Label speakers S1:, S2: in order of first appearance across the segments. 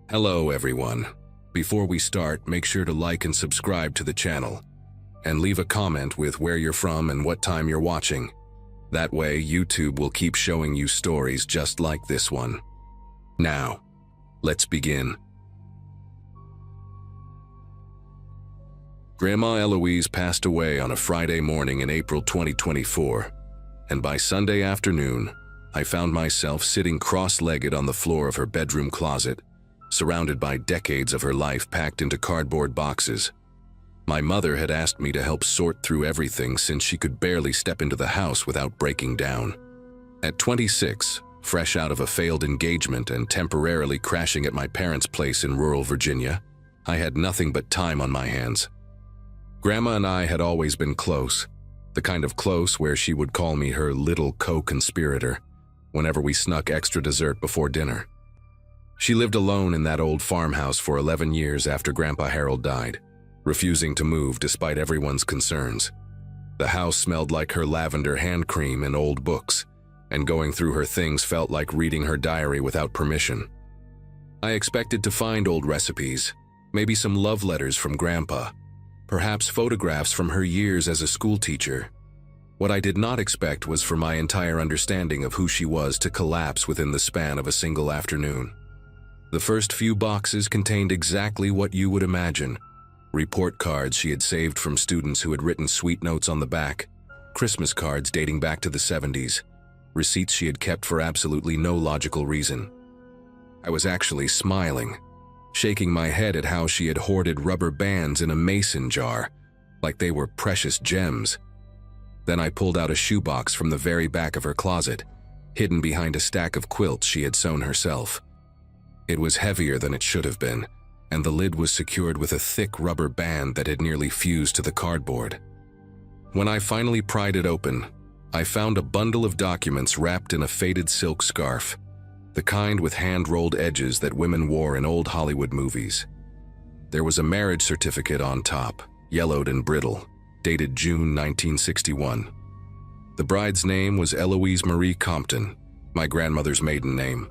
S1: Hello everyone. Before we start, make sure to like and subscribe to the channel. And leave a comment with where you're from and what time you're watching. That way, YouTube will keep showing you stories just like this one. Now, let's begin. Grandma Eloise passed away on a Friday morning in April 2024, and by Sunday afternoon, I found myself sitting cross-legged on the floor of her bedroom closet, surrounded by decades of her life packed into cardboard boxes. My mother had asked me to help sort through everything since she could barely step into the house without breaking down. At 26, fresh out of a failed engagement and temporarily crashing at my parents' place in rural Virginia, I had nothing but time on my hands. Grandma and I had always been close, the kind of close where she would call me her little co-conspirator whenever we snuck extra dessert before dinner. She lived alone in that old farmhouse for 11 years after Grandpa Harold died, refusing to move despite everyone's concerns. The house smelled like her lavender hand cream and old books, and going through her things felt like reading her diary without permission. I expected to find old recipes, maybe some love letters from Grandpa, perhaps photographs from her years as a school teacher. What I did not expect was for my entire understanding of who she was to collapse within the span of a single afternoon. The first few boxes contained exactly what you would imagine. Report cards she had saved from students who had written sweet notes on the back, Christmas cards dating back to the 70s, receipts she had kept for absolutely no logical reason. I was actually smiling, shaking my head at how she had hoarded rubber bands in a mason jar, like they were precious gems. Then I pulled out a shoebox from the very back of her closet, hidden behind a stack of quilts she had sewn herself. It was heavier than it should have been, and the lid was secured with a thick rubber band that had nearly fused to the cardboard. When I finally pried it open, I found a bundle of documents wrapped in a faded silk scarf, the kind with hand-rolled edges that women wore in old Hollywood movies. There was a marriage certificate on top, yellowed and brittle, dated June 1961. The bride's name was Eloise Marie Compton, my grandmother's maiden name,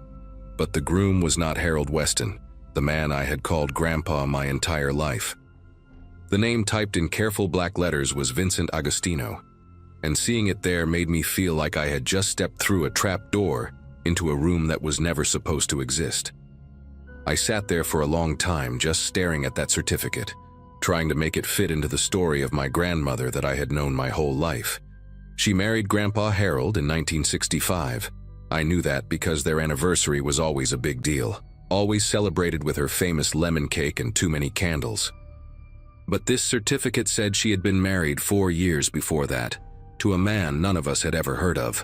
S1: but the groom was not Harold Weston, the man I had called Grandpa my entire life. The name typed in careful black letters was Vincent Agostino, and seeing it there made me feel like I had just stepped through a trap door into a room that was never supposed to exist. I sat there for a long time just staring at that certificate, trying to make it fit into the story of my grandmother that I had known my whole life. She married Grandpa Harold in 1965. I knew that because their anniversary was always a big deal, always celebrated with her famous lemon cake and too many candles. But this certificate said she had been married 4 years before that, to a man none of us had ever heard of.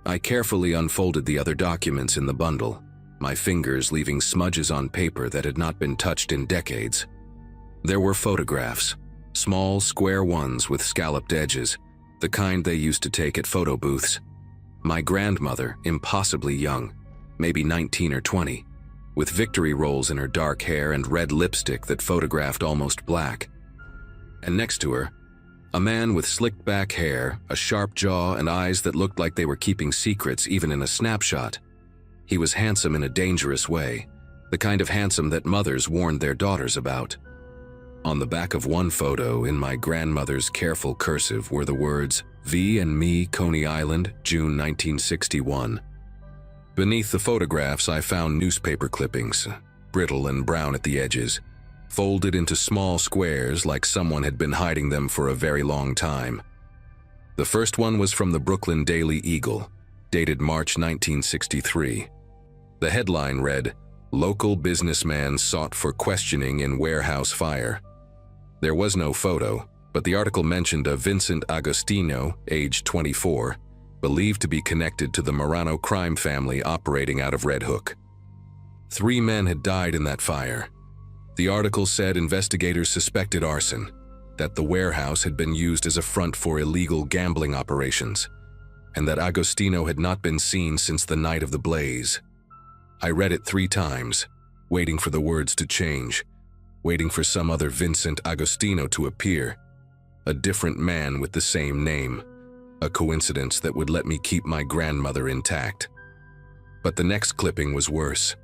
S1: I carefully unfolded the other documents in the bundle, my fingers leaving smudges on paper that had not been touched in decades. There were photographs, small square ones with scalloped edges, the kind they used to take at photo booths. My grandmother, impossibly young, maybe 19 or 20, with victory rolls in her dark hair and red lipstick that photographed almost black. And next to her, a man with slicked back hair, a sharp jaw, and eyes that looked like they were keeping secrets even in a snapshot. He was handsome in a dangerous way, the kind of handsome that mothers warned their daughters about. On the back of one photo, in my grandmother's careful cursive, were the words, "V and me, Coney Island, June 1961. Beneath the photographs, I found newspaper clippings, brittle and brown at the edges, folded into small squares like someone had been hiding them for a very long time. The first one was from the Brooklyn Daily Eagle, dated March 1963. The headline read, "Local businessman sought for questioning in warehouse fire." There was no photo, but the article mentioned a Vincent Agostino, age 24, believed to be connected to the Marano crime family operating out of Red Hook. 3 men had died in that fire. The article said investigators suspected arson, that the warehouse had been used as a front for illegal gambling operations, and that Agostino had not been seen since the night of the blaze. I read it 3 times, waiting for the words to change, waiting for some other Vincent Agostino to appear, a different man with the same name, a coincidence that would let me keep my grandmother intact. But the next clipping was worse.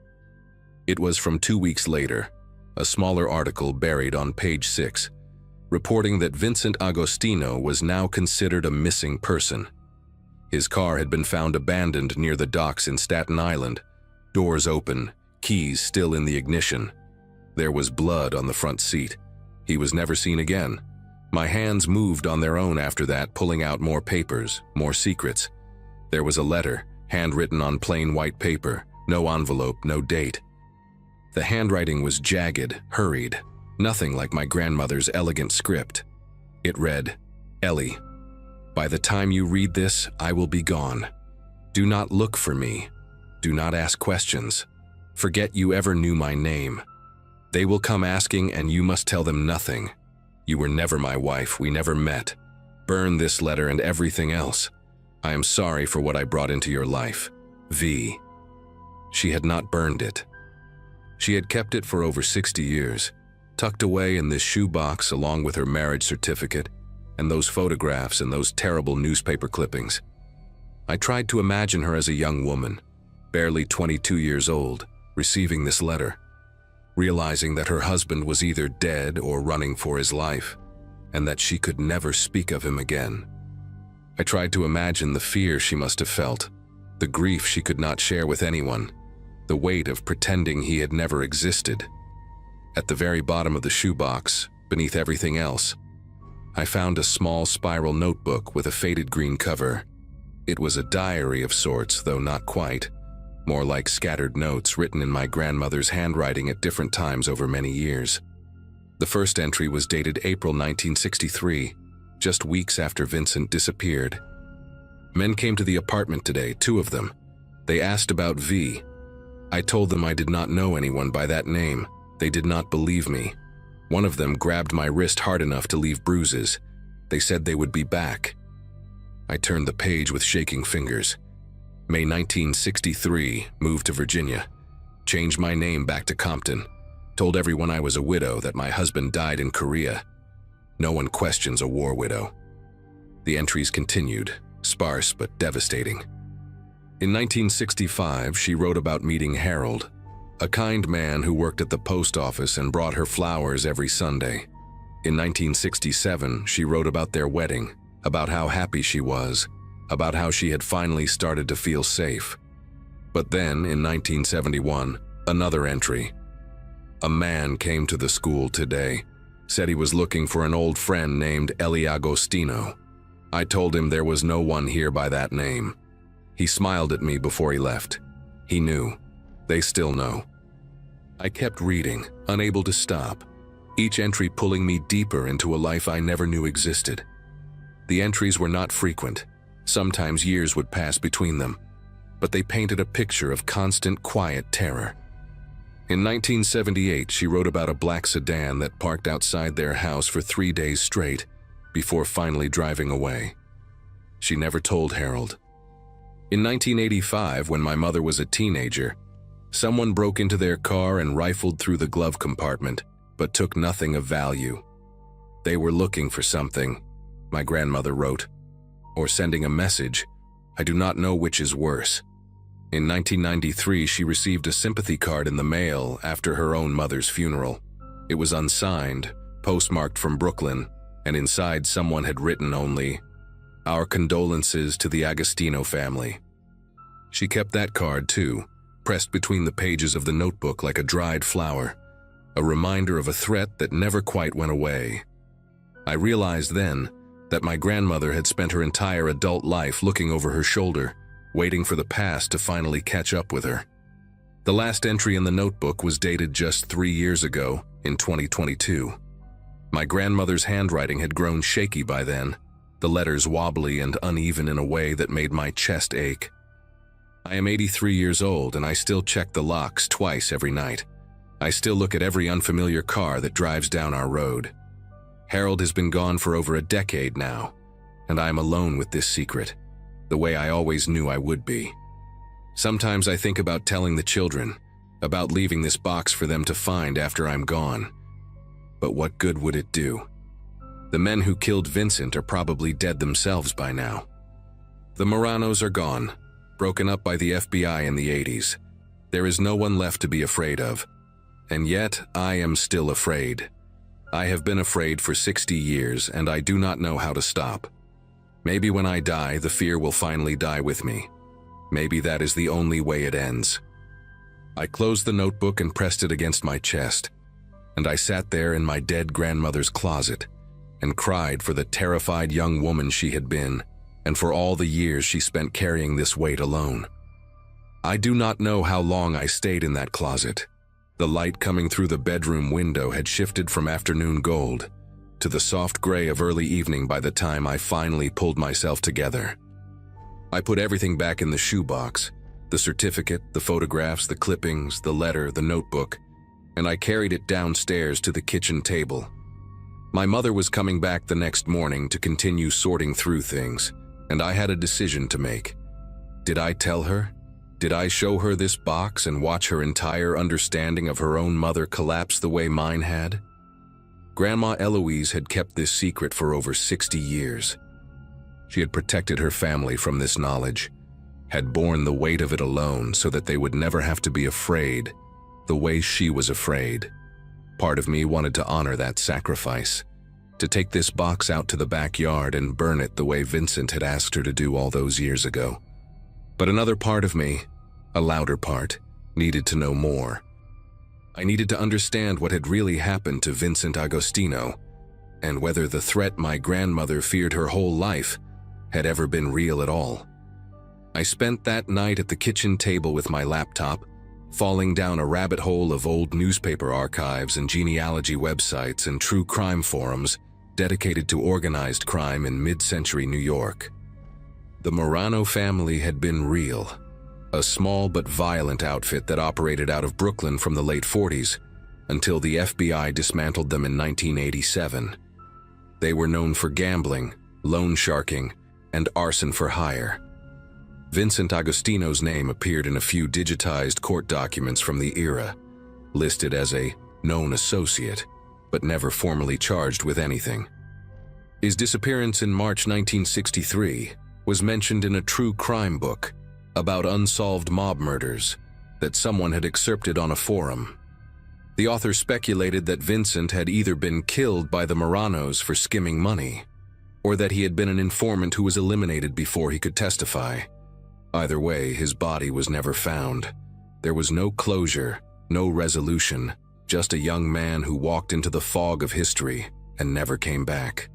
S1: It was from 2 weeks later, a smaller article buried on page 6, reporting that Vincent Agostino was now considered a missing person. His car had been found abandoned near the docks in Staten Island, doors open, keys still in the ignition. There was blood on the front seat. He was never seen again. My hands moved on their own after that, pulling out more papers, more secrets. There was a letter, handwritten on plain white paper, no envelope, no date. The handwriting was jagged, hurried, nothing like my grandmother's elegant script. It read, "Ellie, by the time you read this, I will be gone. Do not look for me. Do not ask questions. Forget you ever knew my name. They will come asking and you must tell them nothing. You were never my wife, we never met. Burn this letter and everything else. I am sorry for what I brought into your life. V." She had not burned it. She had kept it for over 60 years, tucked away in this shoebox along with her marriage certificate and those photographs and those terrible newspaper clippings. I tried to imagine her as a young woman, barely 22 years old, receiving this letter, realizing that her husband was either dead or running for his life, and that she could never speak of him again. I tried to imagine the fear she must have felt, the grief she could not share with anyone, the weight of pretending he had never existed. At the very bottom of the shoebox, beneath everything else, I found a small spiral notebook with a faded green cover. It was a diary of sorts, though not quite, more like scattered notes written in my grandmother's handwriting at different times over many years. The first entry was dated April 1963, just weeks after Vincent disappeared. Men came to the apartment today, 2 of them. They asked about V. I told them I did not know anyone by that name. They did not believe me. One of them grabbed my wrist hard enough to leave bruises. They said they would be back. I turned the page with shaking fingers. May 1963, moved to Virginia. Changed my name back to Compton. Told everyone I was a widow, that my husband died in Korea. No one questions a war widow. The entries continued, sparse but devastating. In 1965, she wrote about meeting Harold, a kind man who worked at the post office and brought her flowers every Sunday. In 1967, she wrote about their wedding, about how happy she was, about how she had finally started to feel safe. But then, in 1971, another entry. A man came to the school today, said he was looking for an old friend named Ellie Agostino. I told him there was no one here by that name. He smiled at me before he left. He knew. They still know. I kept reading, unable to stop, each entry pulling me deeper into a life I never knew existed. The entries were not frequent. Sometimes years would pass between them, but they painted a picture of constant, quiet terror. In 1978, she wrote about a black sedan that parked outside their house for 3 days straight before finally driving away. She never told Harold. In 1985, when my mother was a teenager, someone broke into their car and rifled through the glove compartment, but took nothing of value. They were looking for something, my grandmother wrote, or sending a message. I do not know which is worse. In 1993, she received a sympathy card in the mail after her own mother's funeral. It was unsigned, postmarked from Brooklyn, and inside someone had written only, "Our condolences to the Agostino family." She kept that card too, pressed between the pages of the notebook like a dried flower, a reminder of a threat that never quite went away. I realized then that my grandmother had spent her entire adult life looking over her shoulder, waiting for the past to finally catch up with her. The last entry in the notebook was dated just 3 years ago, in 2022. My grandmother's handwriting had grown shaky by then, the letters wobbly and uneven in a way that made my chest ache. I am 83 years old and I still check the locks twice every night. I still look at every unfamiliar car that drives down our road. Harold has been gone for over a decade now, and I am alone with this secret, the way I always knew I would be. Sometimes I think about telling the children, about leaving this box for them to find after I'm gone. But what good would it do? The men who killed Vincent are probably dead themselves by now. The Moranos are gone, broken up by the FBI in the 80s. There is no one left to be afraid of. And yet, I am still afraid. I have been afraid for 60 years, and I do not know how to stop. Maybe when I die, the fear will finally die with me. Maybe that is the only way it ends. I closed the notebook and pressed it against my chest, and I sat there in my dead grandmother's closet and cried for the terrified young woman she had been, and for all the years she spent carrying this weight alone. I do not know how long I stayed in that closet. The light coming through the bedroom window had shifted from afternoon gold to the soft gray of early evening by the time I finally pulled myself together. I put everything back in the shoebox, the certificate, the photographs, the clippings, the letter, the notebook, and I carried it downstairs to the kitchen table. My mother was coming back the next morning to continue sorting through things, and I had a decision to make. Did I tell her? Did I show her this box and watch her entire understanding of her own mother collapse the way mine had? Grandma Eloise had kept this secret for over 60 years. She had protected her family from this knowledge, had borne the weight of it alone so that they would never have to be afraid the way she was afraid. Part of me wanted to honor that sacrifice, to take this box out to the backyard and burn it the way Vincent had asked her to do all those years ago. But another part of me, a louder part, needed to know more. I needed to understand what had really happened to Vincent Agostino, and whether the threat my grandmother feared her whole life had ever been real at all. I spent that night at the kitchen table with my laptop, falling down a rabbit hole of old newspaper archives and genealogy websites and true crime forums dedicated to organized crime in mid-century New York. The Marano family had been real, a small but violent outfit that operated out of Brooklyn from the late 40s until the FBI dismantled them in 1987. They were known for gambling, loan sharking, and arson for hire. Vincent Agostino's name appeared in a few digitized court documents from the era, listed as a known associate, but never formally charged with anything. His disappearance in March 1963 was mentioned in a true crime book about unsolved mob murders that someone had excerpted on a forum. The author speculated that Vincent had either been killed by the Maranos for skimming money, or that he had been an informant who was eliminated before he could testify. Either way, his body was never found. There was no closure, no resolution, just a young man who walked into the fog of history and never came back.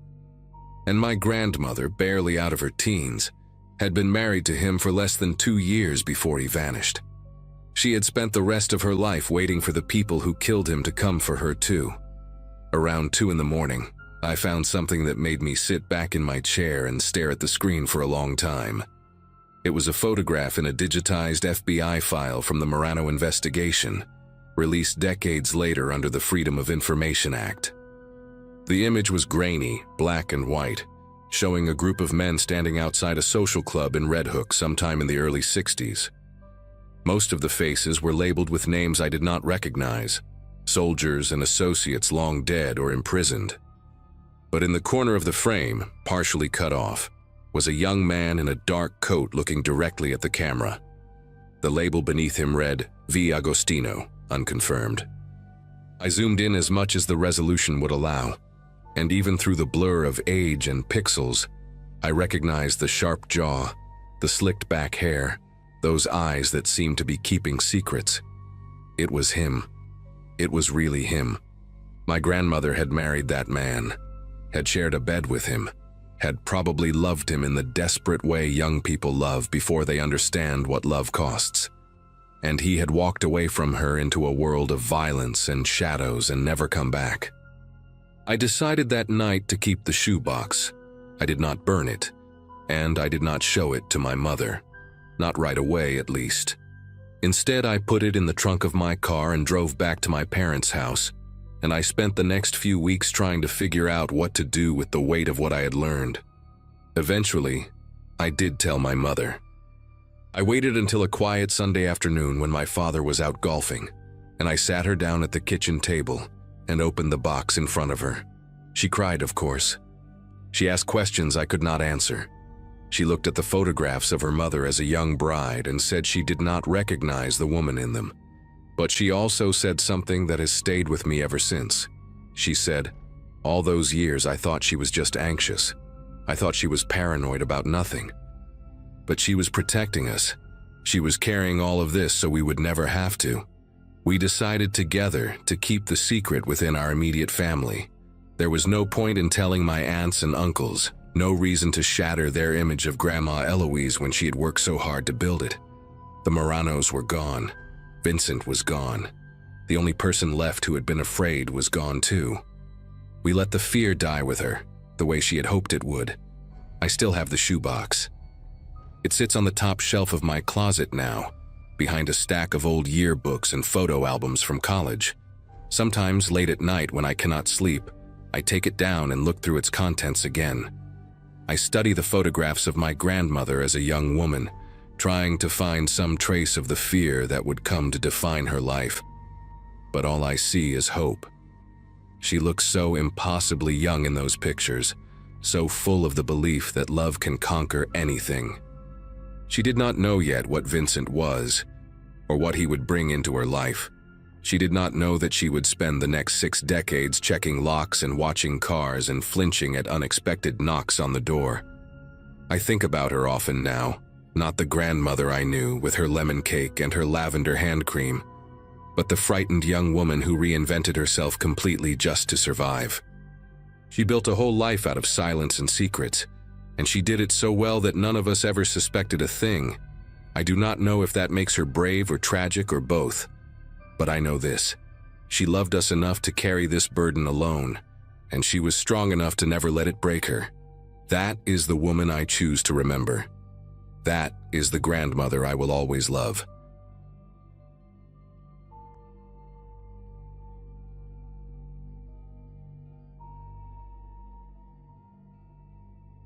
S1: And my grandmother, barely out of her teens, had been married to him for less than 2 years before he vanished. She had spent the rest of her life waiting for the people who killed him to come for her too. Around 2 in the morning, I found something that made me sit back in my chair and stare at the screen for a long time. It was a photograph in a digitized FBI file from the Marano investigation, released decades later under the Freedom of Information Act. The image was grainy, black and white, showing a group of men standing outside a social club in Red Hook sometime in the early 60s. Most of the faces were labeled with names I did not recognize, soldiers and associates long dead or imprisoned. But in the corner of the frame, partially cut off, was a young man in a dark coat looking directly at the camera. The label beneath him read, V. Agostino, unconfirmed. I zoomed in as much as the resolution would allow, and even through the blur of age and pixels, I recognized the sharp jaw, the slicked back hair, those eyes that seemed to be keeping secrets. It was him. It was really him. My grandmother had married that man, had shared a bed with him, had probably loved him in the desperate way young people love before they understand what love costs. And he had walked away from her into a world of violence and shadows and never come back. I decided that night to keep the shoebox. I did not burn it, and I did not show it to my mother. Not right away, at least. Instead, I put it in the trunk of my car and drove back to my parents' house, and I spent the next few weeks trying to figure out what to do with the weight of what I had learned. Eventually, I did tell my mother. I waited until a quiet Sunday afternoon when my father was out golfing, and I sat her down at the kitchen table and opened the box in front of her. She cried, of course. She asked questions I could not answer. She looked at the photographs of her mother as a young bride and said she did not recognize the woman in them. But she also said something that has stayed with me ever since. She said, "All those years I thought she was just anxious. I thought she was paranoid about nothing. But she was protecting us. She was carrying all of this so we would never have to. We decided together to keep the secret within our immediate family. There was no point in telling my aunts and uncles, no reason to shatter their image of Grandma Eloise when she had worked so hard to build it. The Moranos were gone. Vincent was gone. The only person left who had been afraid was gone too. We let the fear die with her, the way she had hoped it would. I still have the shoebox. It sits on the top shelf of my closet now, behind a stack of old yearbooks and photo albums from college. Sometimes late at night when I cannot sleep, I take it down and look through its contents again. I study the photographs of my grandmother as a young woman, trying to find some trace of the fear that would come to define her life. But all I see is hope. She looks so impossibly young in those pictures, so full of the belief that love can conquer anything. She did not know yet what Vincent was, or what he would bring into her life. She did not know that she would spend the next 6 decades checking locks and watching cars and flinching at unexpected knocks on the door. I think about her often now, not the grandmother I knew with her lemon cake and her lavender hand cream, but the frightened young woman who reinvented herself completely just to survive. She built a whole life out of silence and secrets, and she did it so well that none of us ever suspected a thing. I do not know if that makes her brave or tragic or both. But I know this: she loved us enough to carry this burden alone, and she was strong enough to never let it break her. That is the woman I choose to remember. That is the grandmother I will always love.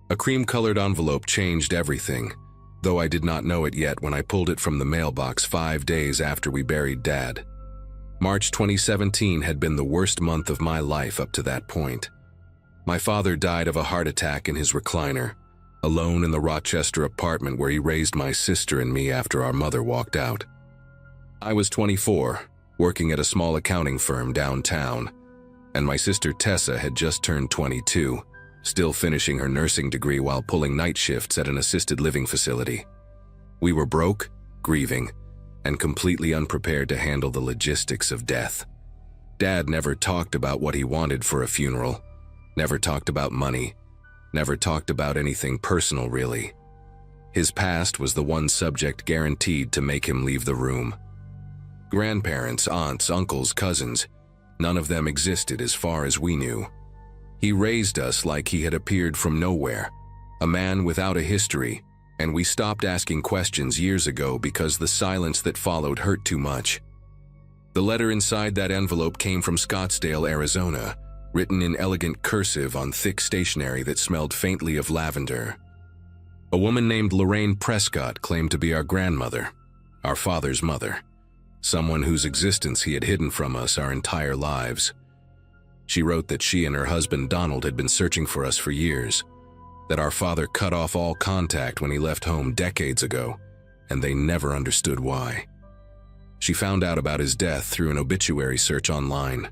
S1: A cream-colored envelope changed everything, though I did not know it yet when I pulled it from the mailbox 5 days after we buried Dad. March 2017 had been the worst month of my life up to that point. My father died of a heart attack in his recliner, alone in the Rochester apartment where he raised my sister and me after our mother walked out. I was 24, working at a small accounting firm downtown, and my sister Tessa had just turned 22, still finishing her nursing degree while pulling night shifts at an assisted living facility. We were broke, grieving, and completely unprepared to handle the logistics of death. Dad never talked about what he wanted for a funeral, never talked about money, never talked about anything personal really. His past was the one subject guaranteed to make him leave the room. Grandparents, aunts, uncles, cousins, none of them existed as far as we knew. He raised us like he had appeared from nowhere, a man without a history, and we stopped asking questions years ago because the silence that followed hurt too much. The letter inside that envelope came from Scottsdale, Arizona, written in elegant cursive on thick stationery that smelled faintly of lavender. A woman named Lorraine Prescott claimed to be our grandmother, our father's mother, someone whose existence he had hidden from us our entire lives. She wrote that she and her husband Donald had been searching for us for years, that our father cut off all contact when he left home decades ago, and they never understood why. She found out about his death through an obituary search online,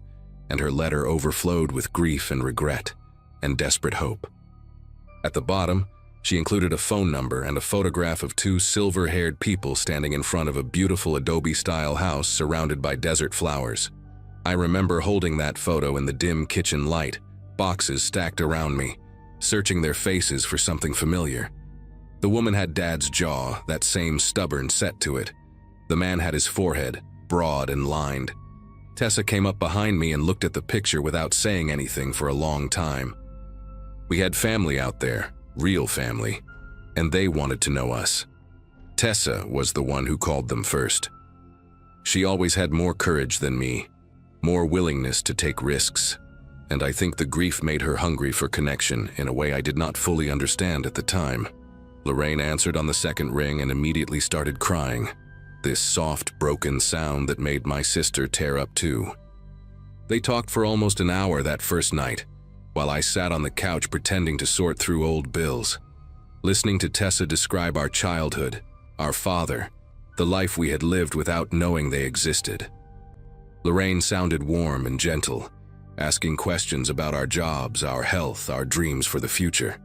S1: and her letter overflowed with grief and regret and desperate hope. At the bottom, she included a phone number and a photograph of 2 silver-haired people standing in front of a beautiful Adobe-style house surrounded by desert flowers. I remember holding that photo in the dim kitchen light, boxes stacked around me, searching their faces for something familiar. The woman had Dad's jaw, that same stubborn set to it. The man had his forehead, broad and lined. Tessa came up behind me and looked at the picture without saying anything for a long time. We had family out there, real family, and they wanted to know us. Tessa was the one who called them first. She always had more courage than me, more willingness to take risks, and I think the grief made her hungry for connection in a way I did not fully understand at the time. Lorraine answered on the second ring and immediately started crying, this soft, broken sound that made my sister tear up too. They talked for almost an hour that first night, while I sat on the couch pretending to sort through old bills. Listening to Tessa describe our childhood, our father, the life we had lived without knowing they existed. Lorraine sounded warm and gentle, asking questions about our jobs, our health, our dreams for the future.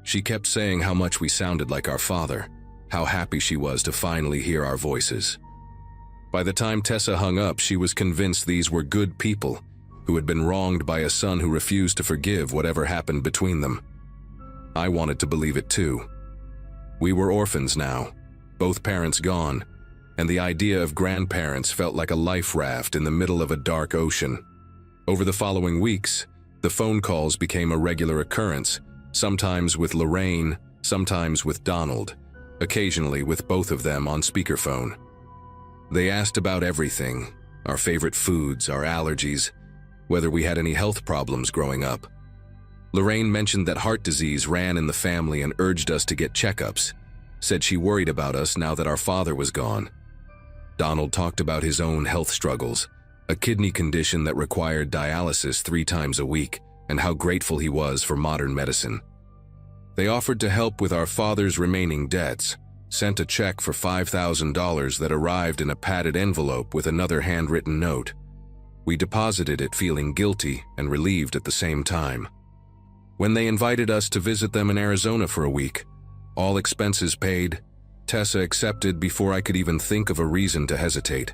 S1: She kept saying how much we sounded like our father, how happy she was to finally hear our voices. By the time Tessa hung up, she was convinced these were good people who had been wronged by a son who refused to forgive whatever happened between them. I wanted to believe it too. We were orphans now, both parents gone, and the idea of grandparents felt like a life raft in the middle of a dark ocean. Over the following weeks, the phone calls became a regular occurrence, sometimes with Lorraine, sometimes with Donald, occasionally with both of them on speakerphone. They asked about everything, our favorite foods, our allergies, whether we had any health problems growing up. Lorraine mentioned that heart disease ran in the family and urged us to get checkups, said she worried about us now that our father was gone. Donald talked about his own health struggles, a kidney condition that required dialysis 3 times a week, and how grateful he was for modern medicine. They offered to help with our father's remaining debts, sent a check for $5,000 that arrived in a padded envelope with another handwritten note. We deposited it feeling guilty and relieved at the same time. When they invited us to visit them in Arizona for a week, all expenses paid, Tessa accepted before I could even think of a reason to hesitate.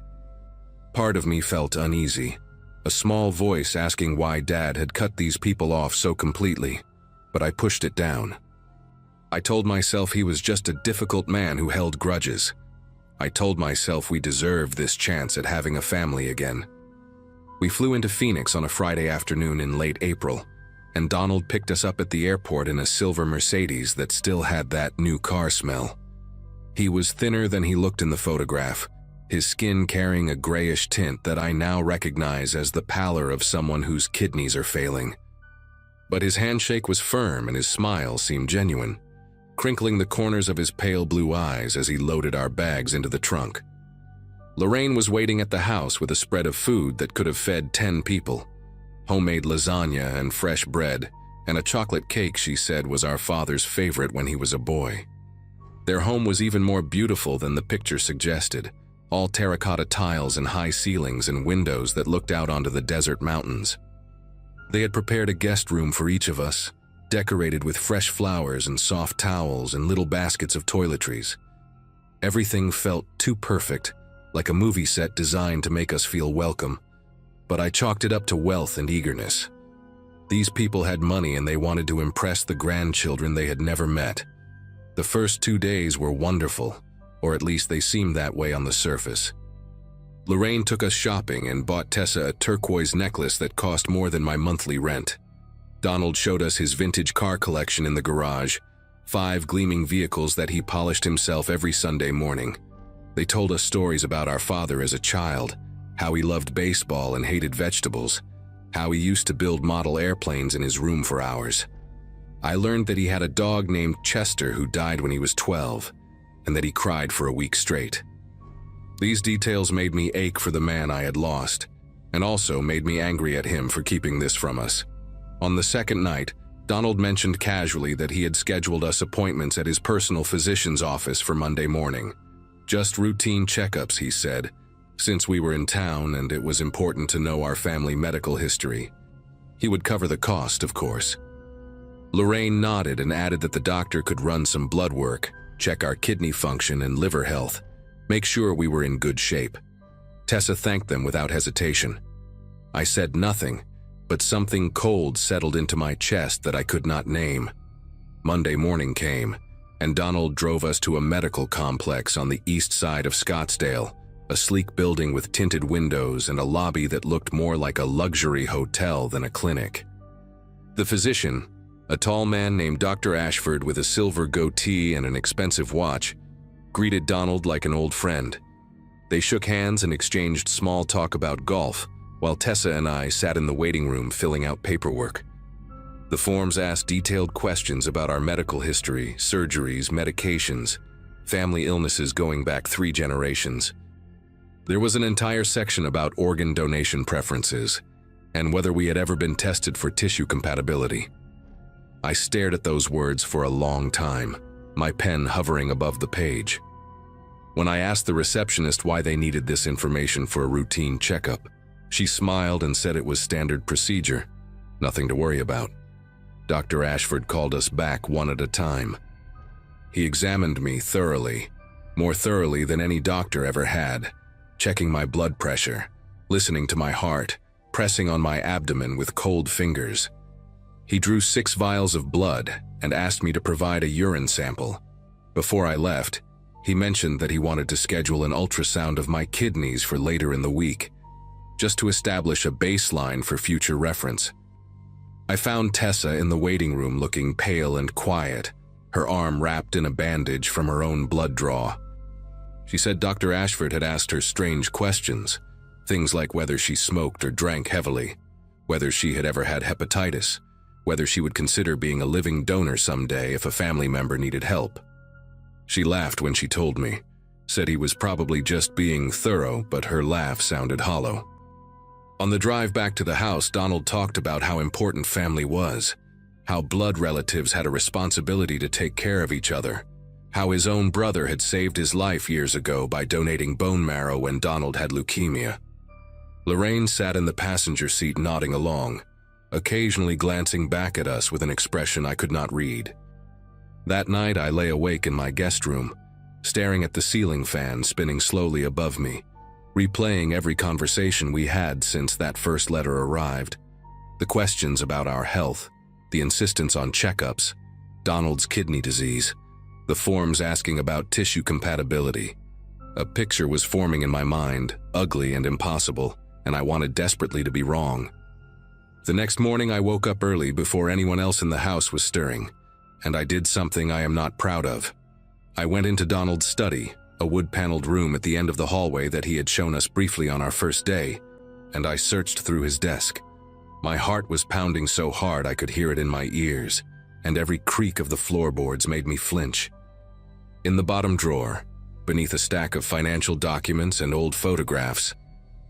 S1: Part of me felt uneasy, a small voice asking why Dad had cut these people off so completely, but I pushed it down. I told myself he was just a difficult man who held grudges. I told myself we deserved this chance at having a family again. We flew into Phoenix on a Friday afternoon in late April, and Donald picked us up at the airport in a silver Mercedes that still had that new car smell. He was thinner than he looked in the photograph, his skin carrying a grayish tint that I now recognize as the pallor of someone whose kidneys are failing. But his handshake was firm and his smile seemed genuine, crinkling the corners of his pale blue eyes as he loaded our bags into the trunk. Lorraine was waiting at the house with a spread of food that could have fed 10 people. Homemade lasagna and fresh bread, and a chocolate cake she said was our father's favorite when he was a boy. Their home was even more beautiful than the picture suggested, all terracotta tiles and high ceilings and windows that looked out onto the desert mountains. They had prepared a guest room for each of us, decorated with fresh flowers and soft towels and little baskets of toiletries. Everything felt too perfect, like a movie set designed to make us feel welcome, but I chalked it up to wealth and eagerness. These people had money and they wanted to impress the grandchildren they had never met. The first 2 days were wonderful, or at least they seemed that way on the surface. Lorraine took us shopping and bought Tessa a turquoise necklace that cost more than my monthly rent. Donald showed us his vintage car collection in the garage, 5 gleaming vehicles that he polished himself every Sunday morning. They told us stories about our father as a child, how he loved baseball and hated vegetables, how he used to build model airplanes in his room for hours. I learned that he had a dog named Chester who died when he was 12, and that he cried for a week straight. These details made me ache for the man I had lost, and also made me angry at him for keeping this from us. On the second night, Donald mentioned casually that he had scheduled us appointments at his personal physician's office for Monday morning. Just routine checkups, he said, since we were in town and it was important to know our family medical history. He would cover the cost, of course. Lorraine nodded and added that the doctor could run some blood work, check our kidney function and liver health, make sure we were in good shape. Tessa thanked them without hesitation. I said nothing, but something cold settled into my chest that I could not name. Monday morning came, and Donald drove us to a medical complex on the east side of Scottsdale, a sleek building with tinted windows and a lobby that looked more like a luxury hotel than a clinic. The physician, a tall man named Dr. Ashford with a silver goatee and an expensive watch, greeted Donald like an old friend. They shook hands and exchanged small talk about golf, while Tessa and I sat in the waiting room filling out paperwork. The forms asked detailed questions about our medical history, surgeries, medications, family illnesses going back 3 generations. There was an entire section about organ donation preferences and whether we had ever been tested for tissue compatibility. I stared at those words for a long time. my pen hovering above the page. When I asked the receptionist why they needed this information for a routine checkup, she smiled and said it was standard procedure, nothing to worry about. Dr. Ashford called us back one at a time. He examined me thoroughly, more thoroughly than any doctor ever had, checking my blood pressure, listening to my heart, pressing on my abdomen with cold fingers. He drew 6 vials of blood and asked me to provide a urine sample. Before I left, he mentioned that he wanted to schedule an ultrasound of my kidneys for later in the week, just to establish a baseline for future reference. I found Tessa in the waiting room looking pale and quiet, her arm wrapped in a bandage from her own blood draw. She said Dr. Ashford had asked her strange questions, things like whether she smoked or drank heavily, whether she had ever had hepatitis, whether she would consider being a living donor someday if a family member needed help. She laughed when she told me, said he was probably just being thorough, but her laugh sounded hollow. On the drive back to the house, Donald talked about how important family was, how blood relatives had a responsibility to take care of each other, how his own brother had saved his life years ago by donating bone marrow when Donald had leukemia. Lorraine sat in the passenger seat nodding along, occasionally glancing back at us with an expression I could not read. That night I lay awake in my guest room, staring at the ceiling fan spinning slowly above me, replaying every conversation we had since that first letter arrived, the questions about our health, the insistence on checkups, Donald's kidney disease, the forms asking about tissue compatibility. A picture was forming in my mind, ugly and impossible, and I wanted desperately to be wrong. The next morning I woke up early before anyone else in the house was stirring, and I did something I am not proud of. I went into Donald's study, a wood-paneled room at the end of the hallway that he had shown us briefly on our first day, and I searched through his desk. My heart was pounding so hard I could hear it in my ears, and every creak of the floorboards made me flinch. In the bottom drawer, beneath a stack of financial documents and old photographs,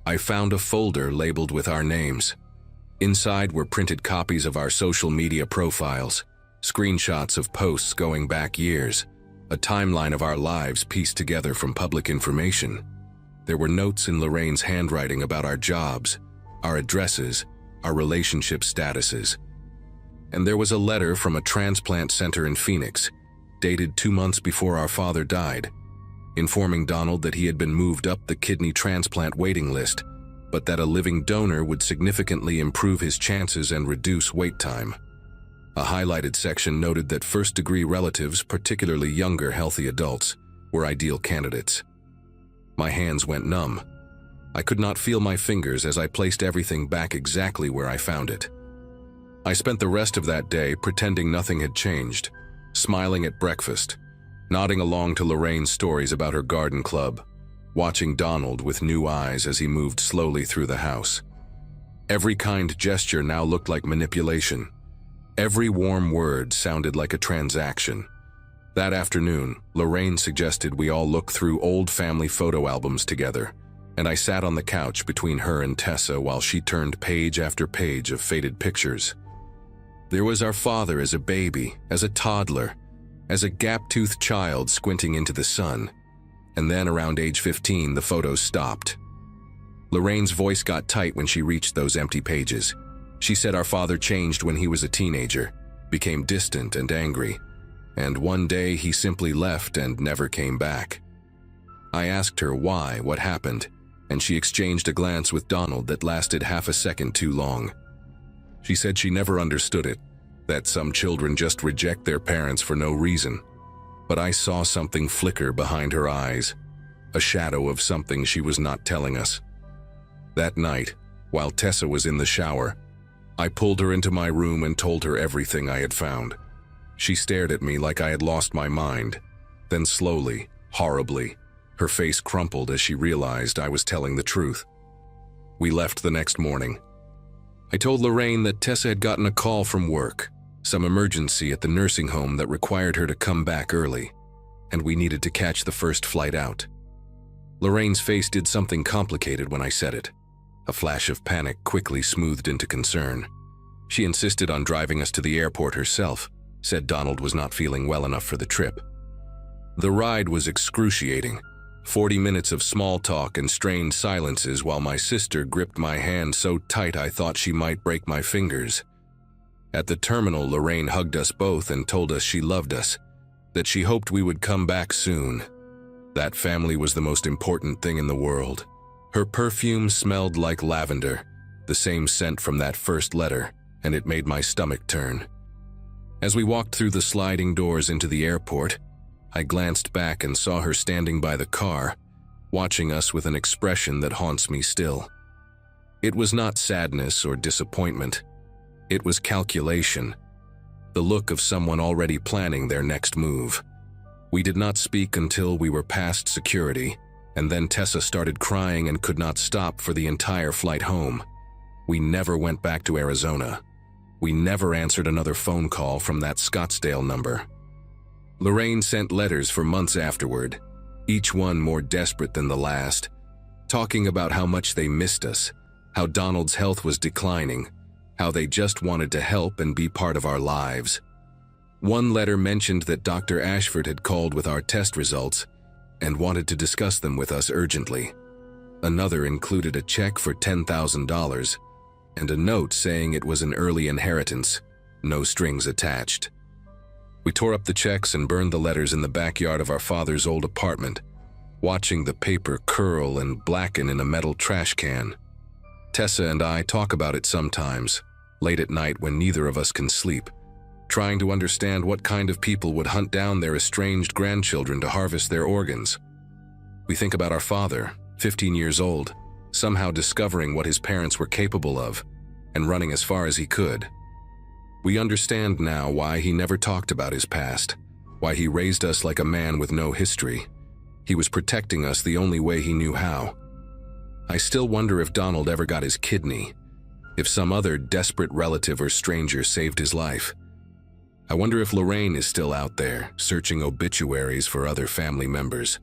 S1: I found a folder labeled with our names. Inside were printed copies of our social media profiles, screenshots of posts going back years, a timeline of our lives pieced together from public information. There were notes in Lorraine's handwriting about our jobs, our addresses, our relationship statuses. And there was a letter from a transplant center in Phoenix, dated 2 months before our father died, informing Donald that he had been moved up the kidney transplant waiting list, but that a living donor would significantly improve his chances and reduce wait time. A highlighted section noted that first-degree relatives, particularly younger, healthy adults, were ideal candidates. My hands went numb. I could not feel my fingers as I placed everything back exactly where I found it. I spent the rest of that day pretending nothing had changed, smiling at breakfast, nodding along to Lorraine's stories about her garden club, watching Donald with new eyes as he moved slowly through the house. Every kind gesture now looked like manipulation. Every warm word sounded like a transaction. That afternoon, Lorraine suggested we all look through old family photo albums together, and I sat on the couch between her and Tessa while she turned page after page of faded pictures. There was our father as a baby, as a toddler, as a gap-toothed child squinting into the sun, and then around age 15 the photos stopped. Lorraine's voice got tight when she reached those empty pages. She said our father changed when he was a teenager, became distant and angry, and one day he simply left and never came back. I asked her why, what happened, and she exchanged a glance with Donald that lasted half a second too long. She said she never understood it, that some children just reject their parents for no reason. But I saw something flicker behind her eyes, a shadow of something she was not telling us. That night, while Tessa was in the shower, I pulled her into my room and told her everything I had found. She stared at me like I had lost my mind. Then slowly, horribly, her face crumpled as she realized I was telling the truth. We left the next morning. I told Lorraine that Tessa had gotten a call from work, some emergency at the nursing home that required her to come back early, and we needed to catch the first flight out. Lorraine's face did something complicated when I said it. A flash of panic quickly smoothed into concern. She insisted on driving us to the airport herself, said Donald was not feeling well enough for the trip, The ride was excruciating. 40 minutes of small talk and strained silences while my sister gripped my hand so tight I thought she might break my fingers. At the terminal, Lorraine hugged us both and told us she loved us, that she hoped we would come back soon. That family was the most important thing in the world. Her perfume smelled like lavender, the same scent from that first letter, and it made my stomach turn. As we walked through the sliding doors into the airport, I glanced back and saw her standing by the car, watching us with an expression that haunts me still. It was not sadness or disappointment. It was calculation, the look of someone already planning their next move. We did not speak until we were past security, and then Tessa started crying and could not stop for the entire flight home. We never went back to Arizona. We never answered another phone call from that Scottsdale number. Lorraine sent letters for months afterward, each one more desperate than the last, talking about how much they missed us, how Donald's health was declining, how they just wanted to help and be part of our lives. One letter mentioned that Dr. Ashford had called with our test results and wanted to discuss them with us urgently. Another included a check for $10,000 and a note saying it was an early inheritance, no strings attached. We tore up the checks and burned the letters in the backyard of our father's old apartment, watching the paper curl and blacken in a metal trash can. Tessa and I talk about it sometimes, late at night when neither of us can sleep, trying to understand what kind of people would hunt down their estranged grandchildren to harvest their organs. We think about our father, 15 years old, somehow discovering what his parents were capable of and running as far as he could. We understand now why he never talked about his past, why he raised us like a man with no history. He was protecting us the only way he knew how. I still wonder if Donald ever got his kidney, if some other desperate relative or stranger saved his life. I wonder if Lorraine is still out there, searching obituaries for other family members,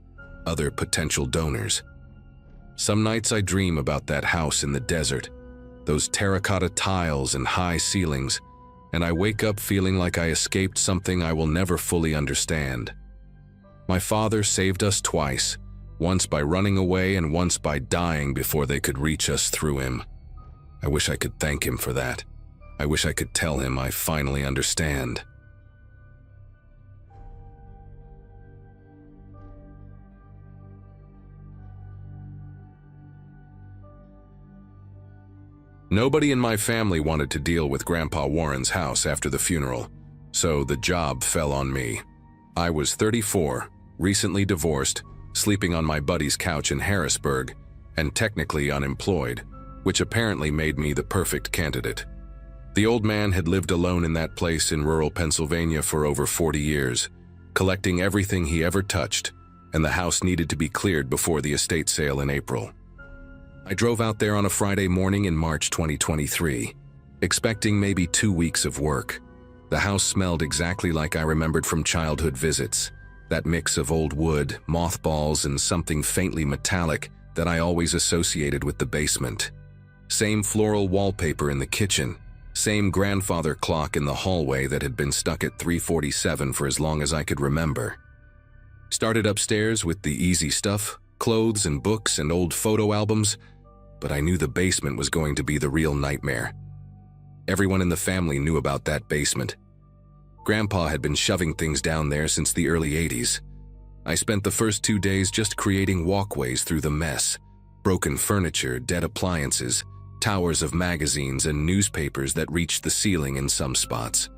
S1: other potential donors. Some nights I dream about that house in the desert, those terracotta tiles and high ceilings, and I wake up feeling like I escaped something I will never fully understand. My father saved us twice, once by running away and once by dying before they could reach us through him. I wish I could thank him for that. I wish I could tell him I finally understand. Nobody in my family wanted to deal with Grandpa Warren's house after the funeral, so the job fell on me. I was 34, recently divorced, sleeping on my buddy's couch in Harrisburg, and technically unemployed, which apparently made me the perfect candidate. The old man had lived alone in that place in rural Pennsylvania for over 40 years, collecting everything he ever touched, and the house needed to be cleared before the estate sale in April. I drove out there on a Friday morning in March 2023, expecting maybe 2 weeks of work. The house smelled exactly like I remembered from childhood visits, that mix of old wood, mothballs, and something faintly metallic that I always associated with the basement. Same floral wallpaper in the kitchen, same grandfather clock in the hallway that had been stuck at 3:47 for as long as I could remember. Started upstairs with the easy stuff, clothes and books and old photo albums, but I knew the basement was going to be the real nightmare. Everyone in the family knew about that basement. Grandpa had been shoving things down there since the early 80s. I spent the first 2 days just creating walkways through the mess, broken furniture, dead appliances, towers of magazines and newspapers that reached the ceiling in some spots.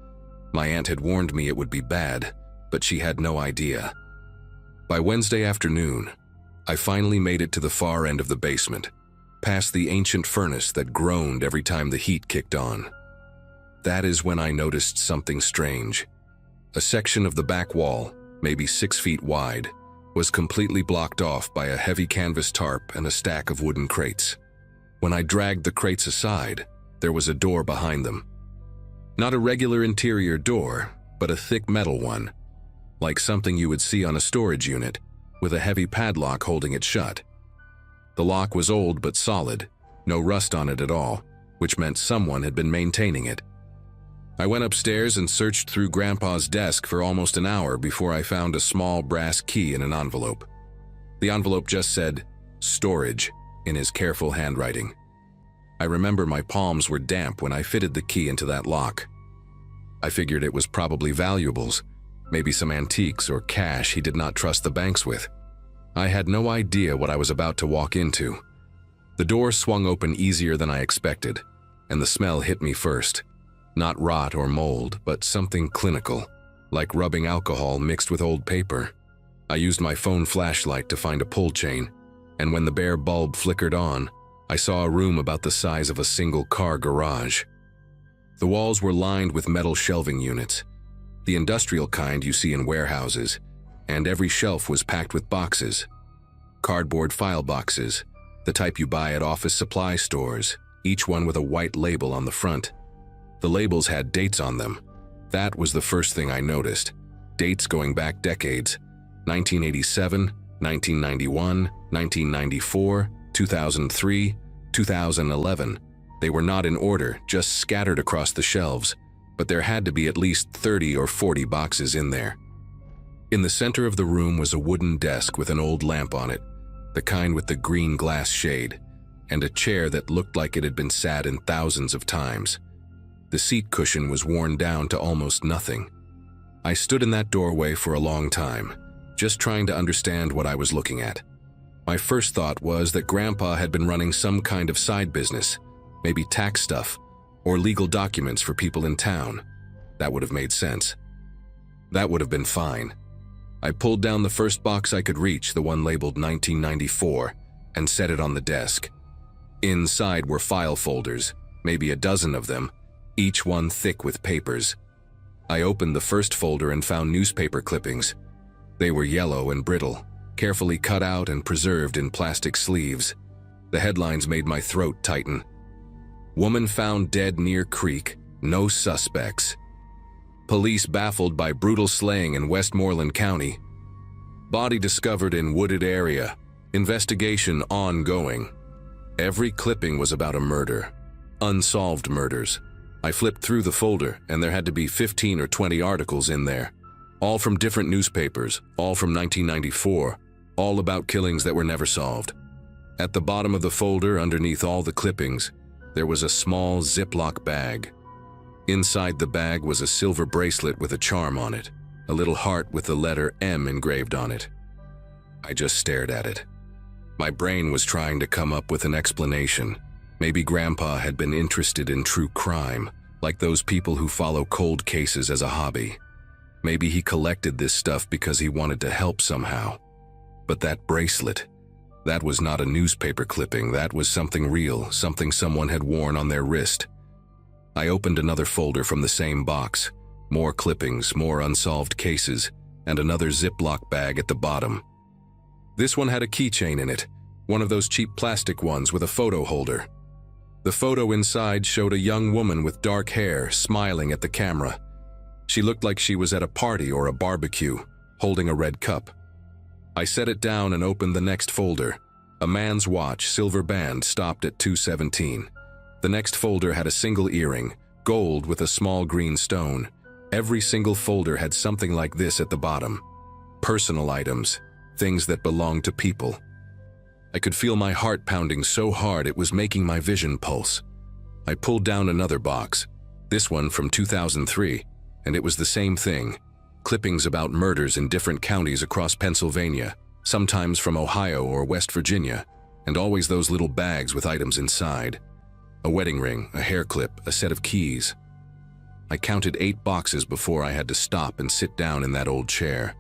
S1: My aunt had warned me it would be bad, but she had no idea. By Wednesday afternoon, I finally made it to the far end of the basement, past the ancient furnace that groaned every time the heat kicked on. That is when I noticed something strange. A section of the back wall, maybe 6 feet wide, was completely blocked off by a heavy canvas tarp and a stack of wooden crates. When I dragged the crates aside, there was a door behind them. Not a regular interior door, but a thick metal one, like something you would see on a storage unit, with a heavy padlock holding it shut. The lock was old but solid, no rust on it at all, which meant someone had been maintaining it. I went upstairs and searched through Grandpa's desk for almost an hour before I found a small brass key in an envelope. The envelope just said, "Storage," in his careful handwriting. I remember my palms were damp when I fitted the key into that lock. I figured it was probably valuables, maybe some antiques or cash he did not trust the banks with. I had no idea what I was about to walk into. The door swung open easier than I expected, and the smell hit me first. Not rot or mold, but something clinical, like rubbing alcohol mixed with old paper. I used my phone flashlight to find a pull chain, and when the bare bulb flickered on, I saw a room about the size of a single-car garage. The walls were lined with metal shelving units, the industrial kind you see in warehouses, and every shelf was packed with boxes. Cardboard file boxes, the type you buy at office supply stores, each one with a white label on the front. The labels had dates on them. That was the first thing I noticed. Dates going back decades. 1987, 1991, 1994, 2003, 2011. They were not in order, just scattered across the shelves, but there had to be at least 30 or 40 boxes in there. In the center of the room was a wooden desk with an old lamp on it, the kind with the green glass shade, and a chair that looked like it had been sat in thousands of times. The seat cushion was worn down to almost nothing. I stood in that doorway for a long time, just trying to understand what I was looking at. My first thought was that Grandpa had been running some kind of side business, maybe tax stuff, or legal documents for people in town. That would have made sense. That would have been fine. I pulled down the first box I could reach, the one labeled 1994, and set it on the desk. Inside were file folders, maybe a dozen of them, each one thick with papers. I opened the first folder and found newspaper clippings. They were yellow and brittle, carefully cut out and preserved in plastic sleeves. The headlines made my throat tighten. Woman found dead near creek, no suspects. Police baffled by brutal slaying in Westmoreland County. Body discovered in wooded area. Investigation ongoing. Every clipping was about a murder. Unsolved murders. I flipped through the folder, and there had to be 15 or 20 articles in there. All from different newspapers, all from 1994, all about killings that were never solved. At the bottom of the folder, underneath all the clippings, there was a small Ziploc bag. Inside the bag was a silver bracelet with a charm on it, a little heart with the letter M engraved on it. I just stared at it. My brain was trying to come up with an explanation. Maybe Grandpa had been interested in true crime, like those people who follow cold cases as a hobby. Maybe he collected this stuff because he wanted to help somehow. But that bracelet, that was not a newspaper clipping, that was something real, something someone had worn on their wrist. I opened another folder from the same box, more clippings, more unsolved cases, and another Ziploc bag at the bottom. This one had a keychain in it, one of those cheap plastic ones with a photo holder. The photo inside showed a young woman with dark hair smiling at the camera. She looked like she was at a party or a barbecue, holding a red cup. I set it down and opened the next folder. A man's watch, silver band, stopped at 2:17. The next folder had a single earring, gold with a small green stone. Every single folder had something like this at the bottom. Personal items, things that belonged to people. I could feel my heart pounding so hard it was making my vision pulse. I pulled down another box, this one from 2003, and it was the same thing. Clippings about murders in different counties across Pennsylvania, sometimes from Ohio or West Virginia, and always those little bags with items inside. A wedding ring, a hair clip, a set of keys. I counted 8 boxes before I had to stop and sit down in that old chair.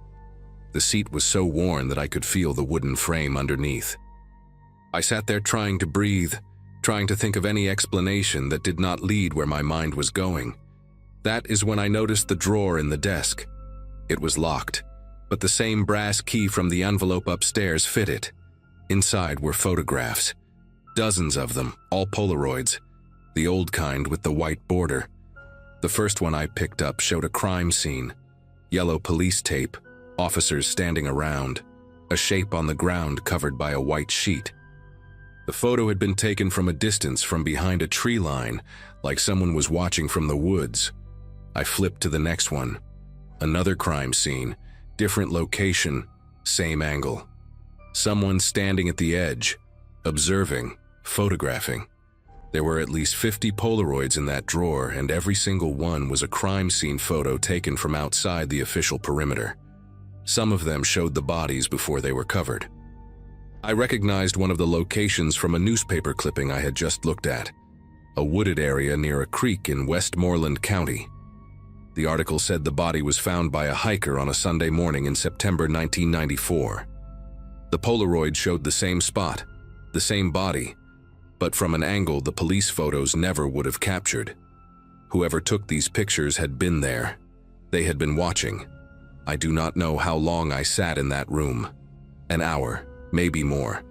S1: The seat was so worn that I could feel the wooden frame underneath. I sat there trying to breathe, trying to think of any explanation that did not lead where my mind was going. That is when I noticed the drawer in the desk. It was locked, but the same brass key from the envelope upstairs fit it. Inside were photographs. Dozens of them, all Polaroids. The old kind with the white border. The first one I picked up showed a crime scene. Yellow police tape, officers standing around, a shape on the ground covered by a white sheet. The photo had been taken from a distance from behind a tree line, like someone was watching from the woods. I flipped to the next one. Another crime scene, different location, same angle. Someone standing at the edge, observing, photographing. There were at least 50 Polaroids in that drawer, and every single one was a crime scene photo taken from outside the official perimeter. Some of them showed the bodies before they were covered. I recognized one of the locations from a newspaper clipping I had just looked at, a wooded area near a creek in Westmoreland County. The article said the body was found by a hiker on a Sunday morning in September 1994. The Polaroid showed the same spot, the same body, but from an angle the police photos never would have captured. Whoever took these pictures had been there. They had been watching. I do not know how long I sat in that room. An hour, maybe more.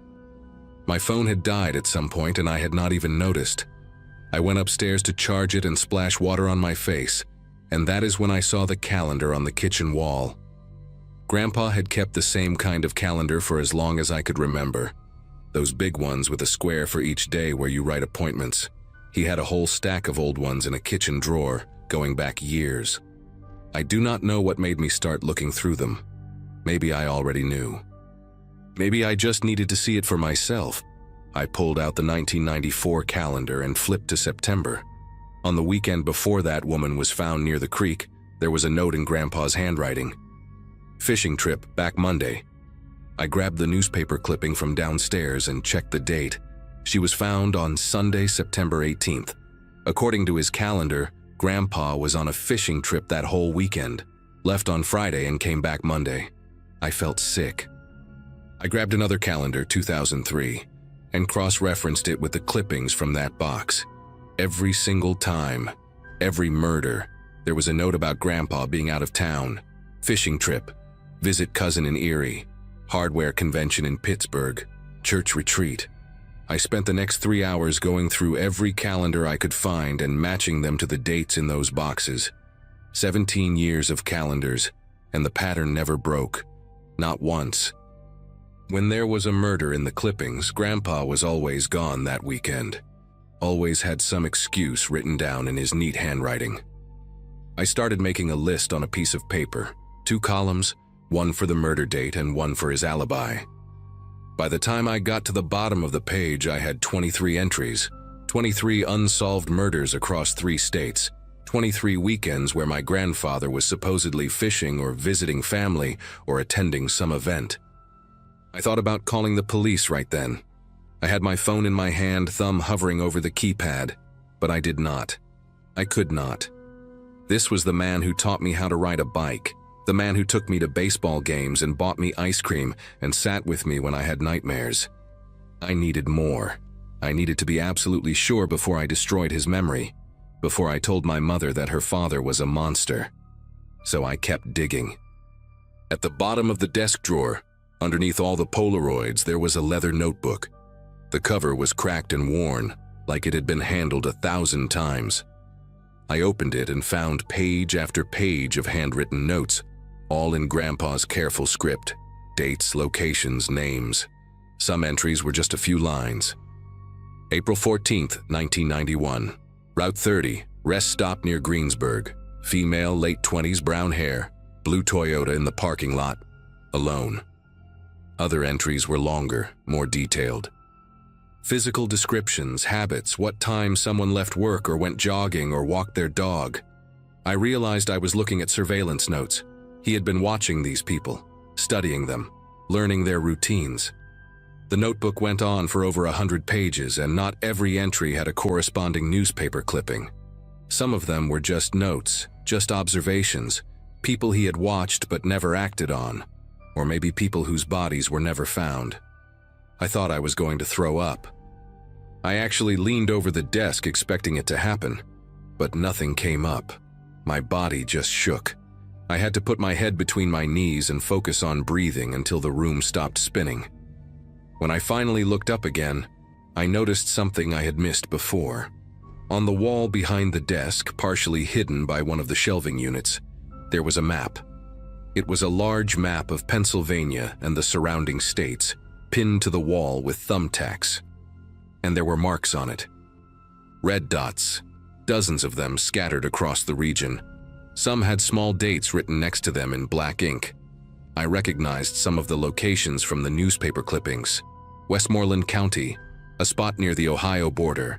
S1: My phone had died at some point and I had not even noticed. I went upstairs to charge it and splash water on my face, and that is when I saw the calendar on the kitchen wall. Grandpa had kept the same kind of calendar for as long as I could remember. Those big ones with a square for each day where you write appointments. He had a whole stack of old ones in a kitchen drawer, going back years. I do not know what made me start looking through them. Maybe I already knew. Maybe I just needed to see it for myself. I pulled out the 1994 calendar and flipped to September. On the weekend before that woman was found near the creek, there was a note in Grandpa's handwriting. Fishing trip, back Monday. I grabbed the newspaper clipping from downstairs and checked the date. She was found on Sunday, September 18th. According to his calendar, Grandpa was on a fishing trip that whole weekend, left on Friday and came back Monday. I felt sick. I grabbed another calendar, 2003, and cross-referenced it with the clippings from that box. Every single time, every murder, there was a note about Grandpa being out of town, fishing trip, visit cousin in Erie, hardware convention in Pittsburgh, church retreat. I spent the next 3 hours going through every calendar I could find and matching them to the dates in those boxes. 17 years of calendars, and the pattern never broke, not once. When there was a murder in the clippings, Grandpa was always gone that weekend. Always had some excuse written down in his neat handwriting. I started making a list on a piece of paper, 2 columns, one for the murder date and one for his alibi. By the time I got to the bottom of the page, I had 23 entries, 23 unsolved murders across 3 states, 23 weekends where my grandfather was supposedly fishing or visiting family or attending some event. I thought about calling the police right then. I had my phone in my hand, thumb hovering over the keypad, but I did not. I could not. This was the man who taught me how to ride a bike, the man who took me to baseball games and bought me ice cream and sat with me when I had nightmares. I needed more. I needed to be absolutely sure before I destroyed his memory, before I told my mother that her father was a monster. So I kept digging. At the bottom of the desk drawer, underneath all the Polaroids, there was a leather notebook. The cover was cracked and worn, like it had been handled 1,000 times. I opened it and found page after page of handwritten notes, all in Grandpa's careful script, dates, locations, names. Some entries were just a few lines. April 14th, 1991. Route 30, rest stop near Greensburg. Female, late 20s, brown hair, blue Toyota in the parking lot, alone. Other entries were longer, more detailed. Physical descriptions, habits, what time someone left work or went jogging or walked their dog. I realized I was looking at surveillance notes. He had been watching these people, studying them, learning their routines. The notebook went on for over 100 pages, and not every entry had a corresponding newspaper clipping. Some of them were just notes, just observations, people he had watched but never acted on, or maybe people whose bodies were never found. I thought I was going to throw up. I actually leaned over the desk expecting it to happen, but nothing came up. My body just shook. I had to put my head between my knees and focus on breathing until the room stopped spinning. When I finally looked up again, I noticed something I had missed before. On the wall behind the desk, partially hidden by one of the shelving units, there was a map. It was a large map of Pennsylvania and the surrounding states, pinned to the wall with thumbtacks. And there were marks on it. Red dots, dozens of them scattered across the region, Some had small dates written next to them in black ink. I recognized some of the locations from the newspaper clippings. Westmoreland County, a spot near the Ohio border,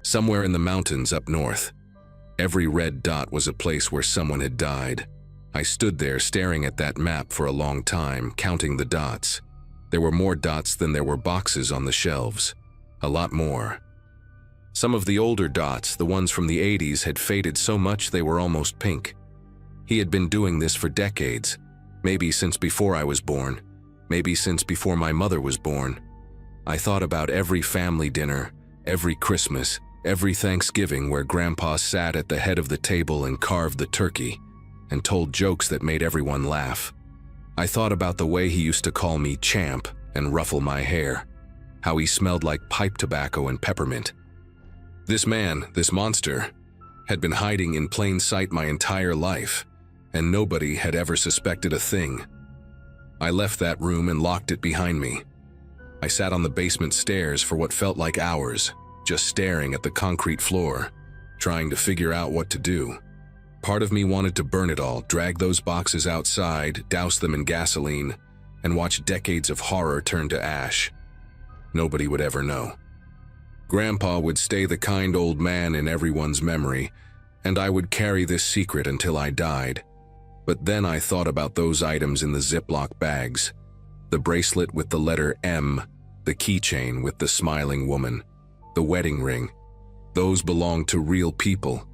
S1: somewhere in the mountains up north. Every red dot was a place where someone had died. I stood there staring at that map for a long time, counting the dots. There were more dots than there were boxes on the shelves. A lot more. Some of the older dots, the ones from the 80s, had faded so much they were almost pink. He had been doing this for decades, maybe since before I was born, maybe since before my mother was born. I thought about every family dinner, every Christmas, every Thanksgiving where Grandpa sat at the head of the table and carved the turkey and told jokes that made everyone laugh. I thought about the way he used to call me champ and ruffle my hair, how he smelled like pipe tobacco and peppermint. This man, this monster, had been hiding in plain sight my entire life, and nobody had ever suspected a thing. I left that room and locked it behind me. I sat on the basement stairs for what felt like hours, just staring at the concrete floor, trying to figure out what to do. Part of me wanted to burn it all, drag those boxes outside, douse them in gasoline, and watch decades of horror turn to ash. Nobody would ever know. Grandpa would stay the kind old man in everyone's memory, and I would carry this secret until I died. But then I thought about those items in the Ziploc bags. The bracelet with the letter M, the keychain with the smiling woman, the wedding ring. Those belonged to real people.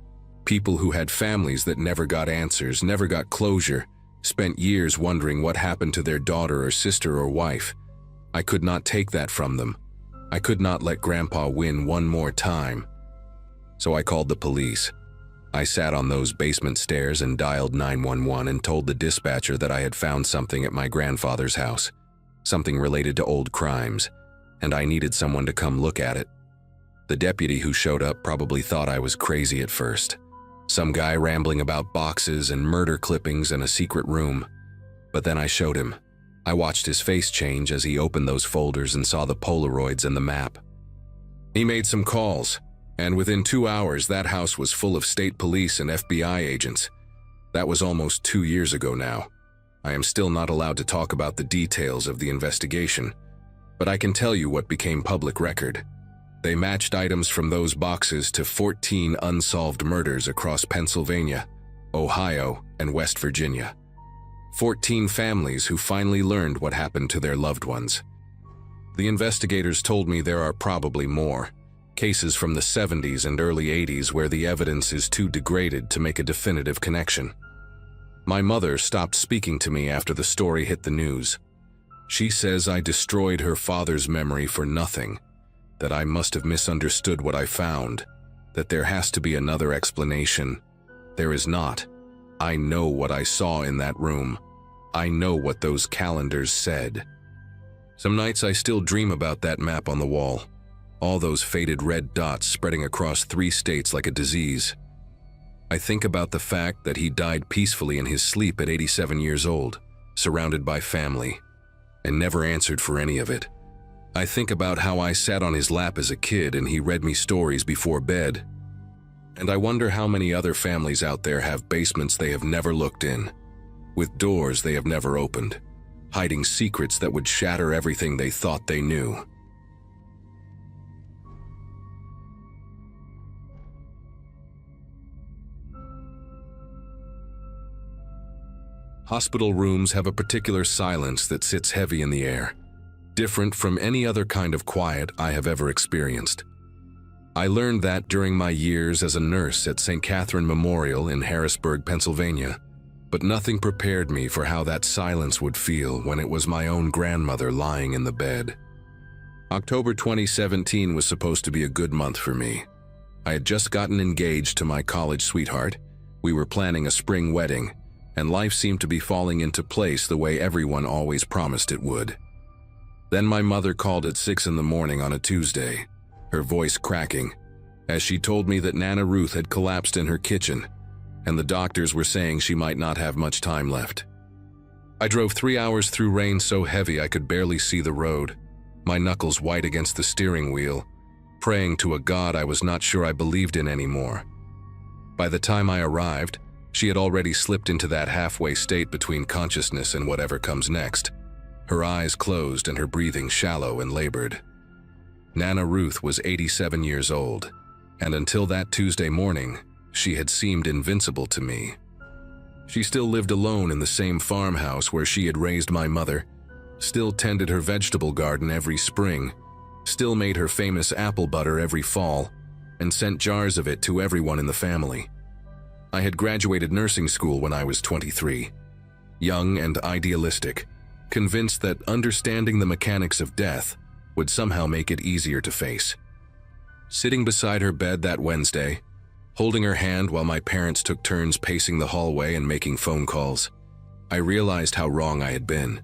S1: People who had families that never got answers, never got closure, spent years wondering what happened to their daughter or sister or wife. I could not take that from them. I could not let Grandpa win one more time. So I called the police. I sat on those basement stairs and dialed 911 and told the dispatcher that I had found something at my grandfather's house, something related to old crimes, and I needed someone to come look at it. The deputy who showed up probably thought I was crazy at first. Some guy rambling about boxes and murder clippings in a secret room. But then I showed him. I watched his face change as he opened those folders and saw the Polaroids and the map. He made some calls, and within 2 hours that house was full of state police and FBI agents. That was almost 2 years ago now. I am still not allowed to talk about the details of the investigation, but I can tell you what became public record. They matched items from those boxes to 14 unsolved murders across Pennsylvania, Ohio, and West Virginia. 14 families who finally learned what happened to their loved ones. The investigators told me there are probably more, cases from the 70s and early 80s where the evidence is too degraded to make a definitive connection. My mother stopped speaking to me after the story hit the news. She says I destroyed her father's memory for nothing, that I must have misunderstood what I found, that there has to be another explanation. There is not. I know what I saw in that room. I know what those calendars said. Some nights I still dream about that map on the wall, all those faded red dots spreading across 3 states like a disease. I think about the fact that he died peacefully in his sleep at 87 years old, surrounded by family, and never answered for any of it. I think about how I sat on his lap as a kid and he read me stories before bed. And I wonder how many other families out there have basements they have never looked in, with doors they have never opened, hiding secrets that would shatter everything they thought they knew. Hospital rooms have a particular silence that sits heavy in the air, different from any other kind of quiet I have ever experienced. I learned that during my years as a nurse at St. Catherine Memorial in Harrisburg, Pennsylvania, but nothing prepared me for how that silence would feel when it was my own grandmother lying in the bed. October 2017 was supposed to be a good month for me. I had just gotten engaged to my college sweetheart, we were planning a spring wedding, and life seemed to be falling into place the way everyone always promised it would. Then my mother called at 6 in the morning on a Tuesday, her voice cracking, as she told me that Nana Ruth had collapsed in her kitchen, and the doctors were saying she might not have much time left. I drove 3 hours through rain so heavy I could barely see the road, my knuckles white against the steering wheel, praying to a God I was not sure I believed in anymore. By the time I arrived, She had already slipped into that halfway state between consciousness and whatever comes next. Her eyes closed and her breathing shallow and labored. Nana Ruth was 87 years old, and until that Tuesday morning, she had seemed invincible to me. She still lived alone in the same farmhouse where she had raised my mother, still tended her vegetable garden every spring, still made her famous apple butter every fall, and sent jars of it to everyone in the family. I had graduated nursing school when I was 23, young and idealistic, convinced that understanding the mechanics of death would somehow make it easier to face. Sitting beside her bed that Wednesday, holding her hand while my parents took turns pacing the hallway and making phone calls, I realized how wrong I had been.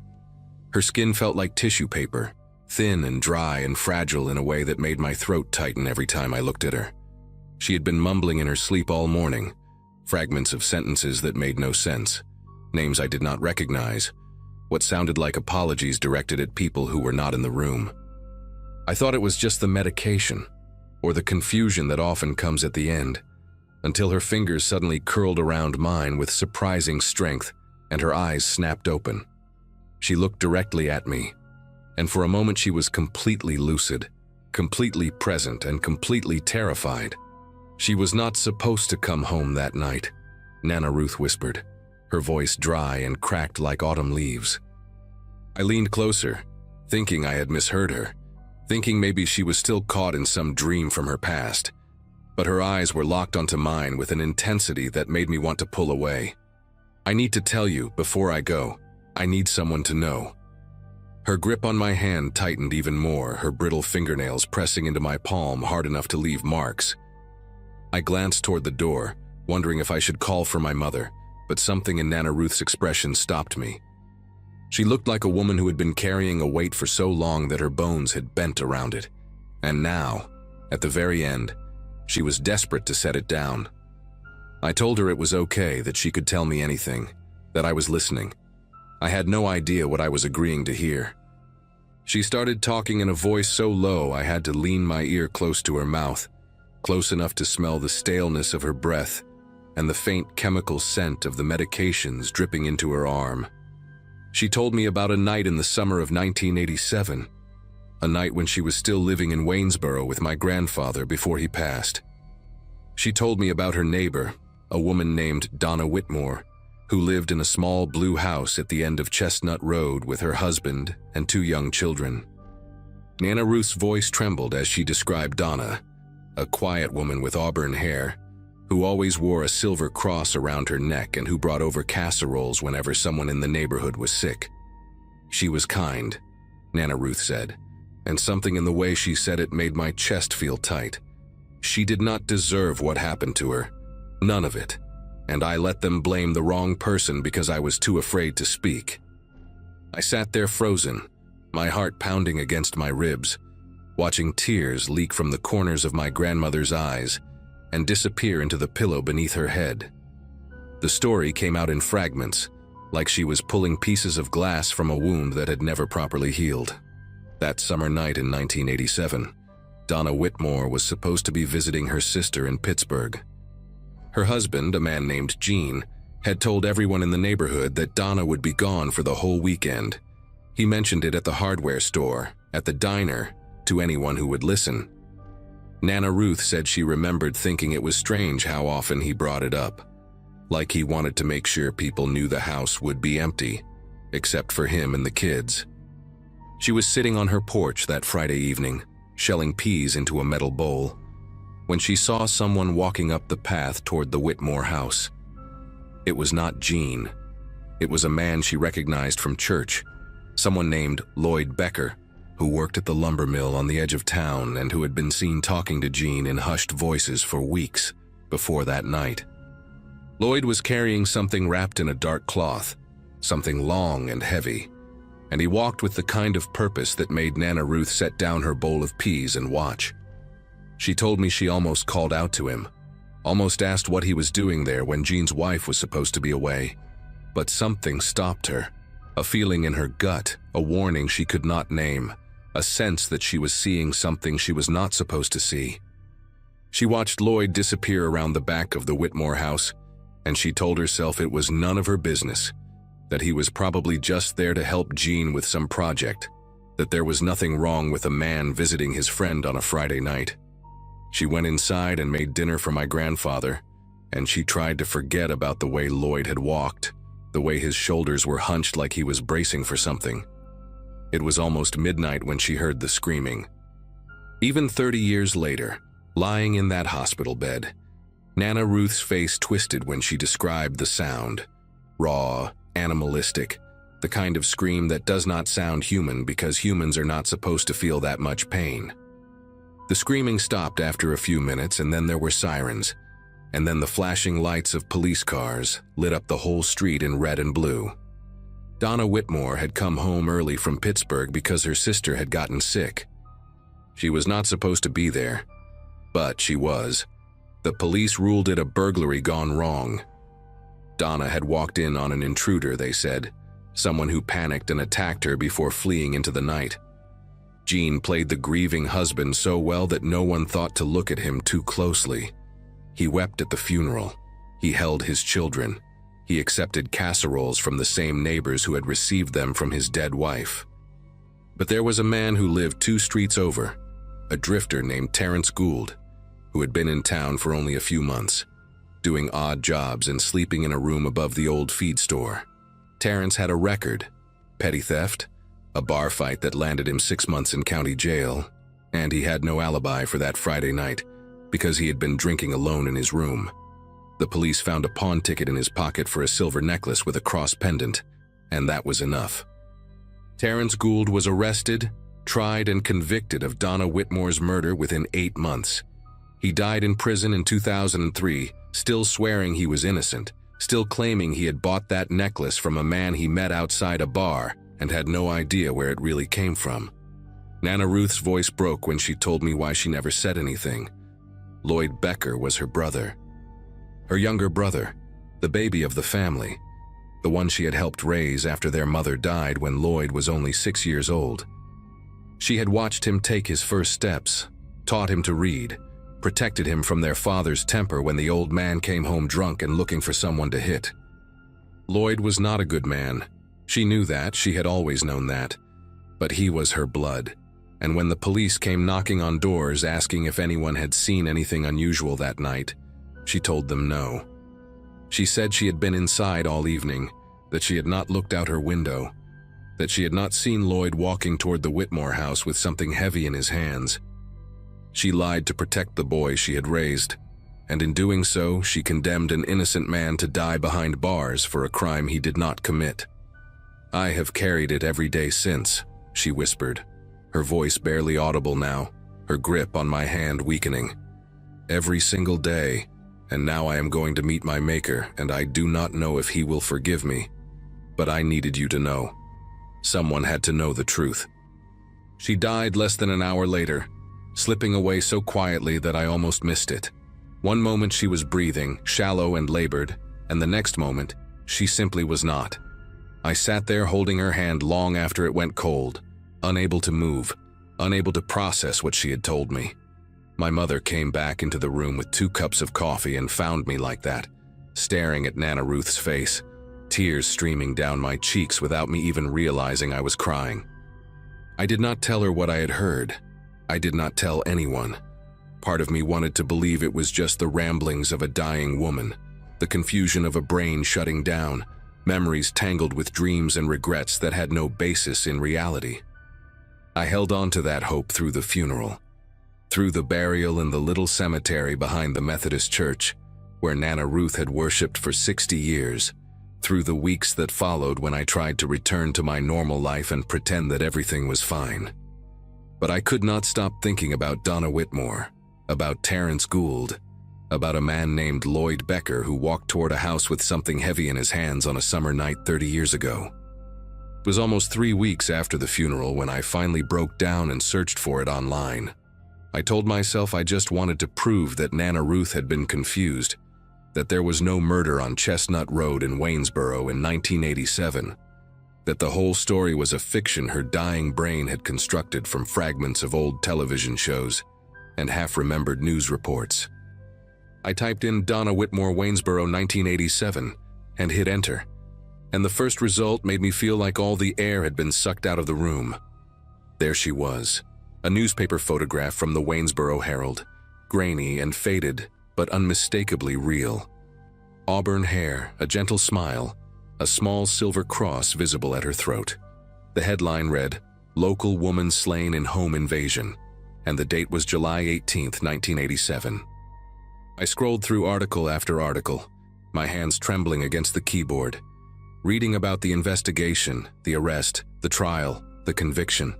S1: Her skin felt like tissue paper, thin and dry and fragile in a way that made my throat tighten every time I looked at her. She had been mumbling in her sleep all morning, fragments of sentences that made no sense, names I did not recognize, what sounded like apologies directed at people who were not in the room. I thought it was just the medication, or the confusion that often comes at the end, until her fingers suddenly curled around mine with surprising strength and her eyes snapped open. She looked directly at me, and for a moment she was completely lucid, completely present, and completely terrified. She was not supposed to come home that night, Nana Ruth whispered, her voice dry and cracked like autumn leaves. I leaned closer, thinking I had misheard her, thinking maybe she was still caught in some dream from her past. But her eyes were locked onto mine with an intensity that made me want to pull away. I need to tell you, before I go, I need someone to know. Her grip on my hand tightened even more, her brittle fingernails pressing into my palm hard enough to leave marks. I glanced toward the door, wondering if I should call for my mother, but something in Nana Ruth's expression stopped me. She looked like a woman who had been carrying a weight for so long that her bones had bent around it. And now, at the very end, she was desperate to set it down. I told her it was okay, that she could tell me anything, that I was listening. I had no idea what I was agreeing to hear. She started talking in a voice so low I had to lean my ear close to her mouth, close enough to smell the staleness of her breath and the faint chemical scent of the medications dripping into her arm. She told me about a night in the summer of 1987, a night when she was still living in Waynesboro with my grandfather before he passed. She told me about her neighbor, a woman named Donna Whitmore, who lived in a small blue house at the end of Chestnut Road with her husband and 2 young children. Nana Ruth's voice trembled as she described Donna, a quiet woman with auburn hair, who always wore a silver cross around her neck and who brought over casseroles whenever someone in the neighborhood was sick. She was kind, Nana Ruth said, and something in the way she said it made my chest feel tight. She did not deserve what happened to her, none of it, and I let them blame the wrong person because I was too afraid to speak. I sat there frozen, my heart pounding against my ribs, watching tears leak from the corners of my grandmother's eyes and disappear into the pillow beneath her head. The story came out in fragments, like she was pulling pieces of glass from a wound that had never properly healed. That summer night in 1987, Donna Whitmore was supposed to be visiting her sister in Pittsburgh. Her husband, a man named Gene, had told everyone in the neighborhood that Donna would be gone for the whole weekend. He mentioned it at the hardware store, at the diner, to anyone who would listen. Nana Ruth said she remembered thinking it was strange how often he brought it up, like he wanted to make sure people knew the house would be empty, except for him and the kids. She was sitting on her porch that Friday evening, shelling peas into a metal bowl, when she saw someone walking up the path toward the Whitmore house. It was not Gene. It was a man she recognized from church, someone named Lloyd Becker, who worked at the lumber mill on the edge of town and who had been seen talking to Gene in hushed voices for weeks before that night. Lloyd was carrying something wrapped in a dark cloth, something long and heavy, and he walked with the kind of purpose that made Nana Ruth set down her bowl of peas and watch. She told me she almost called out to him, almost asked what he was doing there when Gene's wife was supposed to be away. But something stopped her, a feeling in her gut, a warning she could not name, a sense that she was seeing something she was not supposed to see. She watched Lloyd disappear around the back of the Whitmore house, and she told herself it was none of her business, that he was probably just there to help Jean with some project, that there was nothing wrong with a man visiting his friend on a Friday night. She went inside and made dinner for my grandfather, and she tried to forget about the way Lloyd had walked, the way his shoulders were hunched like he was bracing for something. It was almost midnight when she heard the screaming. Even 30 years later, lying in that hospital bed, Nana Ruth's face twisted when she described the sound. Raw, animalistic, the kind of scream that does not sound human because humans are not supposed to feel that much pain. The screaming stopped after a few minutes, and then there were sirens, and then the flashing lights of police cars lit up the whole street in red and blue. Donna Whitmore had come home early from Pittsburgh because her sister had gotten sick. She was not supposed to be there, but she was. The police ruled it a burglary gone wrong. Donna had walked in on an intruder, they said, someone who panicked and attacked her before fleeing into the night. Jean played the grieving husband so well that no one thought to look at him too closely. He wept at the funeral. He held his children. He accepted casseroles from the same neighbors who had received them from his dead wife. But there was a man who lived 2 streets over, a drifter named Terence Gould, who had been in town for only a few months, doing odd jobs and sleeping in a room above the old feed store. Terence had a record: petty theft, a bar fight that landed him 6 months in county jail, and he had no alibi for that Friday night because he had been drinking alone in his room. The police found a pawn ticket in his pocket for a silver necklace with a cross pendant, and that was enough. Terence Gould was arrested, tried, and convicted of Donna Whitmore's murder within 8 months. He died in prison in 2003, still swearing he was innocent, still claiming he had bought that necklace from a man he met outside a bar and had no idea where it really came from. Nana Ruth's voice broke when she told me why she never said anything. Lloyd Becker was her brother. Her younger brother, the baby of the family, the one she had helped raise after their mother died when Lloyd was only 6 years old. She had watched him take his first steps, taught him to read, protected him from their father's temper when the old man came home drunk and looking for someone to hit. Lloyd was not a good man. She knew that, she had always known that. But he was her blood, and when the police came knocking on doors asking if anyone had seen anything unusual that night, she told them no. She said she had been inside all evening, that she had not looked out her window, that she had not seen Lloyd walking toward the Whitmore house with something heavy in his hands. She lied to protect the boy she had raised, and in doing so, she condemned an innocent man to die behind bars for a crime he did not commit. "I have carried it every day since," she whispered, her voice barely audible now, her grip on my hand weakening. "Every single day, and now I am going to meet my Maker, and I do not know if he will forgive me. But I needed you to know. Someone had to know the truth." She died less than an hour later, slipping away so quietly that I almost missed it. One moment she was breathing, shallow and labored, and the next moment, she simply was not. I sat there holding her hand long after it went cold, unable to move, unable to process what she had told me. My mother came back into the room with 2 cups of coffee and found me like that, staring at Nana Ruth's face, tears streaming down my cheeks without me even realizing I was crying. I did not tell her what I had heard. I did not tell anyone. Part of me wanted to believe it was just the ramblings of a dying woman, the confusion of a brain shutting down, memories tangled with dreams and regrets that had no basis in reality. I held on to that hope through the funeral, through the burial in the little cemetery behind the Methodist church, where Nana Ruth had worshipped for 60 years, through the weeks that followed when I tried to return to my normal life and pretend that everything was fine. But I could not stop thinking about Donna Whitmore, about Terence Gould, about a man named Lloyd Becker who walked toward a house with something heavy in his hands on a summer night 30 years ago. It was almost 3 weeks after the funeral when I finally broke down and searched for it online. I told myself I just wanted to prove that Nana Ruth had been confused, that there was no murder on Chestnut Road in Waynesboro in 1987, that the whole story was a fiction her dying brain had constructed from fragments of old television shows and half-remembered news reports. I typed in Donna Whitmore Waynesboro 1987 and hit enter, and the first result made me feel like all the air had been sucked out of the room. There she was, a newspaper photograph from the Waynesboro Herald, grainy and faded, but unmistakably real. Auburn hair, a gentle smile, a small silver cross visible at her throat. The headline read, "Local Woman Slain in Home Invasion," and the date was July 18, 1987. I scrolled through article after article, my hands trembling against the keyboard, reading about the investigation, the arrest, the trial, the conviction.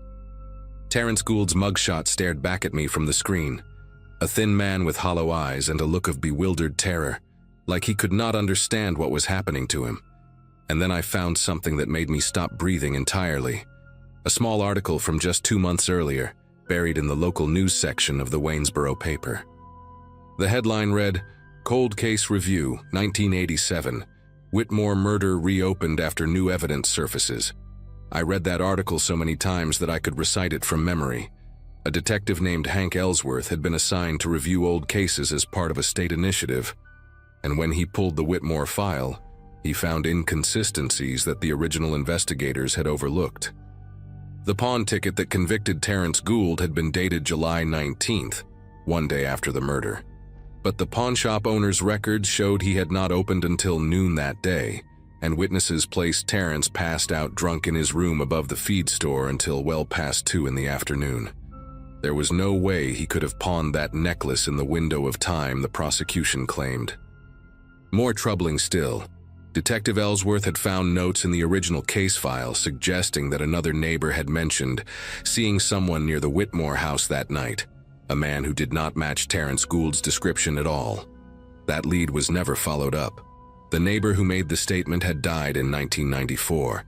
S1: Terrence Gould's mugshot stared back at me from the screen, a thin man with hollow eyes and a look of bewildered terror, like he could not understand what was happening to him. And then I found something that made me stop breathing entirely. A small article from just 2 months earlier, buried in the local news section of the Waynesboro paper. The headline read, "Cold Case Review, 1987. Whitmore Murder Reopened After New Evidence Surfaces." I read that article so many times that I could recite it from memory. A detective named Hank Ellsworth had been assigned to review old cases as part of a state initiative, and when he pulled the Whitmore file, he found inconsistencies that the original investigators had overlooked. The pawn ticket that convicted Terrence Gould had been dated July 19th, one day after the murder. But the pawnshop owner's records showed he had not opened until noon that day, and witnesses placed Terrence passed out drunk in his room above the feed store until well past 2 in the afternoon. There was no way he could have pawned that necklace in the window of time the prosecution claimed. More troubling still, Detective Ellsworth had found notes in the original case file suggesting that another neighbor had mentioned seeing someone near the Whitmore house that night, a man who did not match Terrence Gould's description at all. That lead was never followed up. The neighbor who made the statement had died in 1994,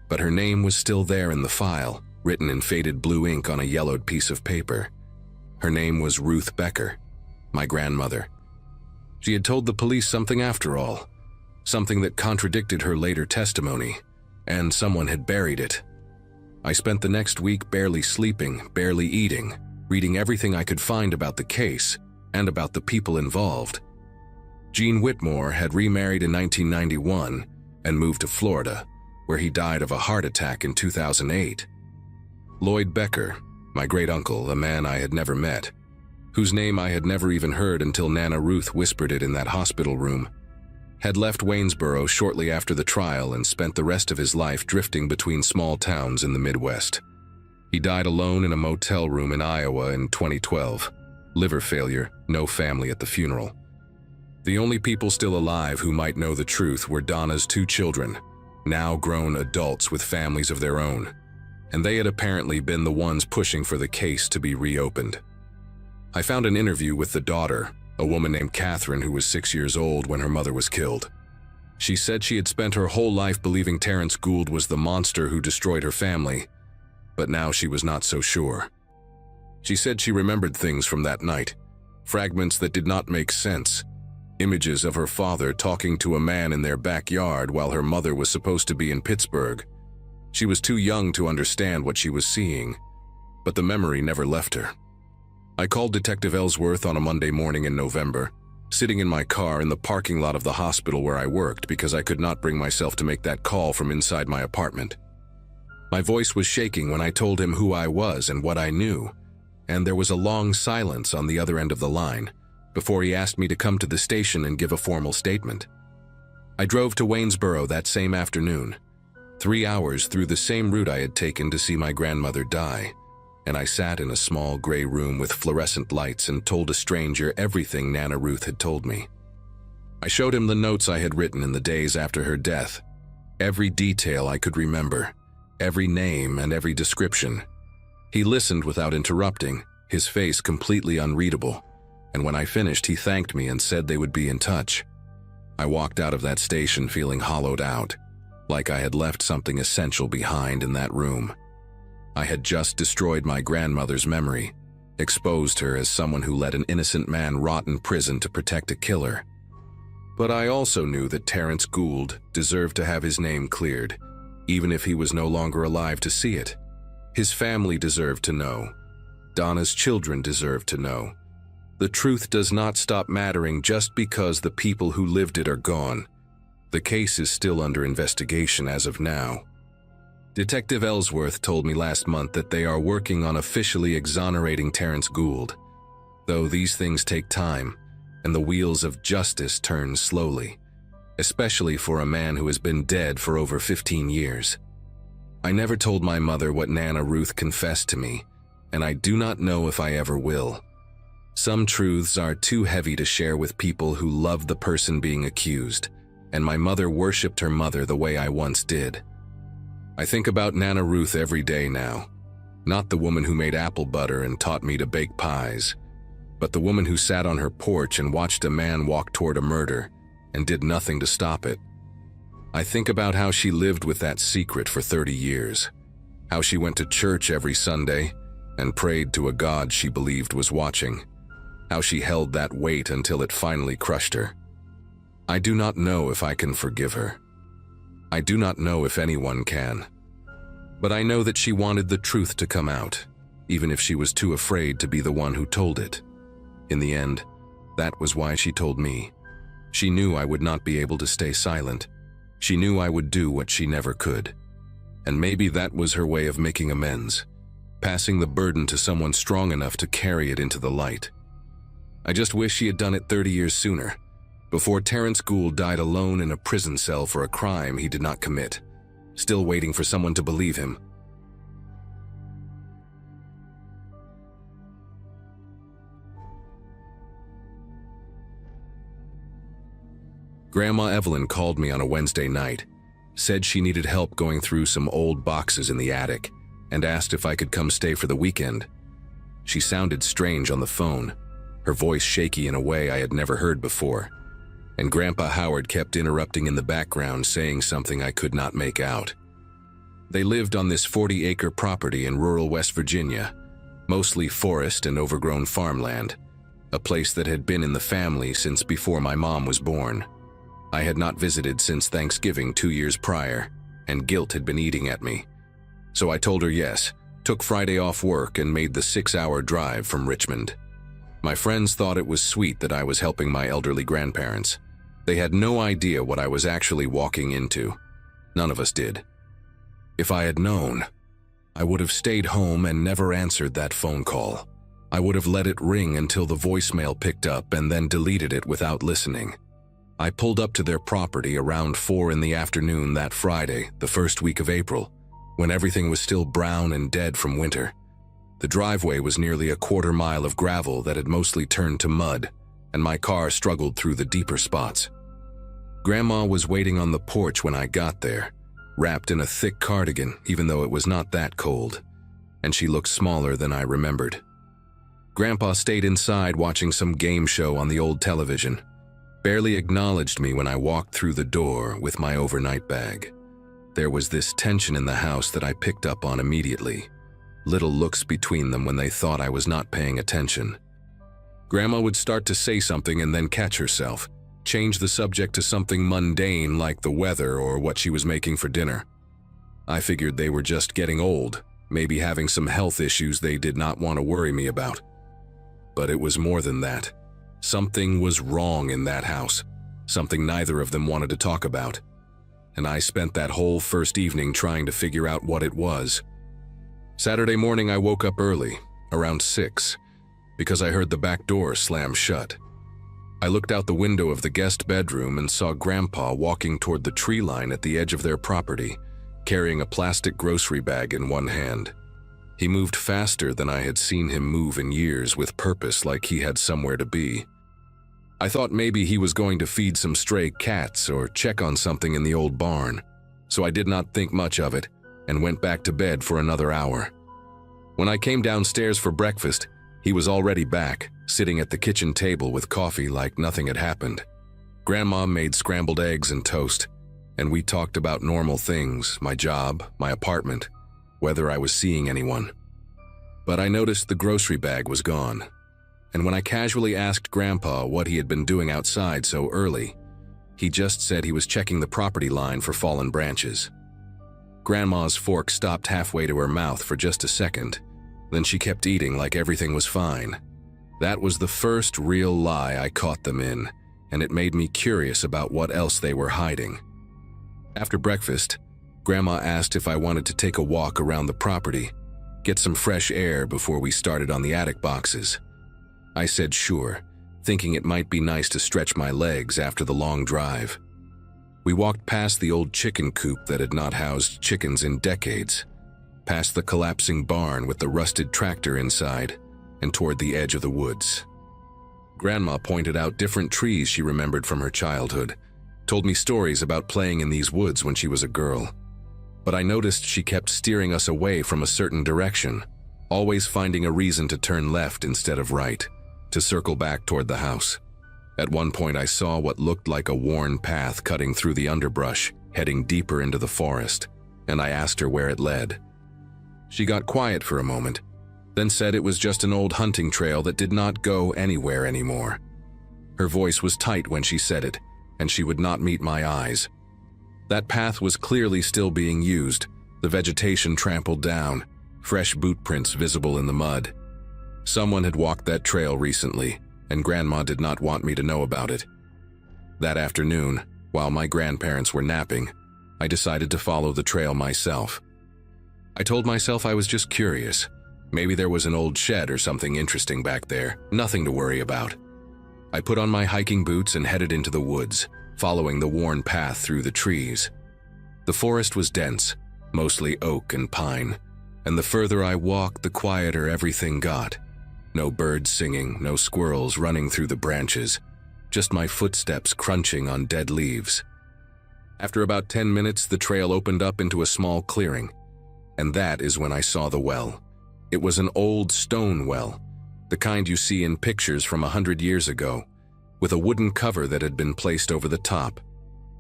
S1: but her name was still there in the file, written in faded blue ink on a yellowed piece of paper. Her name was Ruth Becker, my grandmother. She had told the police something after all, something that contradicted her later testimony, and someone had buried it. I spent the next week barely sleeping, barely eating, reading everything I could find about the case and about the people involved. Gene Whitmore had remarried in 1991 and moved to Florida, where he died of a heart attack in 2008. Lloyd Becker, my great-uncle, a man I had never met, whose name I had never even heard until Nana Ruth whispered it in that hospital room, had left Waynesboro shortly after the trial and spent the rest of his life drifting between small towns in the Midwest. He died alone in a motel room in Iowa in 2012. Liver failure, no family at the funeral. The only people still alive who might know the truth were Donna's 2 children, now grown adults with families of their own, and they had apparently been the ones pushing for the case to be reopened. I found an interview with the daughter, a woman named Catherine who was 6 years old when her mother was killed. She said she had spent her whole life believing Terrence Gould was the monster who destroyed her family, but now she was not so sure. She said she remembered things from that night, fragments that did not make sense, images of her father talking to a man in their backyard while her mother was supposed to be in Pittsburgh. She was too young to understand what she was seeing, but the memory never left her. I called Detective Ellsworth on a Monday morning in November, sitting in my car in the parking lot of the hospital where I worked because I could not bring myself to make that call from inside my apartment. My voice was shaking when I told him who I was and what I knew, and there was a long silence on the other end of the line before he asked me to come to the station and give a formal statement. I drove to Waynesboro that same afternoon, 3 hours through the same route I had taken to see my grandmother die, and I sat in a small gray room with fluorescent lights and told a stranger everything Nana Ruth had told me. I showed him the notes I had written in the days after her death, every detail I could remember, every name and every description. He listened without interrupting, his face completely unreadable, and when I finished he thanked me and said they would be in touch. I walked out of that station feeling hollowed out, like I had left something essential behind in that room. I had just destroyed my grandmother's memory, exposed her as someone who let an innocent man rot in prison to protect a killer. But I also knew that Terrence Gould deserved to have his name cleared, even if he was no longer alive to see it. His family deserved to know. Donna's children deserved to know. The truth does not stop mattering just because the people who lived it are gone. The case is still under investigation as of now. Detective Ellsworth told me last month that they are working on officially exonerating Terrence Gould, though these things take time and the wheels of justice turn slowly, especially for a man who has been dead for over 15 years. I never told my mother what Nana Ruth confessed to me, and I do not know if I ever will. Some truths are too heavy to share with people who love the person being accused, and my mother worshipped her mother the way I once did. I think about Nana Ruth every day now, not the woman who made apple butter and taught me to bake pies, but the woman who sat on her porch and watched a man walk toward a murder and did nothing to stop it. I think about how she lived with that secret for 30 years, how she went to church every Sunday and prayed to a God she believed was watching, how she held that weight until it finally crushed her. I do not know if I can forgive her. I do not know if anyone can. But I know that she wanted the truth to come out, even if she was too afraid to be the one who told it. In the end, that was why she told me. She knew I would not be able to stay silent. She knew I would do what she never could. And maybe that was her way of making amends, passing the burden to someone strong enough to carry it into the light. I just wish she had done it 30 years sooner, before Terrence Gould died alone in a prison cell for a crime he did not commit, still waiting for someone to believe him. Grandma Evelyn called me on a Wednesday night, said she needed help going through some old boxes in the attic, and asked if I could come stay for the weekend. She sounded strange on the phone, her voice shaky in a way I had never heard before, and Grandpa Howard kept interrupting in the background saying something I could not make out. They lived on this 40-acre property in rural West Virginia, mostly forest and overgrown farmland, a place that had been in the family since before my mom was born. I had not visited since Thanksgiving 2 years prior, and guilt had been eating at me. So I told her yes, took Friday off work and made the 6-hour drive from Richmond. My friends thought it was sweet that I was helping my elderly grandparents. They had no idea what I was actually walking into. None of us did. If I had known, I would have stayed home and never answered that phone call. I would have let it ring until the voicemail picked up and then deleted it without listening. I pulled up to their property around 4 in the afternoon that Friday, the first week of April, when everything was still brown and dead from winter. The driveway was nearly a quarter mile of gravel that had mostly turned to mud, and my car struggled through the deeper spots. Grandma was waiting on the porch when I got there, wrapped in a thick cardigan even though it was not that cold, and she looked smaller than I remembered. Grandpa stayed inside watching some game show on the old television, barely acknowledged me when I walked through the door with my overnight bag. There was this tension in the house that I picked up on immediately, little looks between them when they thought I was not paying attention. Grandma would start to say something and then catch herself, change the subject to something mundane like the weather or what she was making for dinner. I figured they were just getting old, maybe having some health issues they did not want to worry me about. But it was more than that. Something was wrong in that house, something neither of them wanted to talk about, and I spent that whole first evening trying to figure out what it was. Saturday morning I woke up early, around 6, because I heard the back door slam shut. I looked out the window of the guest bedroom and saw Grandpa walking toward the tree line at the edge of their property, carrying a plastic grocery bag in one hand. He moved faster than I had seen him move in years, with purpose, like he had somewhere to be. I thought maybe he was going to feed some stray cats or check on something in the old barn, so I did not think much of it and went back to bed for another hour. When I came downstairs for breakfast, he was already back, sitting at the kitchen table with coffee like nothing had happened. Grandma made scrambled eggs and toast, and we talked about normal things, my job, my apartment, whether I was seeing anyone. But I noticed the grocery bag was gone, and when I casually asked Grandpa what he had been doing outside so early, he just said he was checking the property line for fallen branches. Grandma's fork stopped halfway to her mouth for just a second, then she kept eating like everything was fine. That was the first real lie I caught them in, and it made me curious about what else they were hiding. After breakfast, Grandma asked if I wanted to take a walk around the property, get some fresh air before we started on the attic boxes. I said sure, thinking it might be nice to stretch my legs after the long drive. We walked past the old chicken coop that had not housed chickens in decades, past the collapsing barn with the rusted tractor inside, and toward the edge of the woods. Grandma pointed out different trees she remembered from her childhood, told me stories about playing in these woods when she was a girl. But I noticed she kept steering us away from a certain direction, always finding a reason to turn left instead of right, to circle back toward the house. At one point I saw what looked like a worn path cutting through the underbrush, heading deeper into the forest, and I asked her where it led. She got quiet for a moment, then said it was just an old hunting trail that did not go anywhere anymore. Her voice was tight when she said it, and she would not meet my eyes. That path was clearly still being used, the vegetation trampled down, fresh boot prints visible in the mud. Someone had walked that trail recently, and Grandma did not want me to know about it. That afternoon, while my grandparents were napping, I decided to follow the trail myself. I told myself I was just curious. Maybe there was an old shed or something interesting back there, nothing to worry about. I put on my hiking boots and headed into the woods, following the worn path through the trees. The forest was dense, mostly oak and pine, and the further I walked, the quieter everything got. No birds singing, no squirrels running through the branches, just my footsteps crunching on dead leaves. After about 10 minutes, the trail opened up into a small clearing, and that is when I saw the well. It was an old stone well, the kind you see in pictures from 100 years ago, with a wooden cover that had been placed over the top.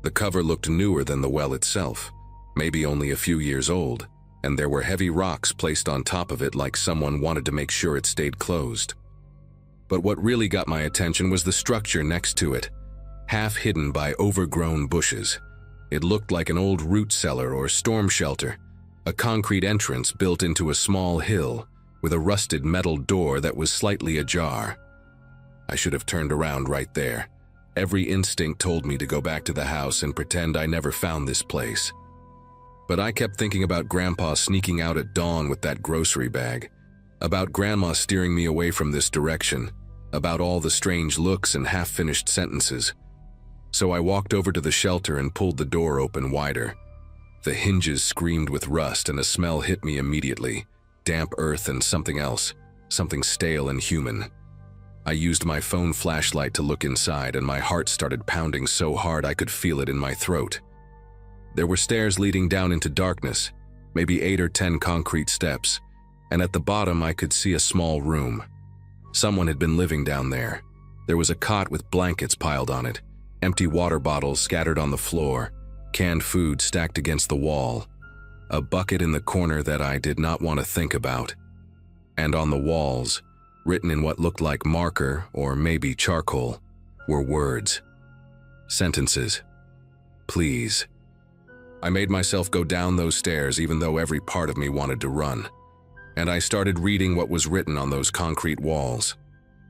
S1: The cover looked newer than the well itself, maybe only a few years old, and there were heavy rocks placed on top of it like someone wanted to make sure it stayed closed. But what really got my attention was the structure next to it, half hidden by overgrown bushes. It looked like an old root cellar or storm shelter, a concrete entrance built into a small hill with a rusted metal door that was slightly ajar. I should have turned around right there. Every instinct told me to go back to the house and pretend I never found this place. But I kept thinking about Grandpa sneaking out at dawn with that grocery bag, about Grandma steering me away from this direction, about all the strange looks and half-finished sentences. So I walked over to the shelter and pulled the door open wider. The hinges screamed with rust and a smell hit me immediately, damp earth and something else, something stale and human. I used my phone flashlight to look inside and my heart started pounding so hard I could feel it in my throat. There were stairs leading down into darkness, maybe 8 or 10 concrete steps, and at the bottom I could see a small room. Someone had been living down there. There was a cot with blankets piled on it, empty water bottles scattered on the floor, canned food stacked against the wall, a bucket in the corner that I did not want to think about. And on the walls, written in what looked like marker or maybe charcoal, were words. Sentences. Please. I made myself go down those stairs even though every part of me wanted to run. And I started reading what was written on those concrete walls.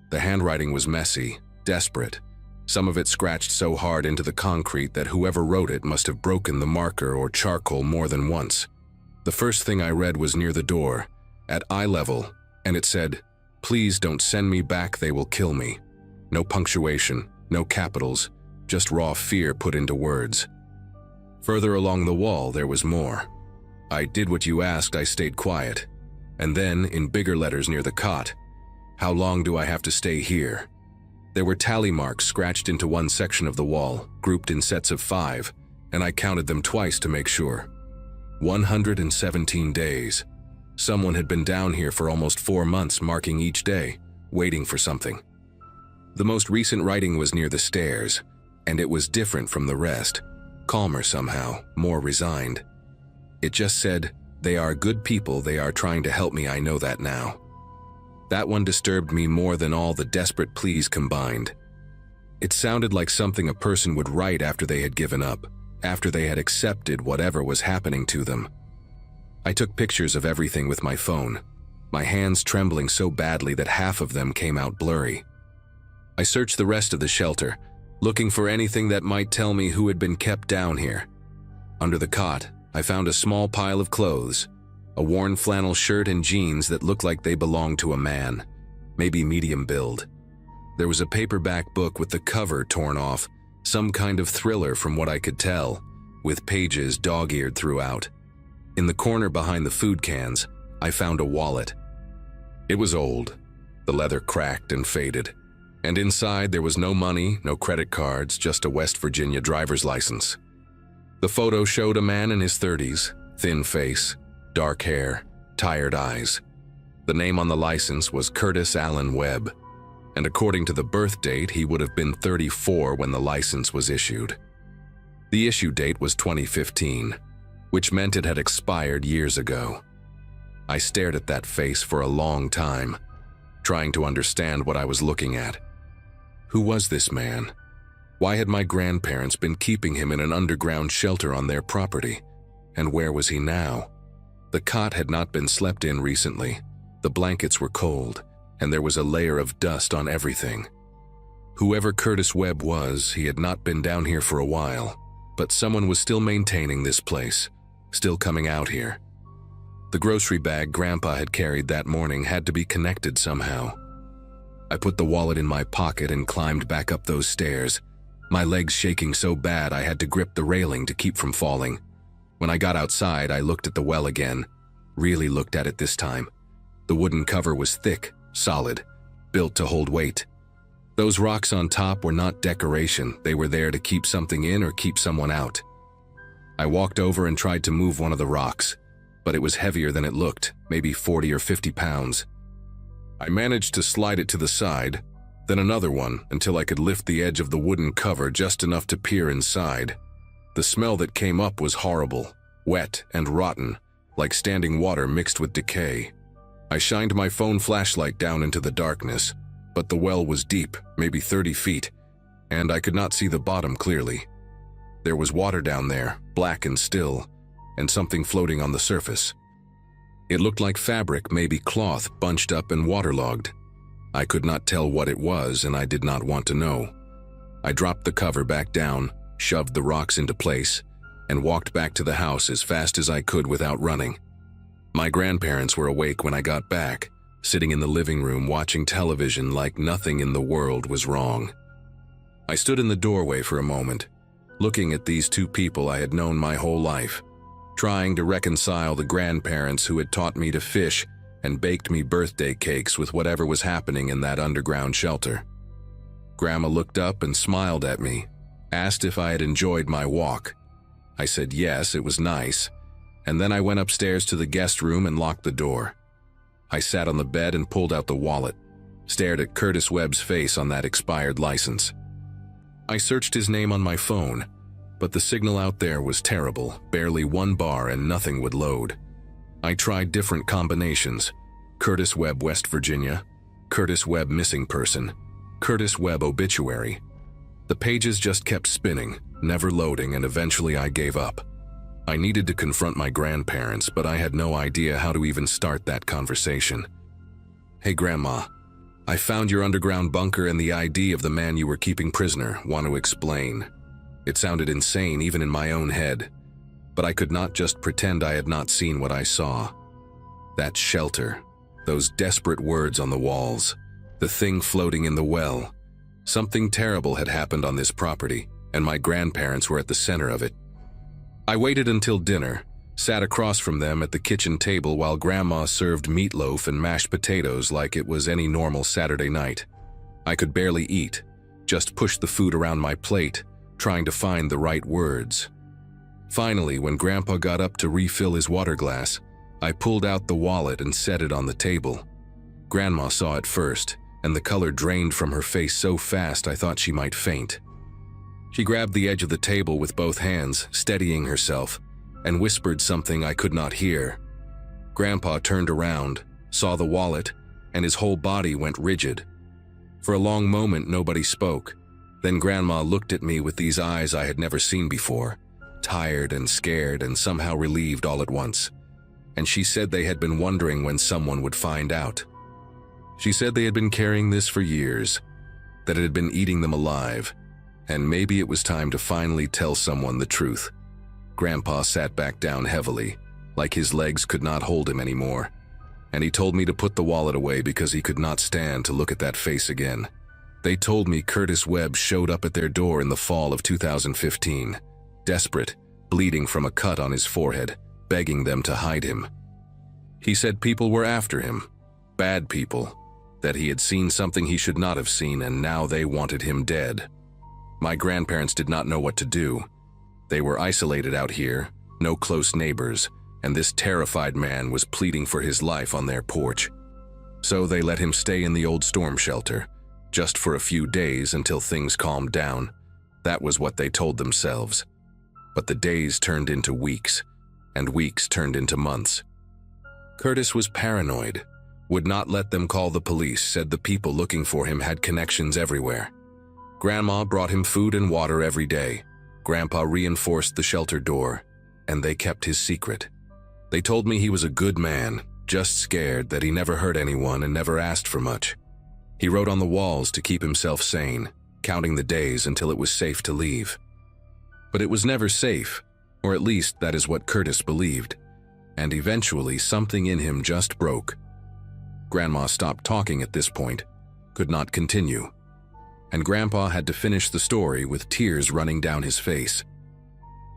S1: The handwriting was messy, desperate. Some of it scratched so hard into the concrete that whoever wrote it must have broken the marker or charcoal more than once. The first thing I read was near the door, at eye level, and it said, "Please don't send me back, they will kill me." No punctuation, no capitals, just raw fear put into words. Further along the wall, there was more. "I did what you asked, I stayed quiet." And then, in bigger letters near the cot, "How long do I have to stay here?" There were tally marks scratched into one section of the wall, grouped in sets of 5, and I counted them twice to make sure. 117 days. Someone had been down here for almost 4 months, marking each day, waiting for something. The most recent writing was near the stairs, and it was different from the rest, calmer somehow, more resigned. It just said, "They are good people, they are trying to help me, I know that now." That one disturbed me more than all the desperate pleas combined. It sounded like something a person would write after they had given up, after they had accepted whatever was happening to them. I took pictures of everything with my phone. my hands trembling so badly that half of them came out blurry. I searched the rest of the shelter, looking for anything that might tell me who had been kept down here. Under the cot, I found a small pile of clothes, a worn flannel shirt and jeans that looked like they belonged to a man, maybe medium build. There was a paperback book with the cover torn off, some kind of thriller from what I could tell, with pages dog-eared throughout. In the corner behind the food cans, I found a wallet. It was old, the leather cracked and faded, and inside there was no money, no credit cards, just a West Virginia driver's license. The photo showed a man in his 30s, thin face, dark hair, tired eyes. The name on the license was Curtis Allen Webb, and according to the birth date, he would have been 34 when the license was issued. The issue date was 2015, which meant it had expired years ago. I stared at that face for a long time, trying to understand what I was looking at. Who was this man? Why had my grandparents been keeping him in an underground shelter on their property? And where was he now? The cot had not been slept in recently. The blankets were cold, and there was a layer of dust on everything. Whoever Curtis Webb was, he had not been down here for a while, but someone was still maintaining this place, still coming out here. The grocery bag Grandpa had carried that morning had to be connected somehow. I put the wallet in my pocket and climbed back up those stairs, my legs shaking so bad I had to grip the railing to keep from falling. When I got outside, I looked at the well again, really looked at it this time. The wooden cover was thick, solid, built to hold weight. Those rocks on top were not decoration, they were there to keep something in or keep someone out. I walked over and tried to move one of the rocks, but it was heavier than it looked, maybe 40 or 50 pounds. I managed to slide it to the side, then another one until I could lift the edge of the wooden cover just enough to peer inside. The smell that came up was horrible, wet and rotten, like standing water mixed with decay. I shined my phone flashlight down into the darkness, but the well was deep, maybe 30 feet, and I could not see the bottom clearly. There was water down there, black and still, and something floating on the surface. It looked like fabric, maybe cloth, bunched up and waterlogged. I could not tell what it was, and I did not want to know. I dropped the cover back down, shoved the rocks into place, and walked back to the house as fast as I could without running. My grandparents were awake when I got back, sitting in the living room watching television like nothing in the world was wrong. I stood in the doorway for a moment, looking at these two people I had known my whole life, trying to reconcile the grandparents who had taught me to fish and baked me birthday cakes with whatever was happening in that underground shelter. Grandma looked up and smiled at me, asked if I had enjoyed my walk. I said yes, it was nice, and then I went upstairs to the guest room and locked the door. I sat on the bed and pulled out the wallet, stared at Curtis Webb's face on that expired license. I searched his name on my phone, but the signal out there was terrible, barely one bar and nothing would load. I tried different combinations: Curtis Webb, West Virginia, Curtis Webb missing person, Curtis Webb obituary. The pages just kept spinning, never loading, and eventually I gave up. I needed to confront my grandparents, but I had no idea how to even start that conversation. "Hey Grandma, I found your underground bunker and the ID of the man you were keeping prisoner. Want to explain?" It sounded insane even in my own head, but I could not just pretend I had not seen what I saw. That shelter, those desperate words on the walls, the thing floating in the well. Something terrible had happened on this property, and my grandparents were at the center of it. I waited until dinner, sat across from them at the kitchen table while Grandma served meatloaf and mashed potatoes like it was any normal Saturday night. I could barely eat, just pushed the food around my plate, trying to find the right words. Finally, when Grandpa got up to refill his water glass, I pulled out the wallet and set it on the table. Grandma saw it first, and the color drained from her face so fast I thought she might faint. She grabbed the edge of the table with both hands, steadying herself, and whispered something I could not hear. Grandpa turned around, saw the wallet, and his whole body went rigid. For a long moment, nobody spoke. Then Grandma looked at me with these eyes I had never seen before, tired and scared and somehow relieved all at once. and she said they had been wondering when someone would find out. She said they had been carrying this for years, that it had been eating them alive, and maybe it was time to finally tell someone the truth. Grandpa sat back down heavily, like his legs could not hold him anymore, and he told me to put the wallet away because he could not stand to look at that face again. They told me Curtis Webb showed up at their door in the fall of 2015, desperate, bleeding from a cut on his forehead, begging them to hide him. He said people were after him, bad people, that he had seen something he should not have seen and now they wanted him dead. My grandparents did not know what to do. They were isolated out here, no close neighbors, and this terrified man was pleading for his life on their porch. So they let him stay in the old storm shelter, just for a few days until things calmed down. That was what they told themselves. But the days turned into weeks, and weeks turned into months. Curtis was paranoid, would not let them call the police, said the people looking for him had connections everywhere. Grandma brought him food and water every day. Grandpa reinforced the shelter door, and they kept his secret. They told me he was a good man, just scared that he never hurt anyone and never asked for much. He wrote on the walls to keep himself sane, counting the days until it was safe to leave. But it was never safe, or at least that is what Curtis believed, and eventually something in him just broke. Grandma stopped talking at this point, could not continue, and Grandpa had to finish the story with tears running down his face.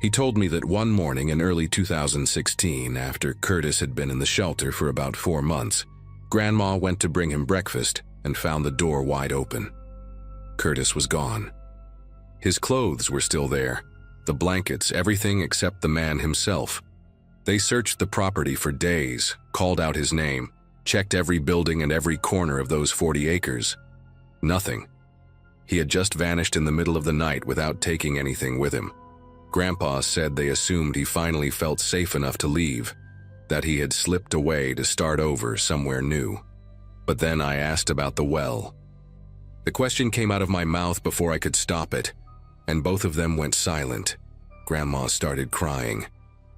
S1: He told me that one morning in early 2016, after Curtis had been in the shelter for about 4 months, Grandma went to bring him breakfast and found the door wide open. Curtis was gone. His clothes were still there, the blankets, everything except the man himself. They searched the property for days, called out his name, checked every building and every corner of those 40 acres. Nothing. He had just vanished in the middle of the night without taking anything with him. Grandpa said they assumed he finally felt safe enough to leave, that he had slipped away to start over somewhere new. But then I asked about the well. The question came out of my mouth before I could stop it, and both of them went silent. Grandma started crying,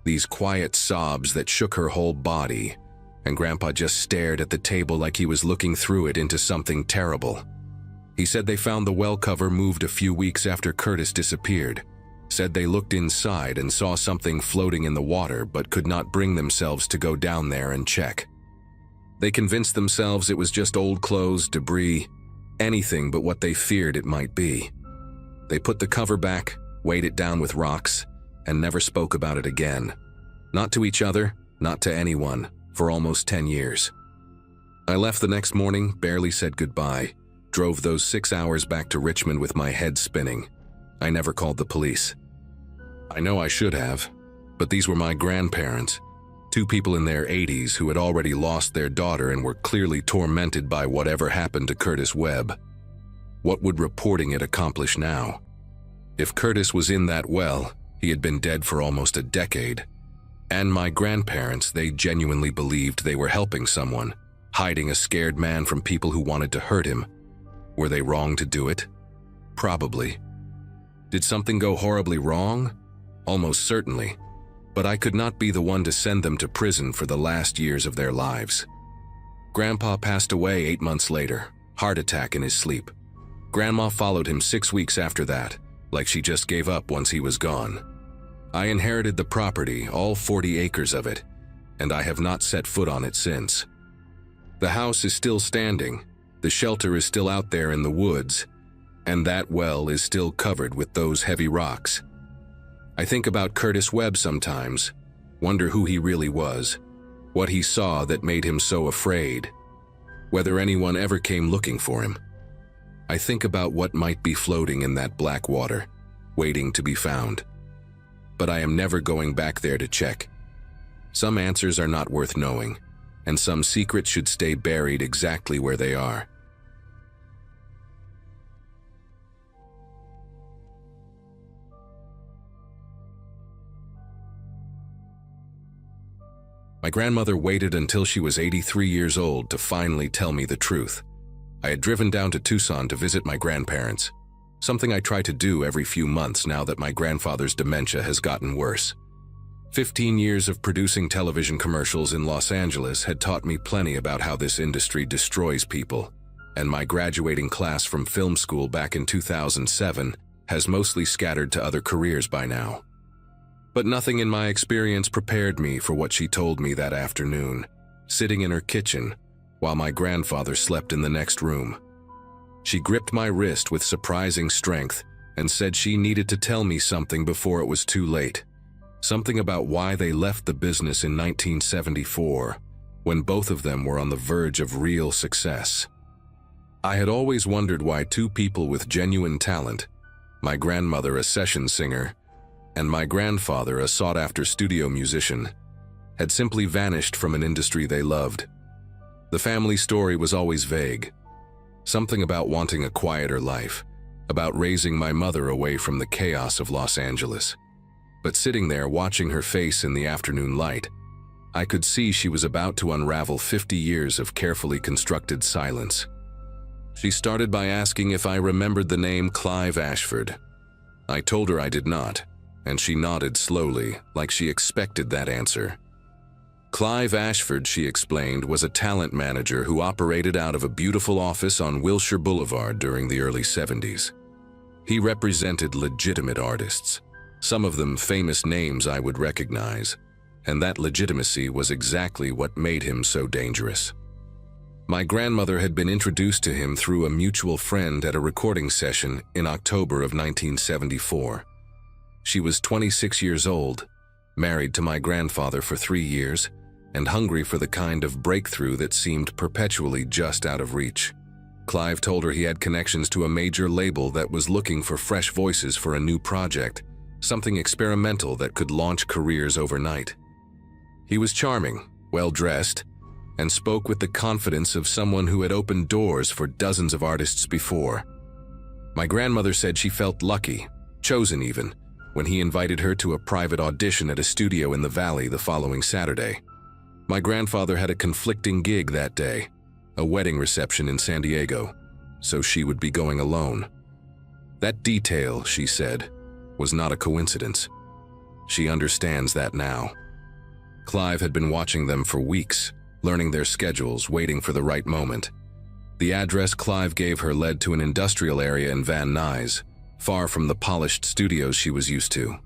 S1: these quiet sobs that shook her whole body, and Grandpa just stared at the table like he was looking through it into something terrible. He said they found the well cover moved a few weeks after Curtis disappeared, said they looked inside and saw something floating in the water but could not bring themselves to go down there and check. They convinced themselves it was just old clothes, debris, anything but what they feared it might be. They put the cover back, weighed it down with rocks, and never spoke about it again. Not to each other, not to anyone, for almost 10 years. I left the next morning, barely said goodbye, drove those 6 hours back to Richmond with my head spinning. I never called the police. I know I should have, but these were my grandparents, 2 people in their 80s who had already lost their daughter and were clearly tormented by whatever happened to Curtis Webb. What would reporting it accomplish now? If Curtis was in that well, he had been dead for almost a decade. And my grandparents, they genuinely believed they were helping someone, hiding a scared man from people who wanted to hurt him. Were they wrong to do it? Probably. Did something go horribly wrong? Almost certainly. But I could not be the one to send them to prison for the last years of their lives. Grandpa passed away 8 months later, heart attack in his sleep. Grandma followed him 6 weeks after that, like she just gave up once he was gone. I inherited the property, all 40 acres of it, and I have not set foot on it since. The house is still standing, the shelter is still out there in the woods, and that well is still covered with those heavy rocks. I think about Curtis Webb sometimes, wonder who he really was, what he saw that made him so afraid, whether anyone ever came looking for him. I think about what might be floating in that black water, waiting to be found. But I am never going back there to check. Some answers are not worth knowing, and some secrets should stay buried exactly where they are. My grandmother waited until she was 83 years old to finally tell me the truth. I had driven down to Tucson to visit my grandparents, something I try to do every few months now that my grandfather's dementia has gotten worse. 15 years of producing television commercials in Los Angeles had taught me plenty about how this industry destroys people, and my graduating class from film school back in 2007 has mostly scattered to other careers by now. But nothing in my experience prepared me for what she told me that afternoon, sitting in her kitchen while my grandfather slept in the next room. She gripped my wrist with surprising strength and said she needed to tell me something before it was too late. Something about why they left the business in 1974, when both of them were on the verge of real success. I had always wondered why two people with genuine talent, my grandmother a session singer, and my grandfather a sought-after studio musician, had simply vanished from an industry they loved. The family story was always vague. Something about wanting a quieter life, about raising my mother away from the chaos of Los Angeles. But sitting there watching her face in the afternoon light, I could see she was about to unravel 50 years of carefully constructed silence. She started by asking if I remembered the name Clive Ashford. I told her I did not, and she nodded slowly, like she expected that answer. Clive Ashford, she explained, was a talent manager who operated out of a beautiful office on Wilshire Boulevard during the early 70s. He represented legitimate artists, some of them famous names I would recognize, and that legitimacy was exactly what made him so dangerous. My grandmother had been introduced to him through a mutual friend at a recording session in October of 1974. She was 26 years old, married to my grandfather for 3 years, and hungry for the kind of breakthrough that seemed perpetually just out of reach. Clive told her he had connections to a major label that was looking for fresh voices for a new project, something experimental that could launch careers overnight. He was charming, well-dressed, and spoke with the confidence of someone who had opened doors for dozens of artists before. My grandmother said she felt lucky, chosen even, when he invited her to a private audition at a studio in the Valley the following Saturday. My grandfather had a conflicting gig that day, a wedding reception in San Diego, so she would be going alone. That detail, she said, was not a coincidence. She understands that now. Clive had been watching them for weeks, learning their schedules, waiting for the right moment. The address Clive gave her led to an industrial area in Van Nuys, far from the polished studios she was used to.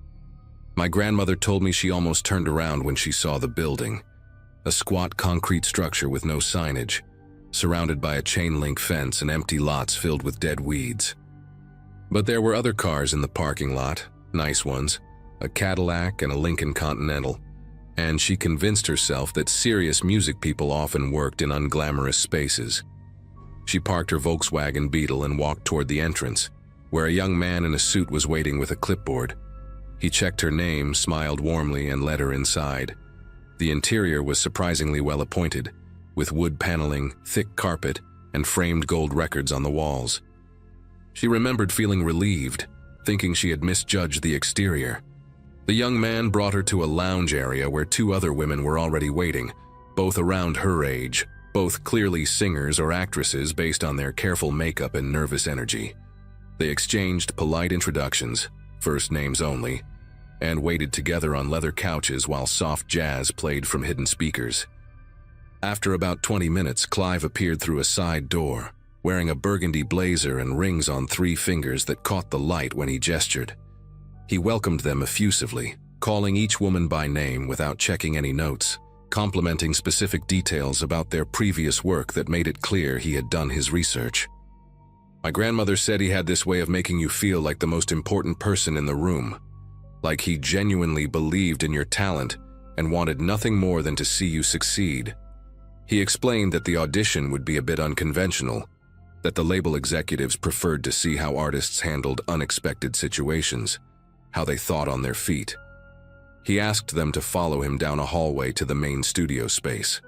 S1: My grandmother told me she almost turned around when she saw the building, a squat concrete structure with no signage, surrounded by a chain-link fence and empty lots filled with dead weeds. But there were other cars in the parking lot, nice ones, a Cadillac and a Lincoln Continental, and she convinced herself that serious music people often worked in unglamorous spaces. She parked her Volkswagen Beetle and walked toward the entrance, where a young man in a suit was waiting with a clipboard. He checked her name, smiled warmly, and led her inside. The interior was surprisingly well appointed, with wood paneling, thick carpet, and framed gold records on the walls. She remembered feeling relieved, thinking she had misjudged the exterior. The young man brought her to a lounge area where 2 other women were already waiting, both around her age, both clearly singers or actresses based on their careful makeup and nervous energy. They exchanged polite introductions, first names only, and waited together on leather couches while soft jazz played from hidden speakers. After about 20 minutes, Clive appeared through a side door, wearing a burgundy blazer and rings on 3 fingers that caught the light when he gestured. He welcomed them effusively, calling each woman by name without checking any notes, complimenting specific details about their previous work that made it clear he had done his research. My grandmother said he had this way of making you feel like the most important person in the room, like he genuinely believed in your talent and wanted nothing more than to see you succeed. He explained that the audition would be a bit unconventional, that the label executives preferred to see how artists handled unexpected situations, how they thought on their feet. He asked them to follow him down a hallway to the main studio space.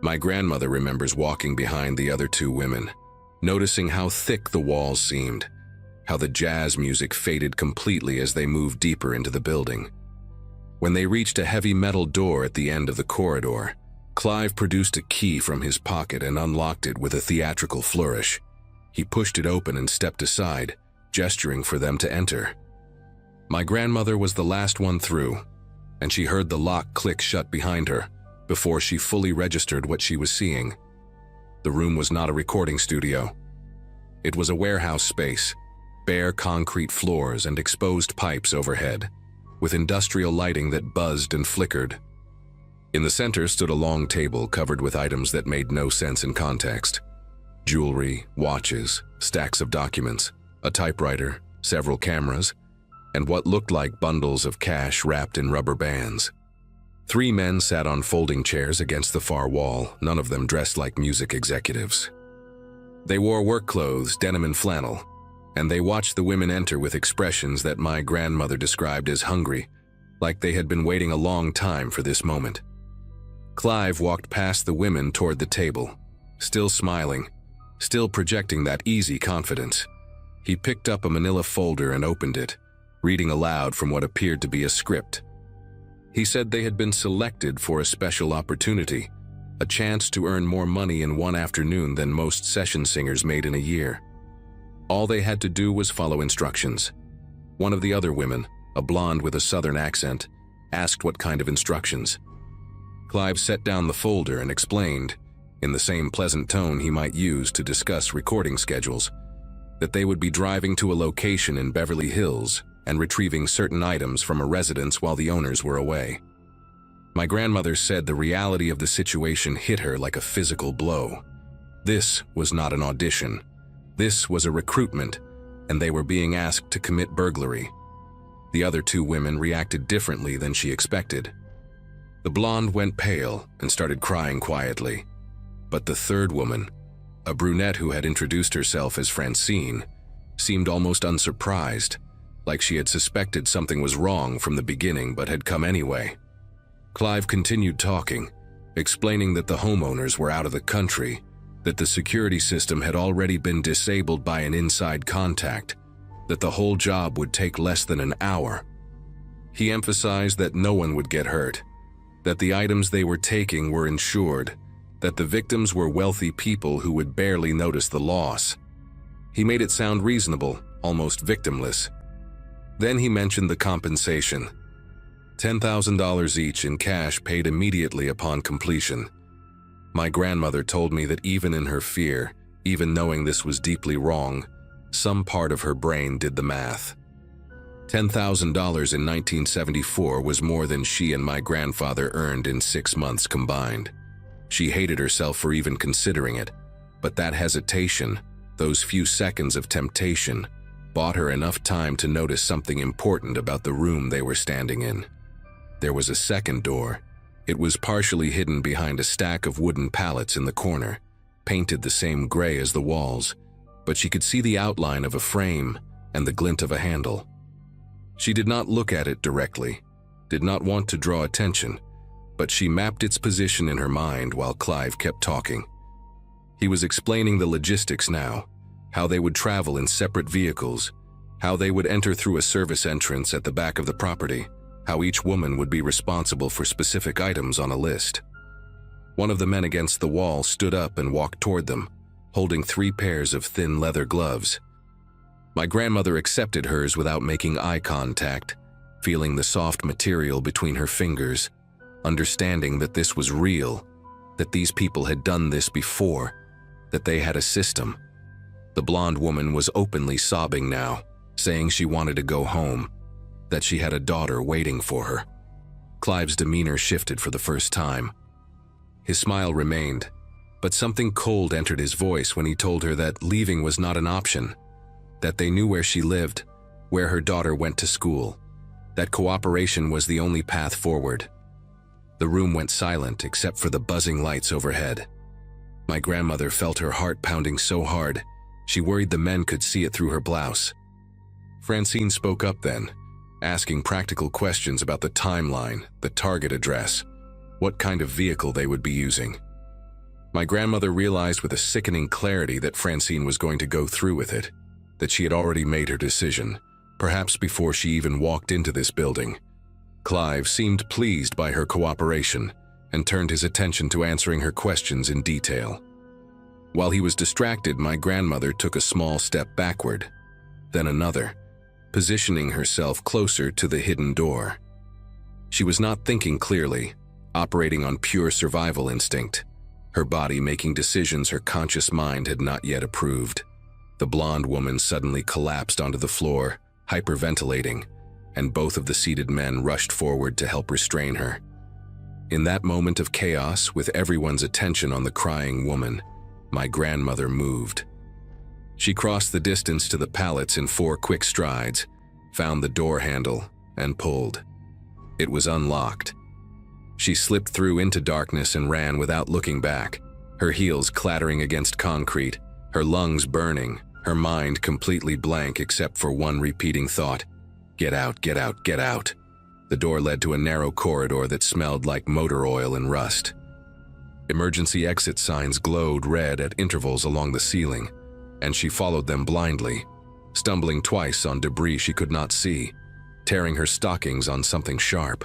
S1: My grandmother remembers walking behind the other 2 women, noticing how thick the walls seemed, how the jazz music faded completely as they moved deeper into the building. When they reached a heavy metal door at the end of the corridor, Clive produced a key from his pocket and unlocked it with a theatrical flourish. He pushed it open and stepped aside, gesturing for them to enter. My grandmother was the last one through, and she heard the lock click shut behind her before she fully registered what she was seeing. The room was not a recording studio. It was a warehouse space, bare concrete floors and exposed pipes overhead, with industrial lighting that buzzed and flickered. In the center stood a long table covered with items that made no sense in context. Jewelry, watches, stacks of documents, a typewriter, several cameras, and what looked like bundles of cash wrapped in rubber bands. 3 men sat on folding chairs against the far wall, none of them dressed like music executives. They wore work clothes, denim and flannel, and they watched the women enter with expressions that my grandmother described as hungry, like they had been waiting a long time for this moment. Clive walked past the women toward the table, still smiling, still projecting that easy confidence. He picked up a manila folder and opened it, reading aloud from what appeared to be a script. He said they had been selected for a special opportunity, a chance to earn more money in one afternoon than most session singers made in a year. All they had to do was follow instructions. One of the other women, a blonde with a southern accent, asked what kind of instructions. Clive set down the folder and explained, in the same pleasant tone he might use to discuss recording schedules, that they would be driving to a location in Beverly Hills and retrieving certain items from a residence while the owners were away. My grandmother said the reality of the situation hit her like a physical blow. This was not an audition. This was a recruitment, and they were being asked to commit burglary. The other 2 women reacted differently than she expected. The blonde went pale and started crying quietly, but the 3rd woman, a brunette who had introduced herself as Francine, seemed almost unsurprised, like she had suspected something was wrong from the beginning but had come anyway. Clive continued talking, explaining that the homeowners were out of the country, that the security system had already been disabled by an inside contact, that the whole job would take less than an hour. He emphasized that no one would get hurt, that the items they were taking were insured, that the victims were wealthy people who would barely notice the loss. He made it sound reasonable, almost victimless. Then he mentioned the compensation. $10,000 each in cash paid immediately upon completion. My grandmother told me that even in her fear, even knowing this was deeply wrong, some part of her brain did the math. $10,000 in 1974 was more than she and my grandfather earned in 6 months combined. She hated herself for even considering it, but that hesitation, those few seconds of temptation, bought her enough time to notice something important about the room they were standing in. There was a second door. It was partially hidden behind a stack of wooden pallets in the corner, painted the same gray as the walls, but she could see the outline of a frame and the glint of a handle. She did not look at it directly, did not want to draw attention, but she mapped its position in her mind while Clive kept talking. He was explaining the logistics now, how they would travel in separate vehicles, how they would enter through a service entrance at the back of the property, how each woman would be responsible for specific items on a list. One of the men against the wall stood up and walked toward them, holding 3 pairs of thin leather gloves. My grandmother accepted hers without making eye contact, feeling the soft material between her fingers, understanding that this was real, that these people had done this before, that they had a system. The blonde woman was openly sobbing now, saying she wanted to go home, that she had a daughter waiting for her. Clive's demeanor shifted for the first time. His smile remained, but something cold entered his voice when he told her that leaving was not an option, that they knew where she lived, where her daughter went to school, that cooperation was the only path forward. The room went silent except for the buzzing lights overhead. My grandmother felt her heart pounding so hard, she worried the men could see it through her blouse. Francine spoke up then, asking practical questions about the timeline, the target address, what kind of vehicle they would be using. My grandmother realized with a sickening clarity that Francine was going to go through with it, that she had already made her decision, perhaps before she even walked into this building. Clive seemed pleased by her cooperation and turned his attention to answering her questions in detail. While he was distracted, my grandmother took a small step backward, then another, positioning herself closer to the hidden door. She was not thinking clearly, operating on pure survival instinct, her body making decisions her conscious mind had not yet approved. The blonde woman suddenly collapsed onto the floor, hyperventilating, and both of the seated men rushed forward to help restrain her. In that moment of chaos, with everyone's attention on the crying woman, my grandmother moved. She crossed the distance to the pallets in 4 quick strides, found the door handle, and pulled. It was unlocked. She slipped through into darkness and ran without looking back, her heels clattering against concrete, her lungs burning, her mind completely blank except for one repeating thought: "Get out, get out, get out." The door led to a narrow corridor that smelled like motor oil and rust. Emergency exit signs glowed red at intervals along the ceiling, and she followed them blindly, stumbling twice on debris she could not see, tearing her stockings on something sharp.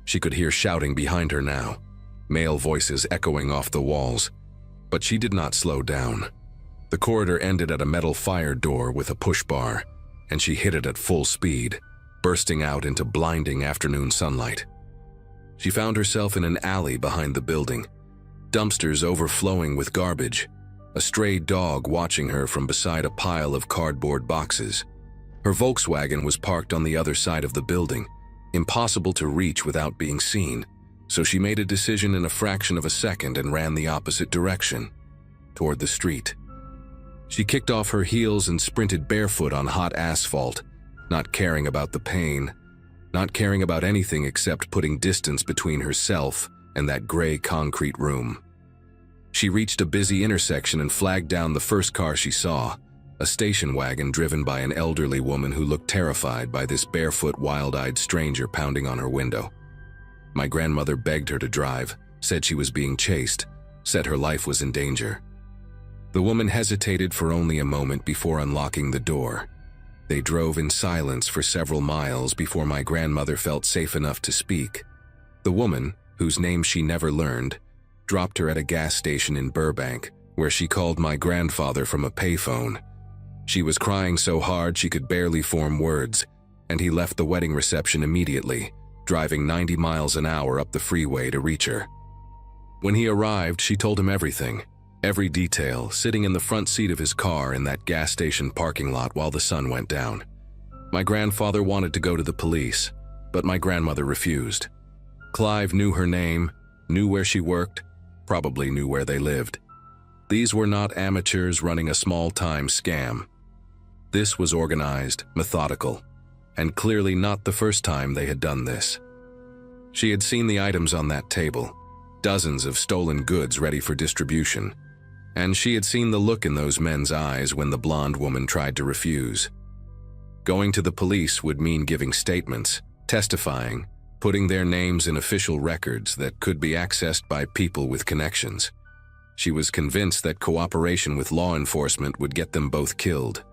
S1: She could hear shouting behind her now, male voices echoing off the walls, but she did not slow down. The corridor ended at a metal fire door with a push bar, and she hit it at full speed, bursting out into blinding afternoon sunlight. She found herself in an alley behind the building, dumpsters overflowing with garbage, a stray dog watching her from beside a pile of cardboard boxes. Her Volkswagen was parked on the other side of the building, impossible to reach without being seen, so she made a decision in a fraction of a second and ran the opposite direction, toward the street. She kicked off her heels and sprinted barefoot on hot asphalt, not caring about the pain, not caring about anything except putting distance between herself and that gray concrete room. She reached a busy intersection and flagged down the first car she saw, a station wagon driven by an elderly woman who looked terrified by this barefoot, wild-eyed stranger pounding on her window. My grandmother begged her to drive, said she was being chased, said her life was in danger. The woman hesitated for only a moment before unlocking the door. They drove in silence for several miles before my grandmother felt safe enough to speak. The woman, whose name she never learned, dropped her at a gas station in Burbank, where she called my grandfather from a payphone. She was crying so hard she could barely form words, and he left the wedding reception immediately, driving 90 miles an hour up the freeway to reach her. When he arrived, she told him everything, every detail, sitting in the front seat of his car in that gas station parking lot while the sun went down. My grandfather wanted to go to the police, but my grandmother refused. Clive knew her name, knew where she worked, probably knew where they lived. These were not amateurs running a small-time scam. This was organized, methodical, and clearly not the first time they had done this. She had seen the items on that table, dozens of stolen goods ready for distribution, and she had seen the look in those men's eyes when the blonde woman tried to refuse. Going to the police would mean giving statements, testifying, putting their names in official records that could be accessed by people with connections. She was convinced that cooperation with law enforcement would get them both killed.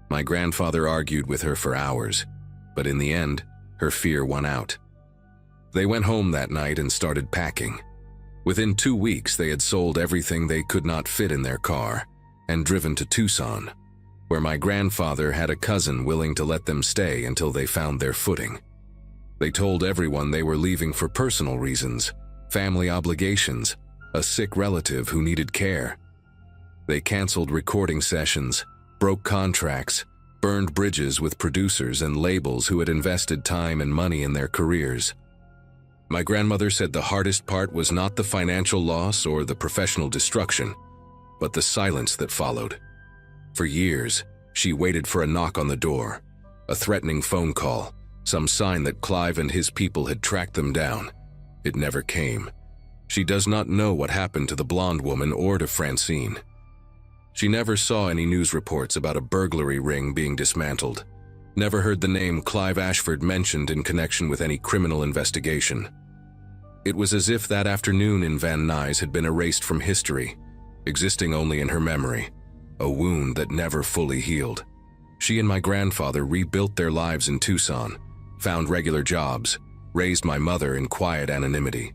S1: My grandfather argued with her for hours, but in the end, her fear won out. They went home that night and started packing. Within 2 weeks, they had sold everything they could not fit in their car and driven to Tucson, where my grandfather had a cousin willing to let them stay until they found their footing. They told everyone they were leaving for personal reasons, family obligations, a sick relative who needed care. They canceled recording sessions, broke contracts, burned bridges with producers and labels who had invested time and money in their careers. My grandmother said the hardest part was not the financial loss or the professional destruction, but the silence that followed. For years, she waited for a knock on the door, a threatening phone call, some sign that Clive and his people had tracked them down. It never came. She does not know what happened to the blonde woman or to Francine. She never saw any news reports about a burglary ring being dismantled, never heard the name Clive Ashford mentioned in connection with any criminal investigation. It was as if that afternoon in Van Nuys had been erased from history, existing only in her memory, a wound that never fully healed. She and my grandfather rebuilt their lives in Tucson, found regular jobs, raised my mother in quiet anonymity.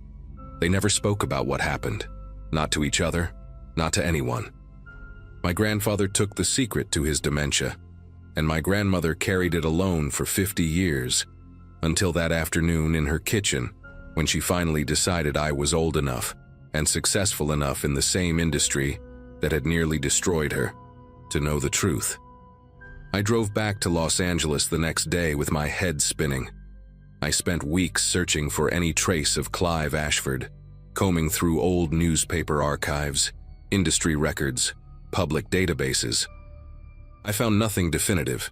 S1: They never spoke about what happened, not to each other, not to anyone. My grandfather took the secret to his dementia, and my grandmother carried it alone for 50 years, Until that afternoon in her kitchen, when she finally decided I was old enough and successful enough in the same industry that had nearly destroyed her to know the truth. I drove back to Los Angeles the next day with my head spinning. I spent weeks searching for any trace of Clive Ashford, combing through old newspaper archives, industry records, public databases. I found nothing definitive,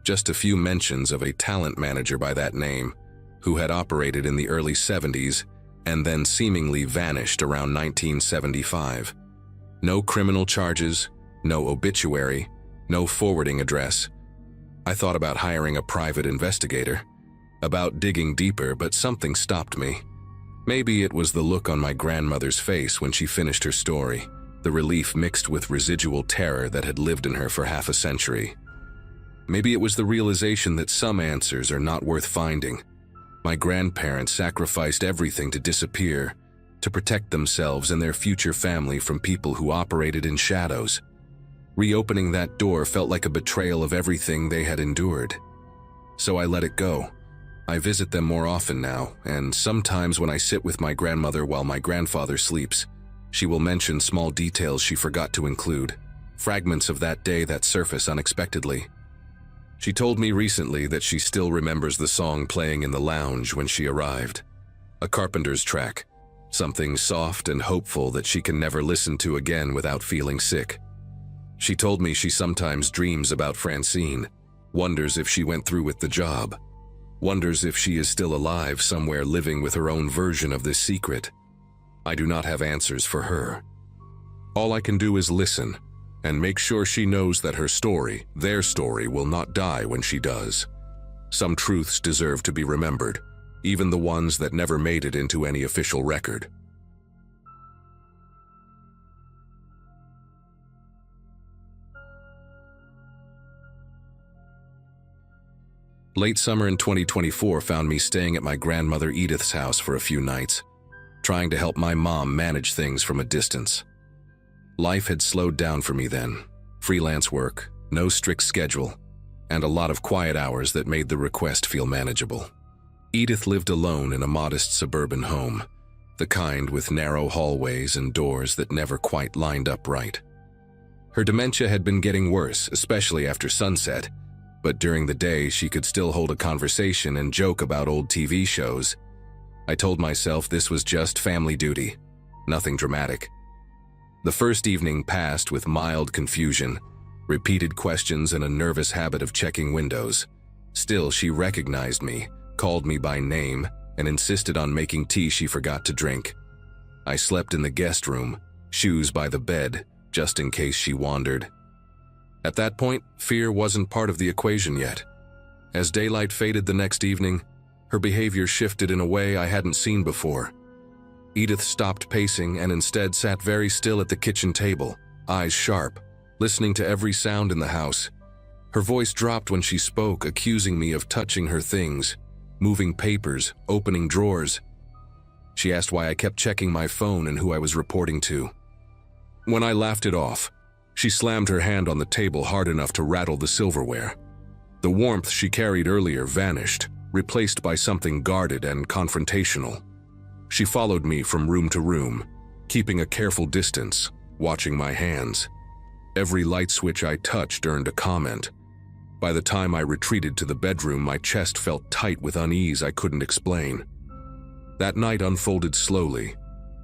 S1: just a few mentions of a talent manager by that name who had operated in the early 70s and then seemingly vanished around 1975. No criminal charges, no obituary, no forwarding address. I thought about hiring a private investigator, about digging deeper, but something stopped me. Maybe it was the look on my grandmother's face when she finished her story, the relief mixed with residual terror that had lived in her for half a century. Maybe it was the realization that some answers are not worth finding. My grandparents sacrificed everything to disappear, to protect themselves and their future family from people who operated in shadows. Reopening that door felt like a betrayal of everything they had endured. So I let it go. I visit them more often now, and sometimes when I sit with my grandmother while my grandfather sleeps, she will mention small details she forgot to include, fragments of that day that surface unexpectedly. She told me recently that she still remembers the song playing in the lounge when she arrived. A Carpenter's track, something soft and hopeful that she can never listen to again without feeling sick. She told me she sometimes dreams about Francine, wonders if she went through with the job, wonders if she is still alive somewhere living with her own version of this secret. I do not have answers for her. All I can do is listen and make sure she knows that her story, their story, will not die when she does. Some truths deserve to be remembered, even the ones that never made it into any official record. Late summer in 2024 found me staying at my grandmother Edith's house for a few nights, trying to help my mom manage things from a distance. Life had slowed down for me then. Freelance work, no strict schedule, and a lot of quiet hours that made the request feel manageable. Edith lived alone in a modest suburban home, the kind with narrow hallways and doors that never quite lined up right. Her dementia had been getting worse, especially after sunset, but during the day she could still hold a conversation and joke about old TV shows. I told myself this was just family duty, nothing dramatic. The first evening passed with mild confusion, repeated questions and a nervous habit of checking windows. Still, she recognized me, called me by name, and insisted on making tea she forgot to drink. I slept in the guest room, shoes by the bed, just in case she wandered. At that point, fear wasn't part of the equation yet. As daylight faded the next evening, her behavior shifted in a way I hadn't seen before. Edith stopped pacing and instead sat very still at the kitchen table, eyes sharp, listening to every sound in the house. Her voice dropped when she spoke, accusing me of touching her things, moving papers, opening drawers. She asked why I kept checking my phone and who I was reporting to. When I laughed it off, she slammed her hand on the table hard enough to rattle the silverware. The warmth she carried earlier vanished, replaced by something guarded and confrontational. She followed me from room to room, keeping a careful distance, watching my hands. Every light switch I touched earned a comment. By the time I retreated to the bedroom, my chest felt tight with unease I couldn't explain. That night unfolded slowly,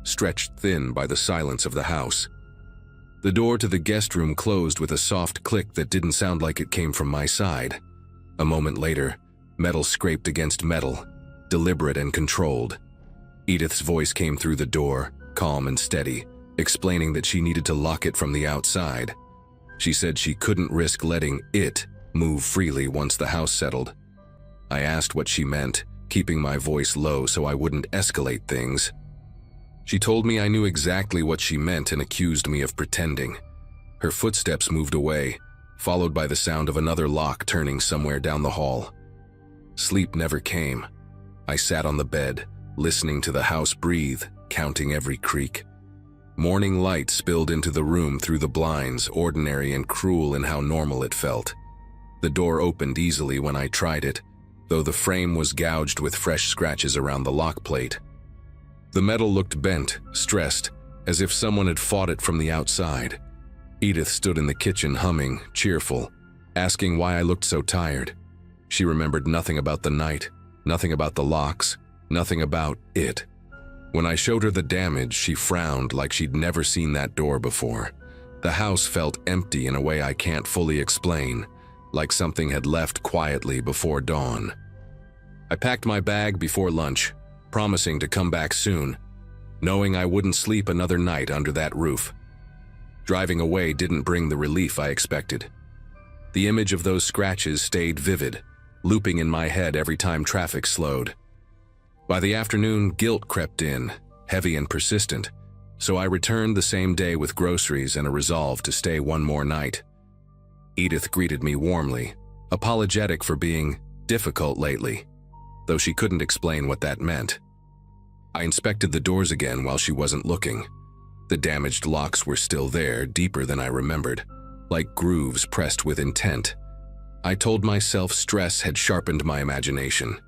S1: stretched thin by the silence of the house. The door to the guest room closed with a soft click that didn't sound like it came from my side. A moment later, metal scraped against metal, deliberate and controlled. Edith's voice came through the door, calm and steady, explaining that she needed to lock it from the outside. She said she couldn't risk letting it move freely once the house settled. I asked what she meant, keeping my voice low so I wouldn't escalate things. She told me I knew exactly what she meant and accused me of pretending. Her footsteps moved away, followed by the sound of another lock turning somewhere down the hall. Sleep never came. I sat on the bed, listening to the house breathe, counting every creak. Morning light spilled into the room through the blinds, ordinary and cruel in how normal it felt. The door opened easily when I tried it, though the frame was gouged with fresh scratches around the lock plate. The metal looked bent, stressed, as if someone had fought it from the outside. Edith stood in the kitchen humming, cheerful, asking why I looked so tired. She remembered nothing about the night, nothing about the locks, nothing about it. When I showed her the damage, she frowned like she'd never seen that door before. The house felt empty in a way I can't fully explain, like something had left quietly before dawn. I packed my bag before lunch, promising to come back soon, knowing I wouldn't sleep another night under that roof. Driving away didn't bring the relief I expected. The image of those scratches stayed vivid, looping in my head every time traffic slowed. By the afternoon, guilt crept in, heavy and persistent, so I returned the same day with groceries and a resolve to stay one more night. Edith greeted me warmly, apologetic for being difficult lately, though she couldn't explain what that meant. I inspected the doors again while she wasn't looking. The damaged locks were still there, deeper than I remembered, like grooves pressed with intent. I told myself stress had sharpened my imagination.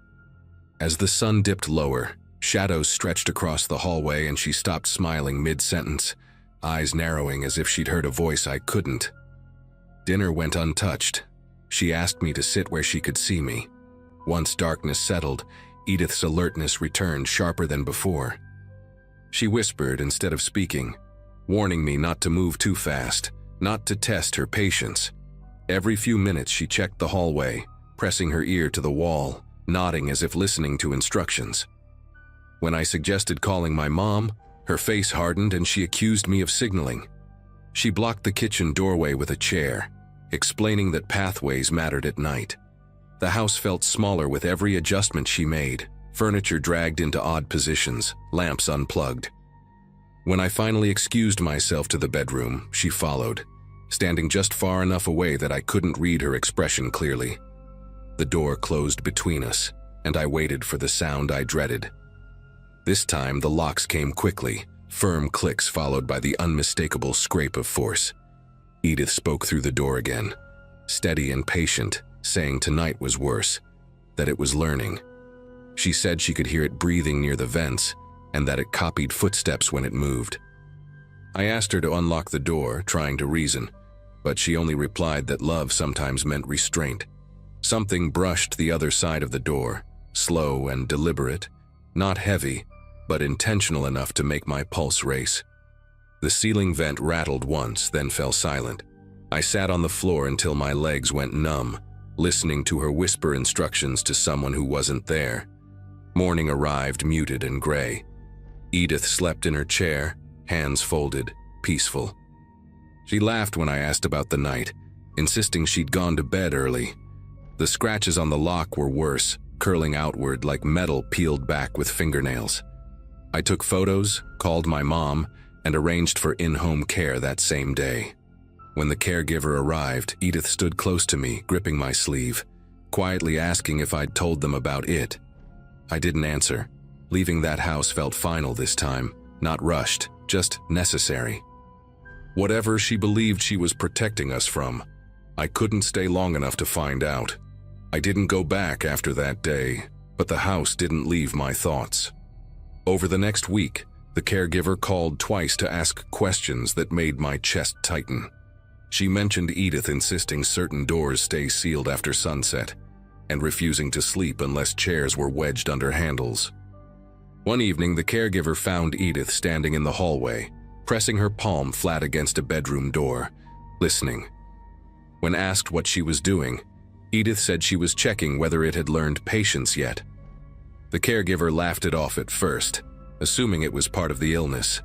S1: As the sun dipped lower, shadows stretched across the hallway and she stopped smiling mid-sentence, eyes narrowing as if she'd heard a voice I couldn't. Dinner went untouched. She asked me to sit where she could see me. Once darkness settled, Edith's alertness returned sharper than before. She whispered instead of speaking, warning me not to move too fast, not to test her patience. Every few minutes she checked the hallway, pressing her ear to the wall, nodding as if listening to instructions. When I suggested calling my mom, her face hardened and she accused me of signaling. She blocked the kitchen doorway with a chair, explaining that pathways mattered at night. The house felt smaller with every adjustment she made, furniture dragged into odd positions, lamps unplugged. When I finally excused myself to the bedroom, she followed, standing just far enough away that I couldn't read her expression clearly. The door closed between us, and I waited for the sound I dreaded. This time the locks came quickly, firm clicks followed by the unmistakable scrape of force. Edith spoke through the door again, steady and patient, saying tonight was worse, that it was learning. She said she could hear it breathing near the vents, and that it copied footsteps when it moved. I asked her to unlock the door, trying to reason, but she only replied that love sometimes meant restraint. Something brushed the other side of the door, slow and deliberate, not heavy, but intentional enough to make my pulse race. The ceiling vent rattled once, then fell silent. I sat on the floor until my legs went numb, listening to her whisper instructions to someone who wasn't there. Morning arrived muted and gray. Edith slept in her chair, hands folded, peaceful. She laughed when I asked about the night, insisting she'd gone to bed early. The scratches on the lock were worse, curling outward like metal peeled back with fingernails. I took photos, called my mom, and arranged for in-home care that same day. When the caregiver arrived, Edith stood close to me, gripping my sleeve, quietly asking if I'd told them about it. I didn't answer. Leaving that house felt final this time, not rushed, just necessary. Whatever she believed she was protecting us from, I couldn't stay long enough to find out. I didn't go back after that day, but the house didn't leave my thoughts. Over the next week, the caregiver called twice to ask questions that made my chest tighten. She mentioned Edith insisting certain doors stay sealed after sunset, and refusing to sleep unless chairs were wedged under handles. One evening, the caregiver found Edith standing in the hallway, pressing her palm flat against a bedroom door, listening. When asked what she was doing, Edith said she was checking whether it had learned patience yet. The caregiver laughed it off at first, assuming it was part of the illness.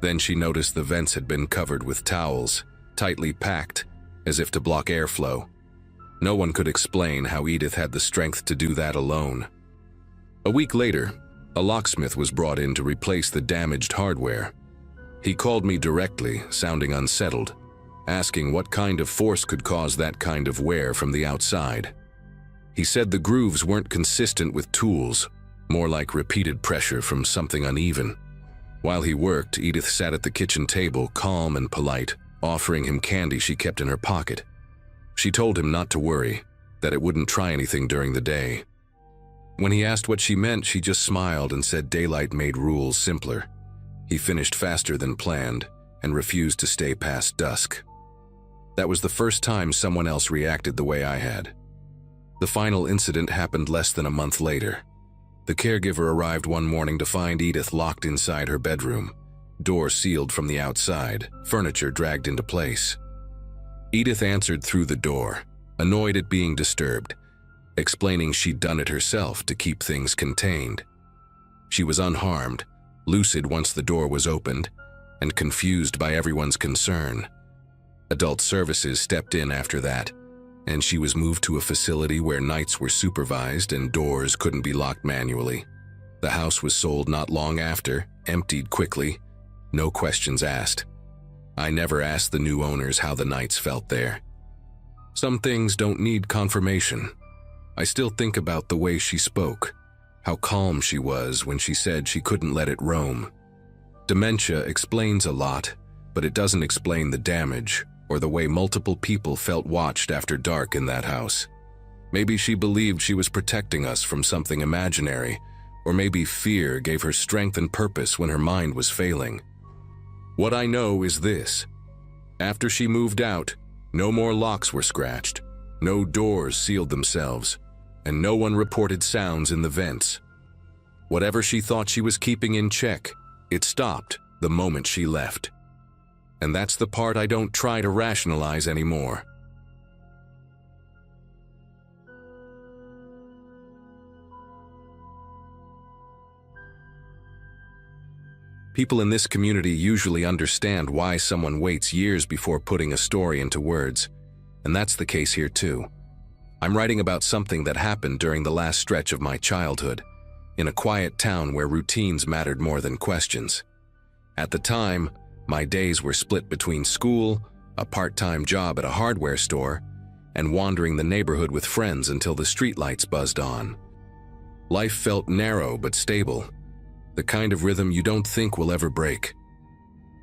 S1: Then she noticed the vents had been covered with towels, tightly packed, as if to block airflow. No one could explain how Edith had the strength to do that alone. A week later, a locksmith was brought in to replace the damaged hardware. He called me directly, sounding unsettled, asking what kind of force could cause that kind of wear from the outside. He said the grooves weren't consistent with tools, more like repeated pressure from something uneven. While he worked, Edith sat at the kitchen table, calm and polite, offering him candy she kept in her pocket. She told him not to worry, that it wouldn't try anything during the day. When he asked what she meant, she just smiled and said daylight made rules simpler. He finished faster than planned and refused to stay past dusk. That was the first time someone else reacted the way I had. The final incident happened less than a month later. The caregiver arrived one morning to find Edith locked inside her bedroom, door sealed from the outside, furniture dragged into place. Edith answered through the door, annoyed at being disturbed, explaining she'd done it herself to keep things contained. She was unharmed, lucid once the door was opened, and confused by everyone's concern. Adult services stepped in after that, and she was moved to a facility where nights were supervised and doors couldn't be locked manually. The house was sold not long after, emptied quickly, no questions asked. I never asked the new owners how the nights felt there. Some things don't need confirmation. I still think about the way she spoke, how calm she was when she said she couldn't let it roam. Dementia explains a lot, but it doesn't explain the damage or the way multiple people felt watched after dark in that house. Maybe she believed she was protecting us from something imaginary, or maybe fear gave her strength and purpose when her mind was failing. What I know is this: after she moved out, no more locks were scratched, no doors sealed themselves, and no one reported sounds in the vents. Whatever she thought she was keeping in check, it stopped the moment she left. And that's the part I don't try to rationalize anymore. People in this community usually understand why someone waits years before putting a story into words, and that's the case here too. I'm writing about something that happened during the last stretch of my childhood, in a quiet town where routines mattered more than questions. At the time, my days were split between school, a part-time job at a hardware store, and wandering the neighborhood with friends until the streetlights buzzed on. Life felt narrow but stable, the kind of rhythm you don't think will ever break.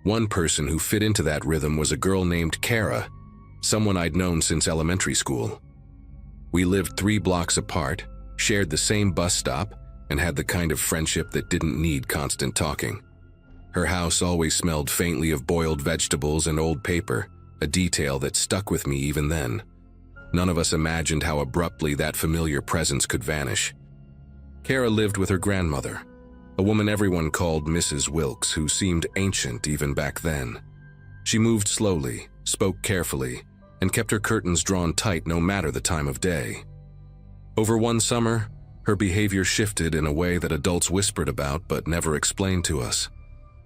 S1: One person who fit into that rhythm was a girl named Kara, someone I'd known since elementary school. We lived 3 blocks apart, shared the same bus stop, and had the kind of friendship that didn't need constant talking. Her house always smelled faintly of boiled vegetables and old paper, a detail that stuck with me even then. None of us imagined how abruptly that familiar presence could vanish. Kara lived with her grandmother, a woman everyone called Mrs. Wilkes, who seemed ancient even back then. She moved slowly, spoke carefully, and kept her curtains drawn tight no matter the time of day. Over one summer, her behavior shifted in a way that adults whispered about but never explained to us.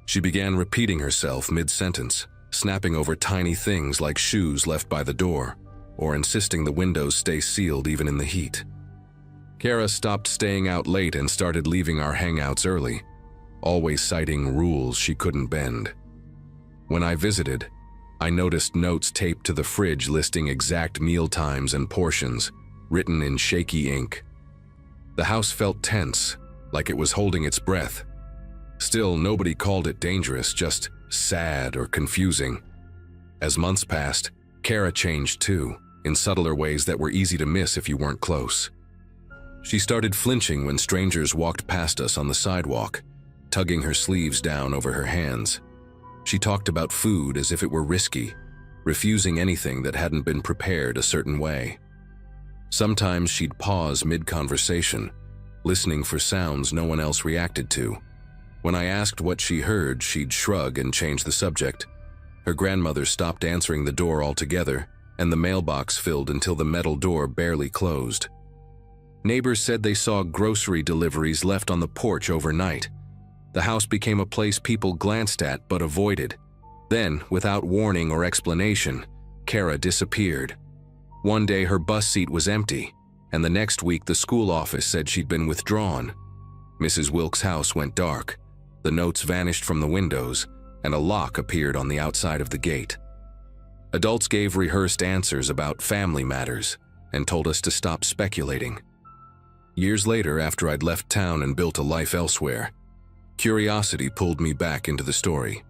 S1: She began repeating herself mid-sentence, snapping over tiny things like shoes left by the door, or insisting the windows stay sealed even in the heat. Kara stopped staying out late and started leaving our hangouts early, always citing rules she couldn't bend. When I visited, I noticed notes taped to the fridge listing exact meal times and portions, written in shaky ink. The house felt tense, like it was holding its breath. Still, nobody called it dangerous, just sad or confusing. As months passed, Kara changed too, in subtler ways that were easy to miss if you weren't close. She started flinching when strangers walked past us on the sidewalk, tugging her sleeves down over her hands. She talked about food as if it were risky, refusing anything that hadn't been prepared a certain way. Sometimes she'd pause mid-conversation, listening for sounds no one else reacted to. When I asked what she heard, she'd shrug and change the subject. Her grandmother stopped answering the door altogether, and the mailbox filled until the metal door barely closed. Neighbors said they saw grocery deliveries left on the porch overnight. The house became a place people glanced at but avoided. Then, without warning or explanation, Kara disappeared. One day her bus seat was empty, and the next week the school office said she'd been withdrawn. Mrs. Wilkes' house went dark. The notes vanished from the windows, and a lock appeared on the outside of the gate. Adults gave rehearsed answers about family matters and told us to stop speculating. Years later, after I'd left town and built a life elsewhere, curiosity pulled me back into the story.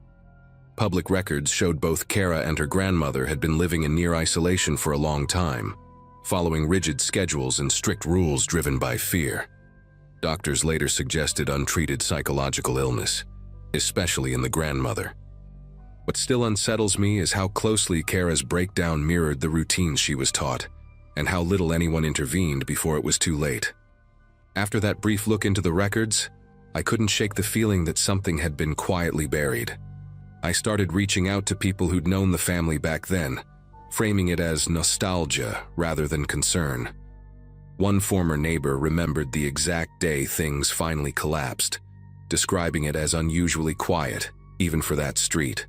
S1: Public records showed both Kara and her grandmother had been living in near isolation for a long time, following rigid schedules and strict rules driven by fear. Doctors later suggested untreated psychological illness, especially in the grandmother. What still unsettles me is how closely Kara's breakdown mirrored the routines she was taught, and how little anyone intervened before it was too late. After that brief look into the records, I couldn't shake the feeling that something had been quietly buried. I started reaching out to people who'd known the family back then, framing it as nostalgia rather than concern. One former neighbor remembered the exact day things finally collapsed, describing it as unusually quiet, even for that street.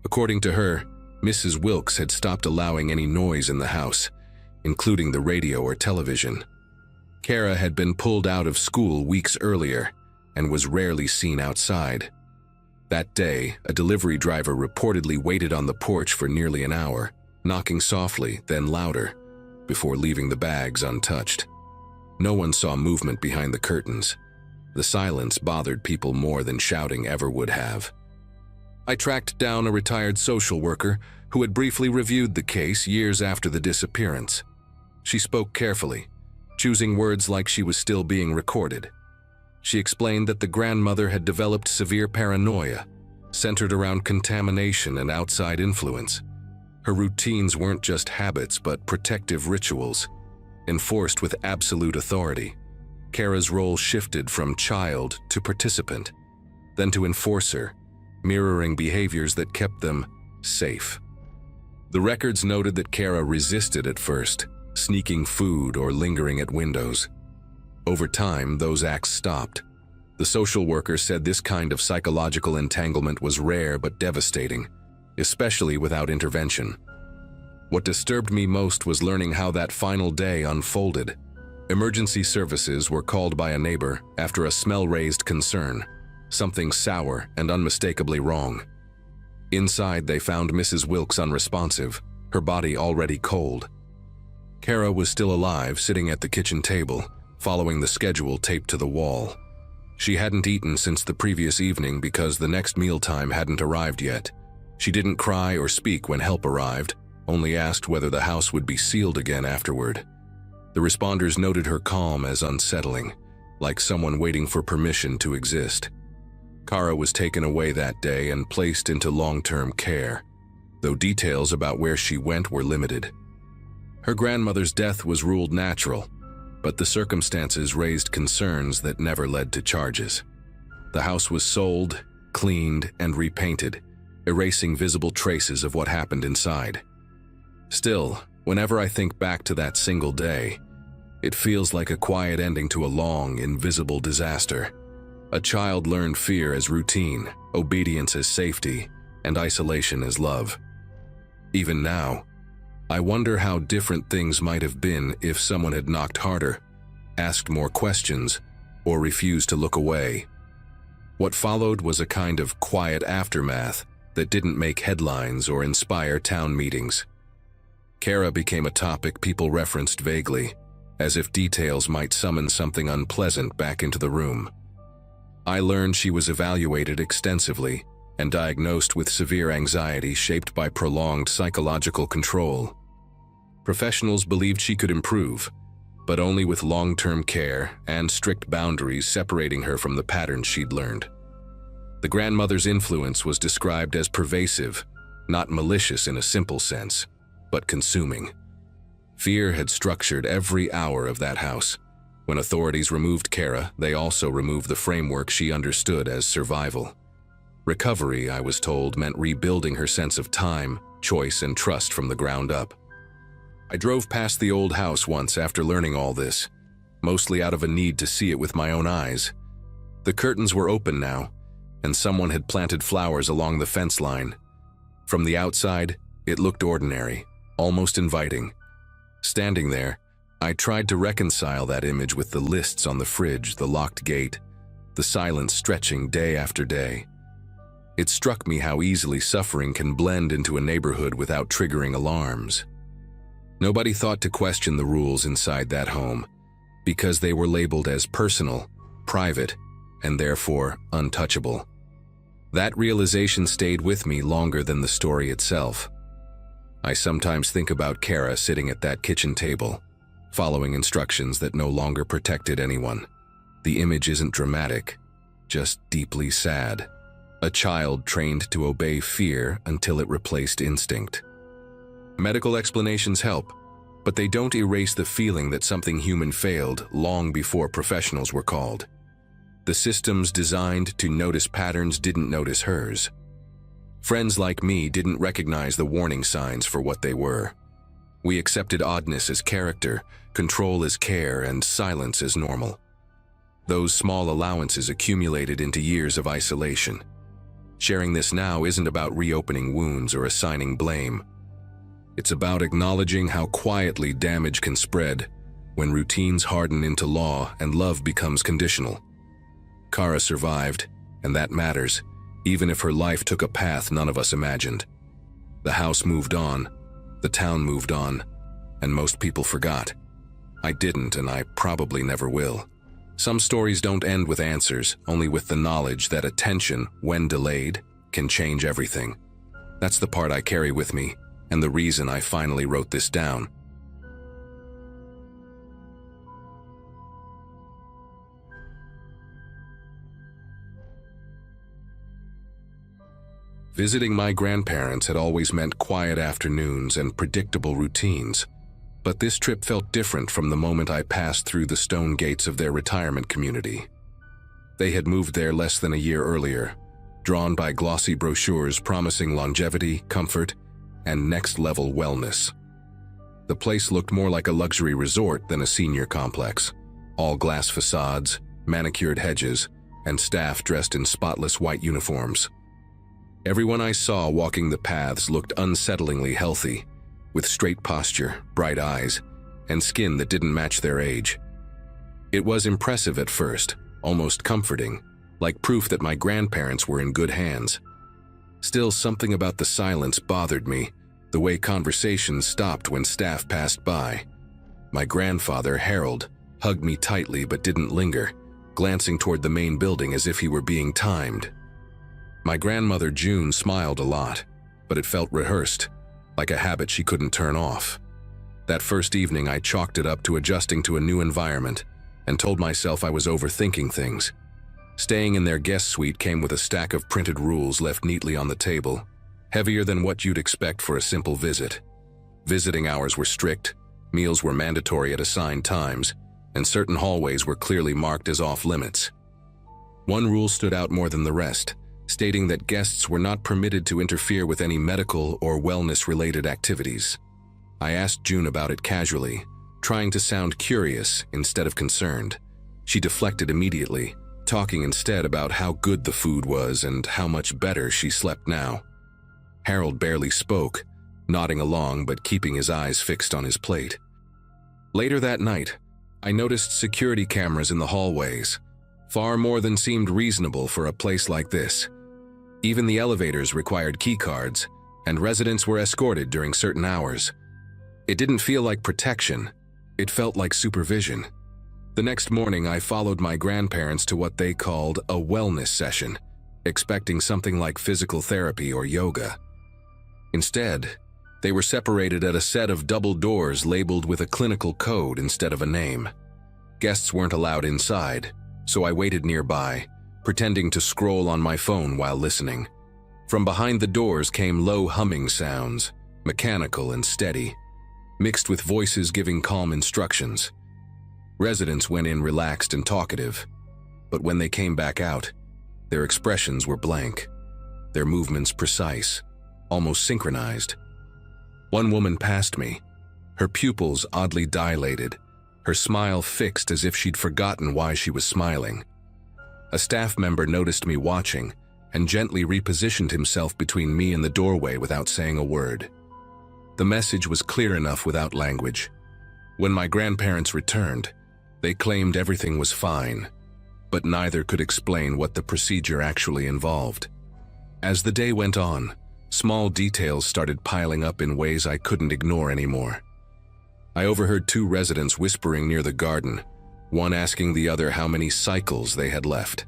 S1: According to her, Mrs. Wilkes had stopped allowing any noise in the house, including the radio or television. Kara had been pulled out of school weeks earlier and was rarely seen outside. That day, a delivery driver reportedly waited on the porch for nearly an hour, knocking softly, then louder, before leaving the bags untouched. No one saw movement behind the curtains. The silence bothered people more than shouting ever would have. I tracked down a retired social worker who had briefly reviewed the case years after the disappearance. She spoke carefully, choosing words like she was still being recorded. She explained that the grandmother had developed severe paranoia, centered around contamination and outside influence. Her routines weren't just habits but protective rituals, enforced with absolute authority. Kara's role shifted from child to participant, then to enforcer, mirroring behaviors that kept them safe. The records noted that Kara resisted at first, sneaking food or lingering at windows. Over time, those acts stopped. The social worker said this kind of psychological entanglement was rare but devastating, especially without intervention. What disturbed me most was learning how that final day unfolded. Emergency services were called by a neighbor after a smell-raised concern, something sour and unmistakably wrong. Inside, they found Mrs. Wilkes unresponsive, her body already cold. Kara was still alive, sitting at the kitchen table, following the schedule taped to the wall. She hadn't eaten since the previous evening because the next mealtime hadn't arrived yet. She didn't cry or speak when help arrived, only asked whether the house would be sealed again afterward. The responders noted her calm as unsettling, like someone waiting for permission to exist. Kara was taken away that day and placed into long-term care, though details about where she went were limited. Her grandmother's death was ruled natural, but the circumstances raised concerns that never led to charges. The house was sold, cleaned, and repainted, erasing visible traces of what happened inside. Still, whenever I think back to that single day, it feels like a quiet ending to a long, invisible disaster. A child learned fear as routine, obedience as safety, and isolation as love. Even now, I wonder how different things might have been if someone had knocked harder, asked more questions, or refused to look away. What followed was a kind of quiet aftermath that didn't make headlines or inspire town meetings. Kara became a topic people referenced vaguely, as if details might summon something unpleasant back into the room. I learned she was evaluated extensively and diagnosed with severe anxiety shaped by prolonged psychological control. Professionals believed she could improve, but only with long-term care and strict boundaries separating her from the patterns she'd learned. The grandmother's influence was described as pervasive, not malicious in a simple sense, but consuming. Fear had structured every hour of that house. When authorities removed Kara, they also removed the framework she understood as survival. Recovery, I was told, meant rebuilding her sense of time, choice, and trust from the ground up. I drove past the old house once after learning all this, mostly out of a need to see it with my own eyes. The curtains were open now, and someone had planted flowers along the fence line. From the outside, it looked ordinary, almost inviting. Standing there, I tried to reconcile that image with the lists on the fridge, the locked gate, the silence stretching day after day. It struck me how easily suffering can blend into a neighborhood without triggering alarms. Nobody thought to question the rules inside that home, because they were labeled as personal, private, and therefore untouchable. That realization stayed with me longer than the story itself. I sometimes think about Kara sitting at that kitchen table, following instructions that no longer protected anyone. The image isn't dramatic, just deeply sad. A child trained to obey fear until it replaced instinct. Medical explanations help, but they don't erase the feeling that something human failed long before professionals were called. The systems designed to notice patterns didn't notice hers. Friends like me didn't recognize the warning signs for what they were. We accepted oddness as character, control as care, and silence as normal. Those small allowances accumulated into years of isolation. Sharing this now isn't about reopening wounds or assigning blame. It's about acknowledging how quietly damage can spread when routines harden into law and love becomes conditional. Kara survived, and that matters, even if her life took a path none of us imagined. The house moved on, the town moved on, and most people forgot. I didn't, and I probably never will. Some stories don't end with answers, only with the knowledge that attention, when delayed, can change everything. That's the part I carry with me, and the reason I finally wrote this down. Visiting my grandparents had always meant quiet afternoons and predictable routines, but this trip felt different from the moment I passed through the stone gates of their retirement community. They had moved there less than a year earlier, drawn by glossy brochures promising longevity, comfort, and next-level wellness. The place looked more like a luxury resort than a senior complex. All glass facades, manicured hedges, and staff dressed in spotless white uniforms. Everyone I saw walking the paths looked unsettlingly healthy, with straight posture, bright eyes, and skin that didn't match their age. It was impressive at first, almost comforting, like proof that my grandparents were in good hands. Still, something about the silence bothered me, the way conversations stopped when staff passed by. My grandfather, Harold, hugged me tightly but didn't linger, glancing toward the main building as if he were being timed. My grandmother, June, smiled a lot, but it felt rehearsed, like a habit she couldn't turn off. That first evening, I chalked it up to adjusting to a new environment and told myself I was overthinking things. Staying in their guest suite came with a stack of printed rules left neatly on the table, heavier than what you'd expect for a simple visit. Visiting hours were strict, meals were mandatory at assigned times, and certain hallways were clearly marked as off-limits. One rule stood out more than the rest, stating that guests were not permitted to interfere with any medical or wellness-related activities. I asked June about it casually, trying to sound curious instead of concerned. She deflected immediately, talking instead about how good the food was and how much better she slept now. Harold barely spoke, nodding along but keeping his eyes fixed on his plate. Later that night, I noticed security cameras in the hallways, far more than seemed reasonable for a place like this. Even the elevators required keycards, and residents were escorted during certain hours. It didn't feel like protection, it felt like supervision. The next morning, I followed my grandparents to what they called a wellness session, expecting something like physical therapy or yoga. Instead, they were separated at a set of double doors labeled with a clinical code instead of a name. Guests weren't allowed inside, so I waited nearby, pretending to scroll on my phone while listening. From behind the doors came low humming sounds, mechanical and steady, mixed with voices giving calm instructions. Residents went in relaxed and talkative, but when they came back out, their expressions were blank, their movements precise, almost synchronized. One woman passed me, her pupils oddly dilated, her smile fixed as if she'd forgotten why she was smiling. A staff member noticed me watching and gently repositioned himself between me and the doorway without saying a word. The message was clear enough without language. When my grandparents returned, they claimed everything was fine, but neither could explain what the procedure actually involved. As the day went on, small details started piling up in ways I couldn't ignore anymore. I overheard two residents whispering near the garden, one asking the other how many cycles they had left.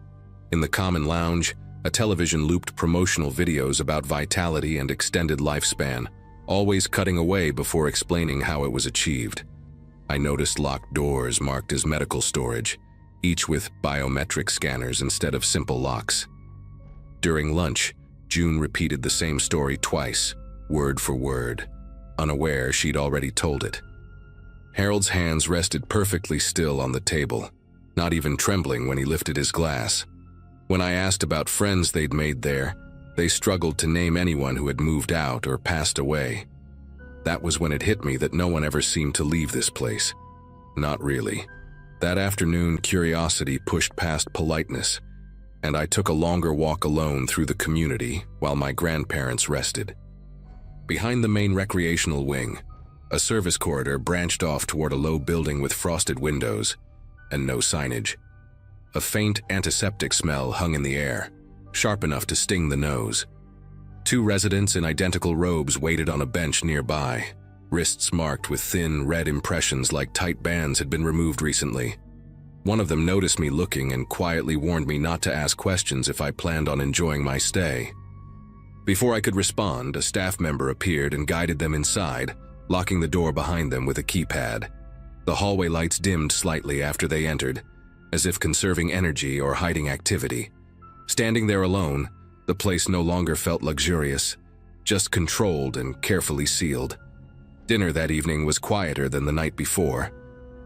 S1: In the common lounge, a television looped promotional videos about vitality and extended lifespan, always cutting away before explaining how it was achieved. I noticed locked doors marked as medical storage, each with biometric scanners instead of simple locks. During lunch, June repeated the same story twice, word for word, unaware she'd already told it. Harold's hands rested perfectly still on the table, not even trembling when he lifted his glass. When I asked about friends they'd made there, they struggled to name anyone who had moved out or passed away. That was when it hit me that no one ever seemed to leave this place. Not really. That afternoon, curiosity pushed past politeness, and I took a longer walk alone through the community while my grandparents rested. Behind the main recreational wing, a service corridor branched off toward a low building with frosted windows and no signage. A faint antiseptic smell hung in the air, sharp enough to sting the nose. Two residents in identical robes waited on a bench nearby, wrists marked with thin, red impressions like tight bands had been removed recently. One of them noticed me looking and quietly warned me not to ask questions if I planned on enjoying my stay. Before I could respond, a staff member appeared and guided them inside, locking the door behind them with a keypad. The hallway lights dimmed slightly after they entered, as if conserving energy or hiding activity. Standing there alone, the place no longer felt luxurious, just controlled and carefully sealed. Dinner that evening was quieter than the night before,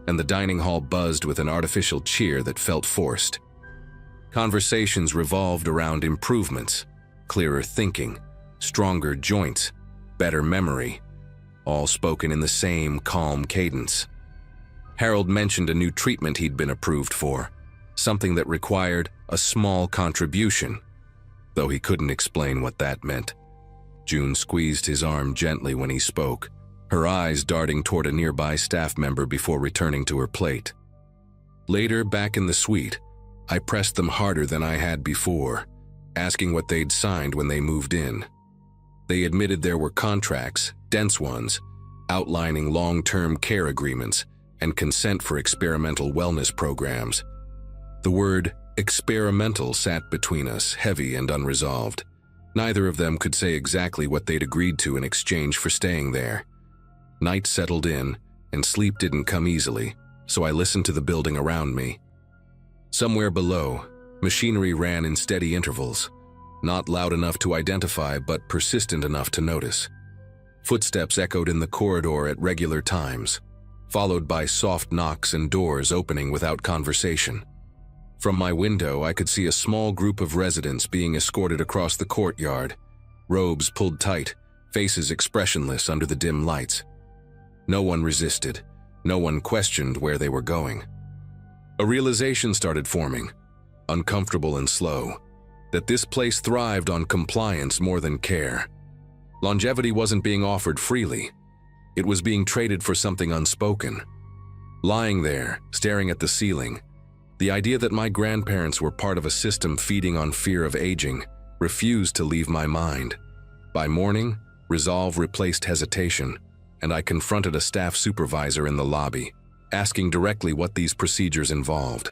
S1: and the dining hall buzzed with an artificial cheer that felt forced. Conversations revolved around improvements, clearer thinking, stronger joints, better memory, all spoken in the same calm cadence. Harold mentioned a new treatment he'd been approved for, something that required a small contribution, though he couldn't explain what that meant. June squeezed his arm gently when he spoke, her eyes darting toward a nearby staff member before returning to her plate. Later, back in the suite, I pressed them harder than I had before, asking what they'd signed when they moved in. They admitted there were contracts, dense ones, outlining long-term care agreements and consent for experimental wellness programs. The word experimental sat between us, heavy and unresolved. Neither of them could say exactly what they'd agreed to in exchange for staying there. Night settled in, and sleep didn't come easily, so I listened to the building around me. Somewhere below, machinery ran in steady intervals, not loud enough to identify but persistent enough to notice. Footsteps echoed in the corridor at regular times, followed by soft knocks and doors opening without conversation. From my window, I could see a small group of residents being escorted across the courtyard, robes pulled tight, faces expressionless under the dim lights. No one resisted, no one questioned where they were going. A realization started forming, uncomfortable and slow, that this place thrived on compliance more than care. Longevity wasn't being offered freely. It was being traded for something unspoken. Lying there, staring at the ceiling, the idea that my grandparents were part of a system feeding on fear of aging refused to leave my mind. By morning, resolve replaced hesitation, and I confronted a staff supervisor in the lobby, asking directly what these procedures involved.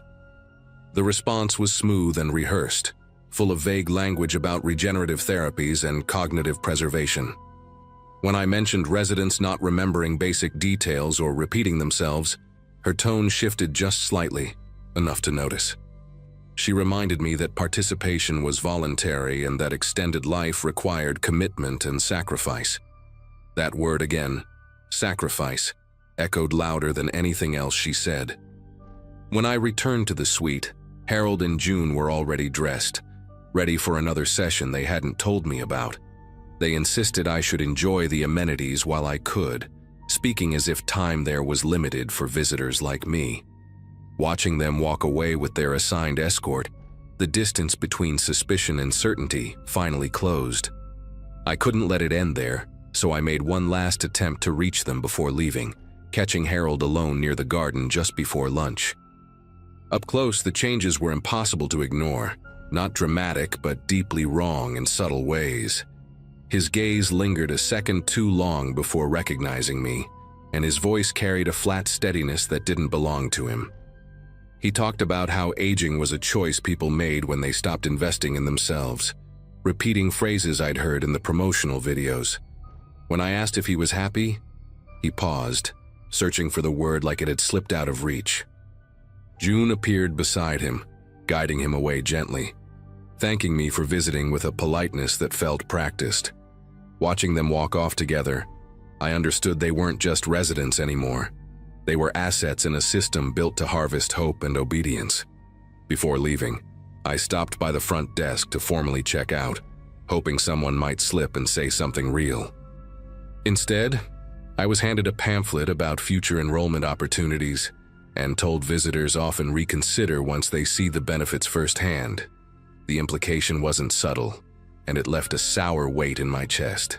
S1: The response was smooth and rehearsed, full of vague language about regenerative therapies and cognitive preservation. When I mentioned residents not remembering basic details or repeating themselves, her tone shifted just slightly, enough to notice. She reminded me that participation was voluntary and that extended life required commitment and sacrifice. That word again, sacrifice, echoed louder than anything else she said. When I returned to the suite, Harold and June were already dressed, ready for another session they hadn't told me about. They insisted I should enjoy the amenities while I could, speaking as if time there was limited for visitors like me. Watching them walk away with their assigned escort, the distance between suspicion and certainty finally closed. I couldn't let it end there, so I made one last attempt to reach them before leaving, catching Harold alone near the garden just before lunch. Up close, the changes were impossible to ignore, not dramatic but deeply wrong in subtle ways. His gaze lingered a second too long before recognizing me, and his voice carried a flat steadiness that didn't belong to him. He talked about how aging was a choice people made when they stopped investing in themselves, repeating phrases I'd heard in the promotional videos. When I asked if he was happy, he paused, searching for the word like it had slipped out of reach. June appeared beside him, guiding him away gently, thanking me for visiting with a politeness that felt practiced. Watching them walk off together, I understood they weren't just residents anymore. They were assets in a system built to harvest hope and obedience. Before leaving, I stopped by the front desk to formally check out, hoping someone might slip and say something real. Instead, I was handed a pamphlet about future enrollment opportunities and told visitors often reconsider once they see the benefits firsthand. The implication wasn't subtle, and it left a sour weight in my chest.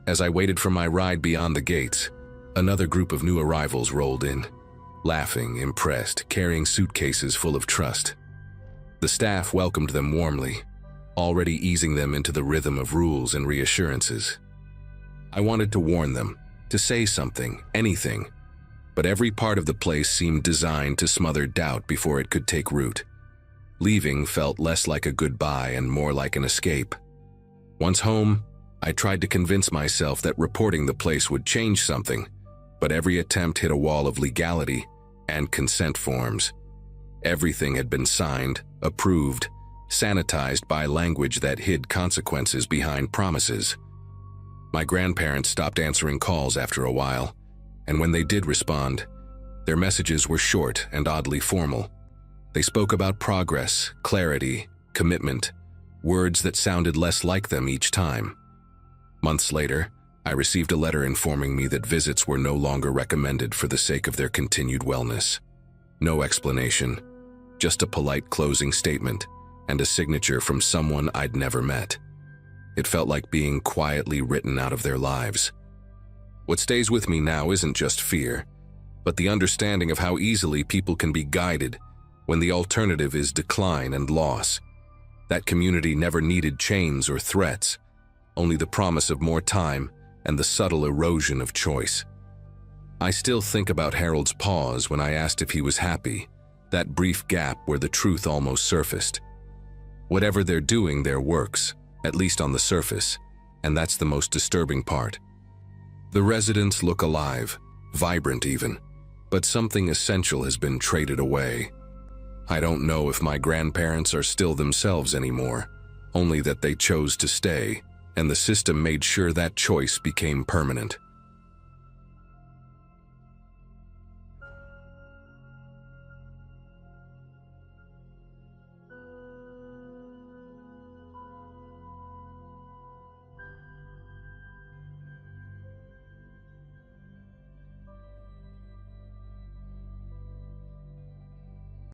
S1: As I waited for my ride beyond the gates, another group of new arrivals rolled in, laughing, impressed, carrying suitcases full of trust. The staff welcomed them warmly, already easing them into the rhythm of rules and reassurances. I wanted to warn them, to say something, anything, but every part of the place seemed designed to smother doubt before it could take root. Leaving felt less like a goodbye and more like an escape. Once home, I tried to convince myself that reporting the place would change something, but every attempt hit a wall of legality and consent forms. Everything had been signed, approved, sanitized by language that hid consequences behind promises. My grandparents stopped answering calls after a while, and when they did respond, their messages were short and oddly formal. They spoke about progress, clarity, commitment, words that sounded less like them each time. Months later, I received a letter informing me that visits were no longer recommended for the sake of their continued wellness. No explanation, just a polite closing statement and a signature from someone I'd never met. It felt like being quietly written out of their lives. What stays with me now isn't just fear, but the understanding of how easily people can be guided when the alternative is decline and loss. That community never needed chains or threats, only the promise of more time and the subtle erosion of choice. I still think about Harold's pause when I asked if he was happy, that brief gap where the truth almost surfaced. Whatever they're doing there works, at least on the surface, and that's the most disturbing part. The residents look alive, vibrant even, but something essential has been traded away. I don't know if my grandparents are still themselves anymore, only that they chose to stay, and the system made sure that choice became permanent.